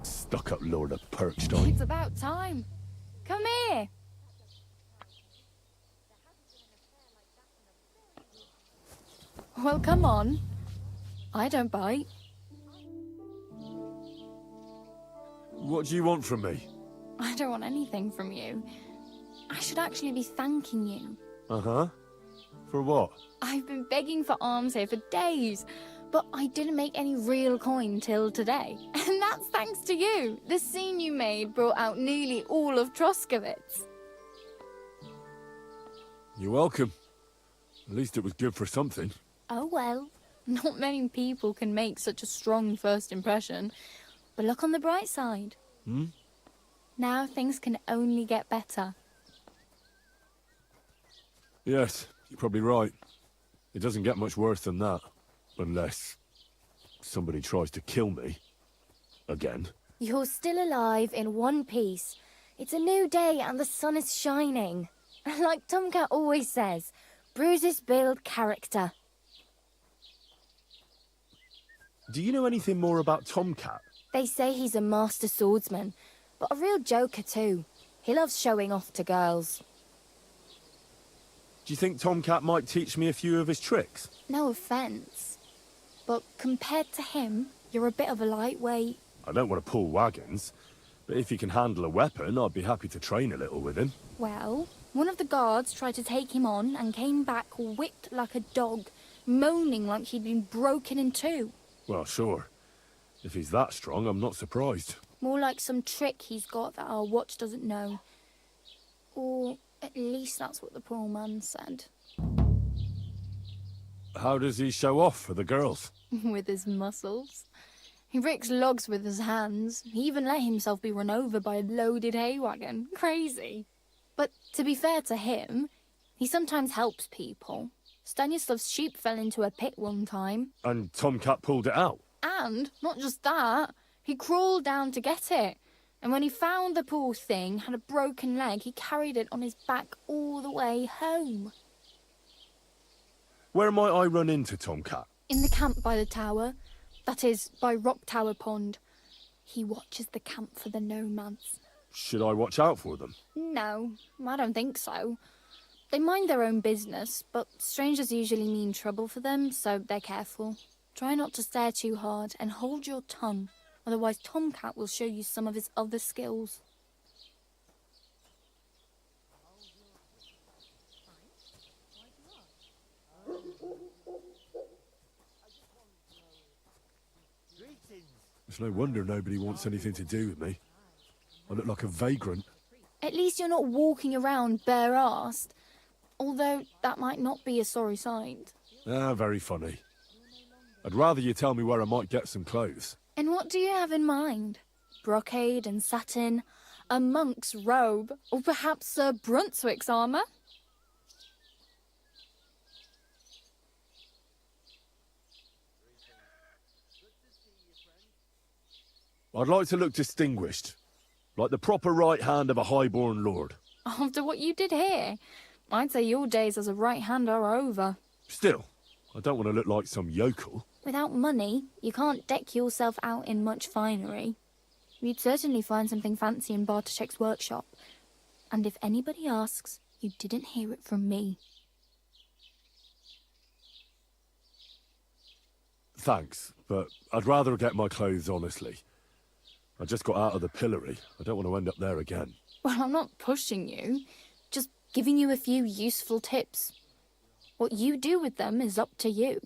G: Stuck-up Lord of Perkstein.
C: It's about time. Come here. Well, come on. I don't bite.
G: What do you want from me?
C: I don't want anything from you. I should actually be thanking you.
G: Uh-huh. For what?
C: I've been begging for alms here for days, but I didn't make any real coin till today. And that's thanks to you. The scene you made brought out nearly all of Troskowitz.
G: You're welcome. At least it was good for something.
C: Oh well, not many people can make such a strong first impression. But look on the bright side.
G: Hmm?
C: Now things can only get better.
G: Yes, you're probably right. It doesn't get much worse than that. Unless somebody tries to kill me. Again.
P: You're still alive in one piece. It's a new day and the sun is shining. Like Tomcat always says, bruises build character.
G: Do you know anything more about Tomcat?
P: They say he's a master swordsman, but a real joker too. He loves showing off to girls.
G: Do you think Tomcat might teach me a few of his tricks?
C: No offence, but compared to him, you're a bit of a lightweight.
G: I don't want to pull wagons, but if he can handle a weapon, I'd be happy to train a little with him.
C: Well, one of the guards tried to take him on and came back whipped like a dog, moaning like he'd been broken in two.
G: Well, sure. If he's that strong, I'm not surprised.
C: More like some trick he's got that our watch doesn't know. Or at least that's what the poor man said.
G: How does he show off for the girls?
C: With his muscles. He ricks logs with his hands. He even let himself be run over by a loaded hay wagon. Crazy. But to be fair to him, He sometimes helps people. Stanislav's sheep fell into a pit one time.
G: And Tomcat pulled it out.
C: And, not just that, he crawled down to get it. And when he found the poor thing had a broken leg, he carried it on his back all the way home.
G: Where might I run into Tomcat?
C: In the camp by the tower. That is, by Rock Tower Pond. He watches the camp for the nomads.
G: Should I watch out for them?
C: No, I don't think so. They mind their own business, but strangers usually mean trouble for them, so they're careful. Try not to stare too hard and hold your tongue, otherwise Tomcat will show you some of his other skills.
G: It's no wonder nobody wants anything to do with me. I look like a vagrant.
C: At least you're not walking around bare-arsed, although that might not be a sorry sight.
G: Ah, very funny. I'd rather you tell me where I might get some clothes.
C: And what do you have in mind? Brocade and satin, a monk's robe, or perhaps Sir Brunswick's armour?
G: I'd like to look distinguished, like the proper right hand of a highborn lord.
C: After what you did here, I'd say your days as a right hand are over.
G: Still, I don't want to look like some yokel.
C: Without money, you can't deck yourself out in much finery. You'd certainly find something fancy in Bartoszek's workshop. And if anybody asks, you didn't hear it from me.
G: Thanks, but I'd rather get my clothes honestly. I just got out of the pillory. I don't want to end up there again.
C: Well, I'm not pushing you, just giving you a few useful tips. What you do with them is up to you.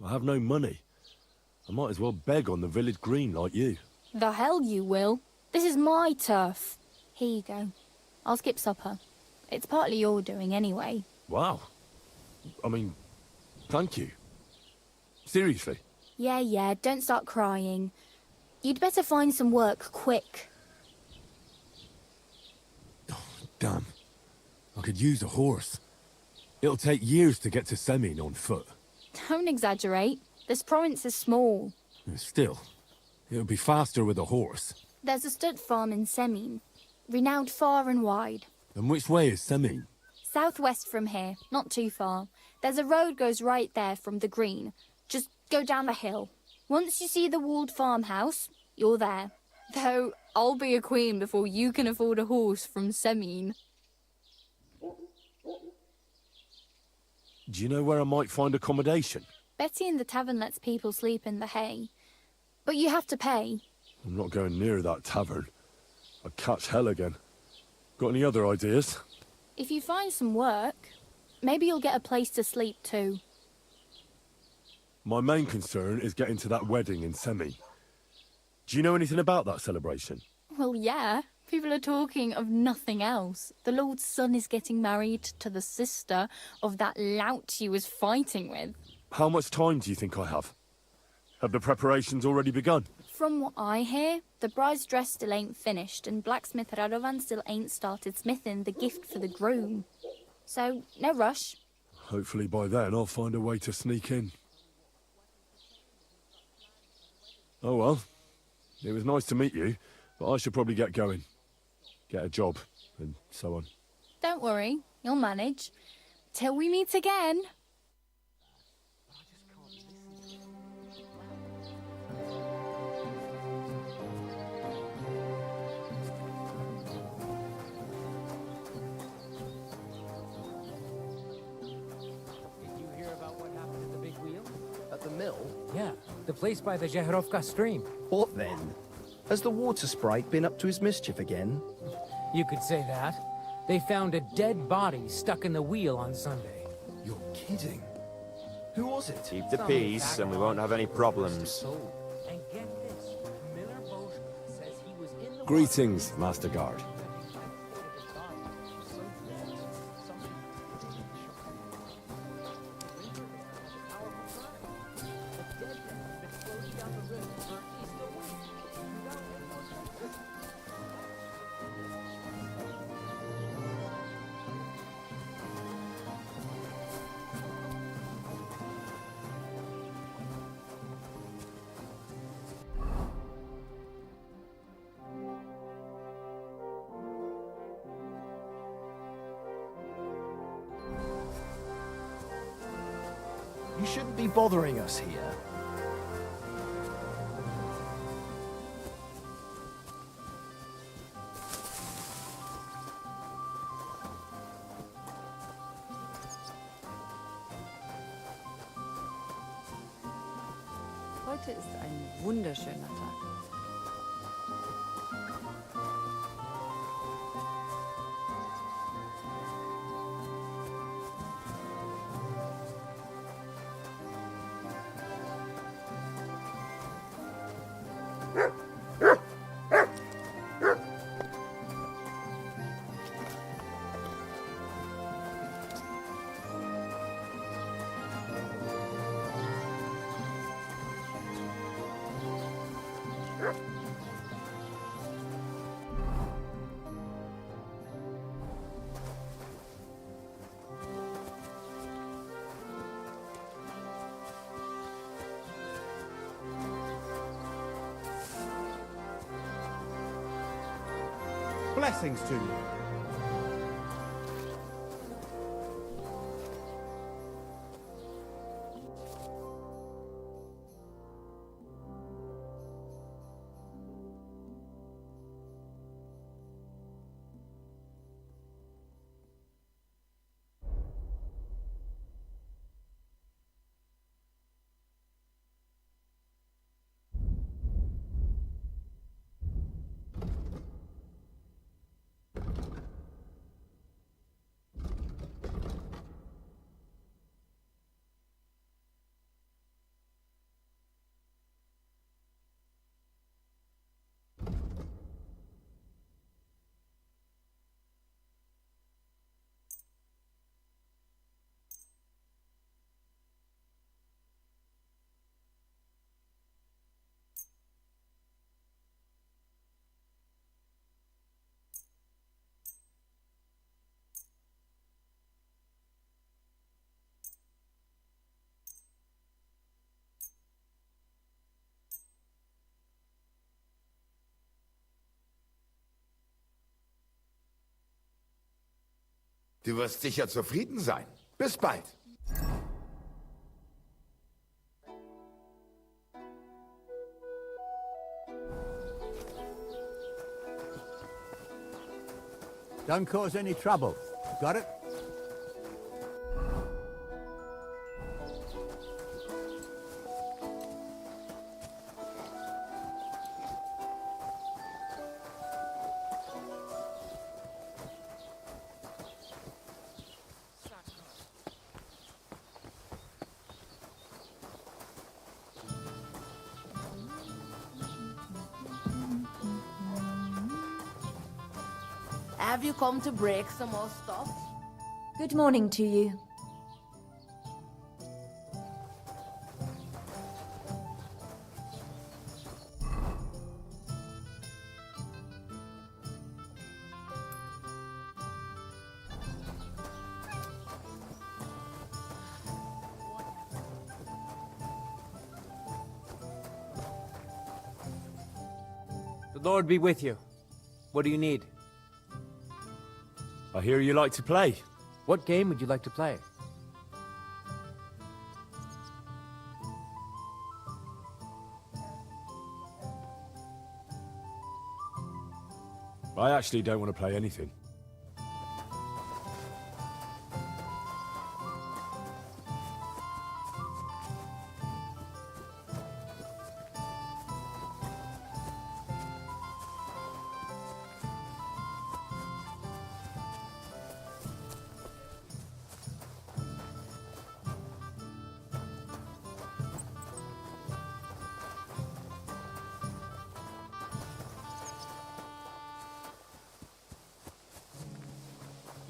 G: I have no money. I might as well beg on the village green like you.
C: The hell you will. This is my turf. Here you go. I'll skip supper. It's partly your doing anyway.
G: Wow. I mean, thank you. Seriously.
C: Yeah, don't start crying. You'd better find some work quick.
G: Damn. I could use a horse. It'll take years to get to Semin on foot.
C: Don't exaggerate. This province is small.
G: Still, it'll be faster with a horse.
C: There's a stud farm in Semin, renowned far and wide.
G: And which way is Semin?
C: Southwest from here, not too far. There's a road goes right there from the green. Just go down the hill. Once you see the walled farmhouse, you're there. Though, I'll be a queen before you can afford a horse from Semin.
G: Do you know where I might find accommodation?
C: Betty in the tavern lets people sleep in the hay. But you have to pay.
G: I'm not going near that tavern. I'd catch hell again. Got any other ideas?
C: If you find some work, maybe you'll get a place to sleep too.
G: My main concern is getting to that wedding in Semin. Do you know anything about that celebration?
C: Well, yeah. People are talking of nothing else. The Lord's son is getting married to the sister of that lout he was fighting with.
G: How much time do you think I have? Have the preparations already begun?
C: From what I hear, the bride's dress still ain't finished, and blacksmith Radovan still ain't started smithing the gift for the groom. So, no rush.
G: Hopefully by then I'll find a way to sneak in. Oh well. It was nice to meet you, but I should probably get going. Get a job, and so on.
C: Don't worry, you'll manage. Till we meet again.
R: Yeah, the place by the Zheherovka stream.
O: What then? Has the water sprite been up to his mischief again?
R: You could say that. They found a dead body stuck in the wheel on Sunday.
O: You're kidding. Who was it?
U: Keep the peace and we won't have any problems.
R: And get this, Miller Boschka says he was in the...
G: Greetings, Master Guard.
O: shouldn't be bothering us here.
I: Heute ist ein wunderschöner Tag.
V: Blessings to you.
Q: Du wirst sicher zufrieden sein. Bis bald.
W: Don't cause any trouble. Got it?
N: Have you come to break some more stuff?
P: Good morning to you.
R: The Lord be with you. What do you need?
E: I hear you like to play.
R: What game would you like to play?
E: I actually don't want to play anything.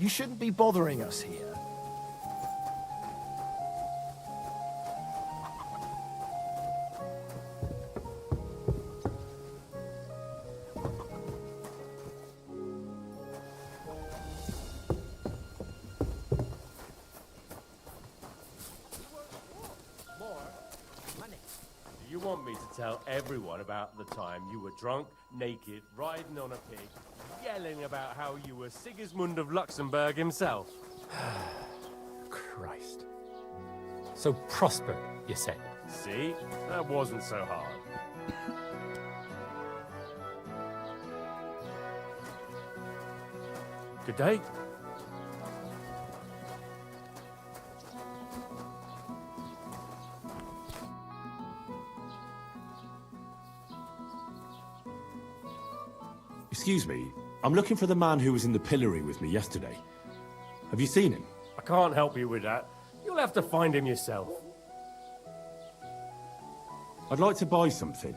O: You shouldn't be bothering us here.
A: Do you want me to tell everyone about the time you were drunk, naked, riding on a pig, yelling about how you were Sigismund of Luxembourg himself?
E: Christ.
F: So prosper, you said.
A: See? That wasn't so hard. Good day.
G: Excuse me, I'm looking for the man who was in the pillory with me yesterday. Have you seen him?
A: I can't help you with that. You'll have to find him yourself.
G: I'd like to buy something.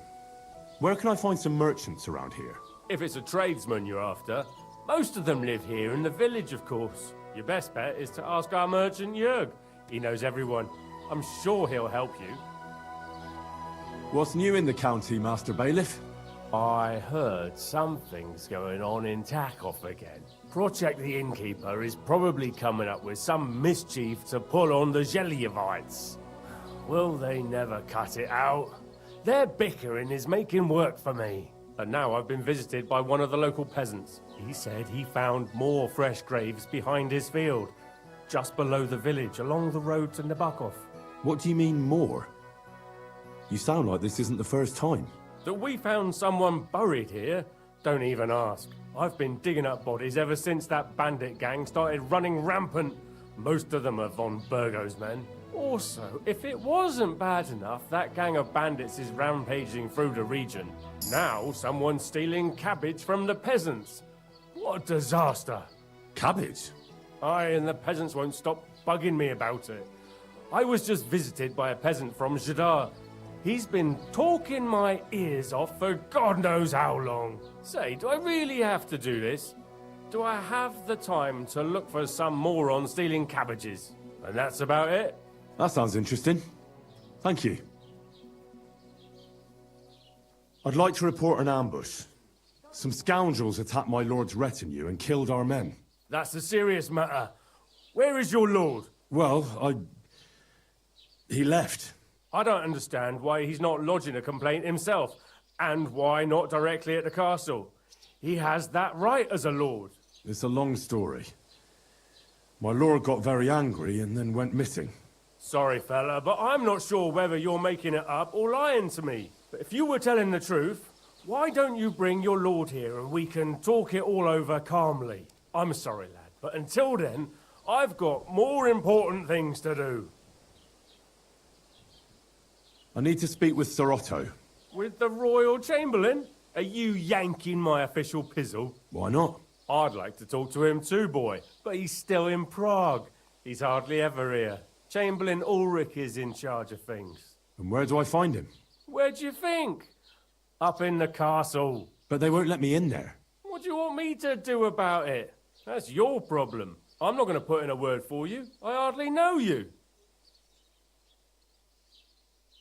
G: Where can I find some merchants around here?
A: If it's a tradesman you're after, most of them live here in the village, of course. Your best bet is to ask our merchant Jörg. He knows everyone. I'm sure he'll help you.
G: What's new in the county, Master Bailiff?
A: I heard something's going on in Takoff again. Project the Innkeeper is probably coming up with some mischief to pull on the Zhelyevites. Will they never cut it out? Their bickering is making work for me. And now I've been visited by one of the local peasants. He said he found more fresh graves behind his field, just below the village, along the road to Nabokov.
G: What do you mean, more? You sound like this isn't the first time.
A: That we found someone buried here? Don't even ask. I've been digging up bodies ever since that bandit gang started running rampant. Most of them are von Burgo's men. Also, if it wasn't bad enough, that gang of bandits is rampaging through the region. Now someone's stealing cabbage from the peasants. What a disaster.
G: Cabbage?
A: Aye, and the peasants won't stop bugging me about it. I was just visited by a peasant from Jadar. He's been talking my ears off for God knows how long. Say, do I really have to do this? Do I have the time to look for some moron stealing cabbages? And that's about it?
G: That sounds interesting. Thank you. I'd like to report an ambush. Some scoundrels attacked my lord's retinue and killed our men.
A: That's a serious matter. Where is your lord?
G: Well, he left.
A: I don't understand why he's not lodging a complaint himself, and why not directly at the castle. He has that right as a lord.
G: It's a long story. My lord got very angry and then went missing.
A: Sorry, fella, but I'm not sure whether you're making it up or lying to me. But if you were telling the truth, why don't you bring your lord here and we can talk it all over calmly? I'm sorry, lad, but until then, I've got more important things to do.
G: I need to speak with Sir Otto.
A: With the Royal Chamberlain? Are you yanking my official pizzle?
G: Why not?
A: I'd like to talk to him too, boy, but he's still in Prague. He's hardly ever here. Chamberlain Ulrich is in charge of things.
G: And where do I find him?
A: Where do you think? Up in the castle.
G: But they won't let me in there.
A: What do you want me to do about it? That's your problem. I'm not going to put in a word for you. I hardly know you.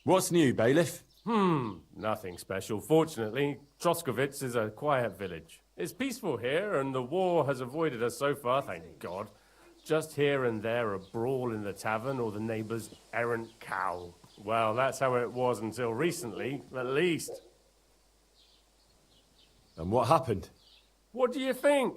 G: What's new, Bailiff?
A: Nothing special. Fortunately, Troskovitz is a quiet village. It's peaceful here, and the war has avoided us so far, thank God. Just here and there a brawl in the tavern or the neighbour's errant cow. Well, that's how it was until recently, at least.
G: And what happened?
A: What do you think?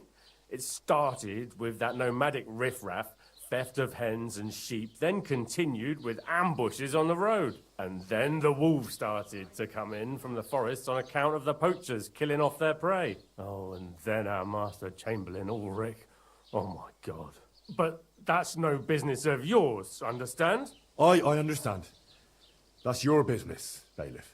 A: It started with that nomadic riffraff, theft of hens and sheep, then continued with ambushes on the road. And then the wolves started to come in from the forests on account of the poachers killing off their prey. Oh, and then our Master Chamberlain Ulrich. Oh my God. But that's no business of yours, understand?
G: I understand. That's your business, Bailiff.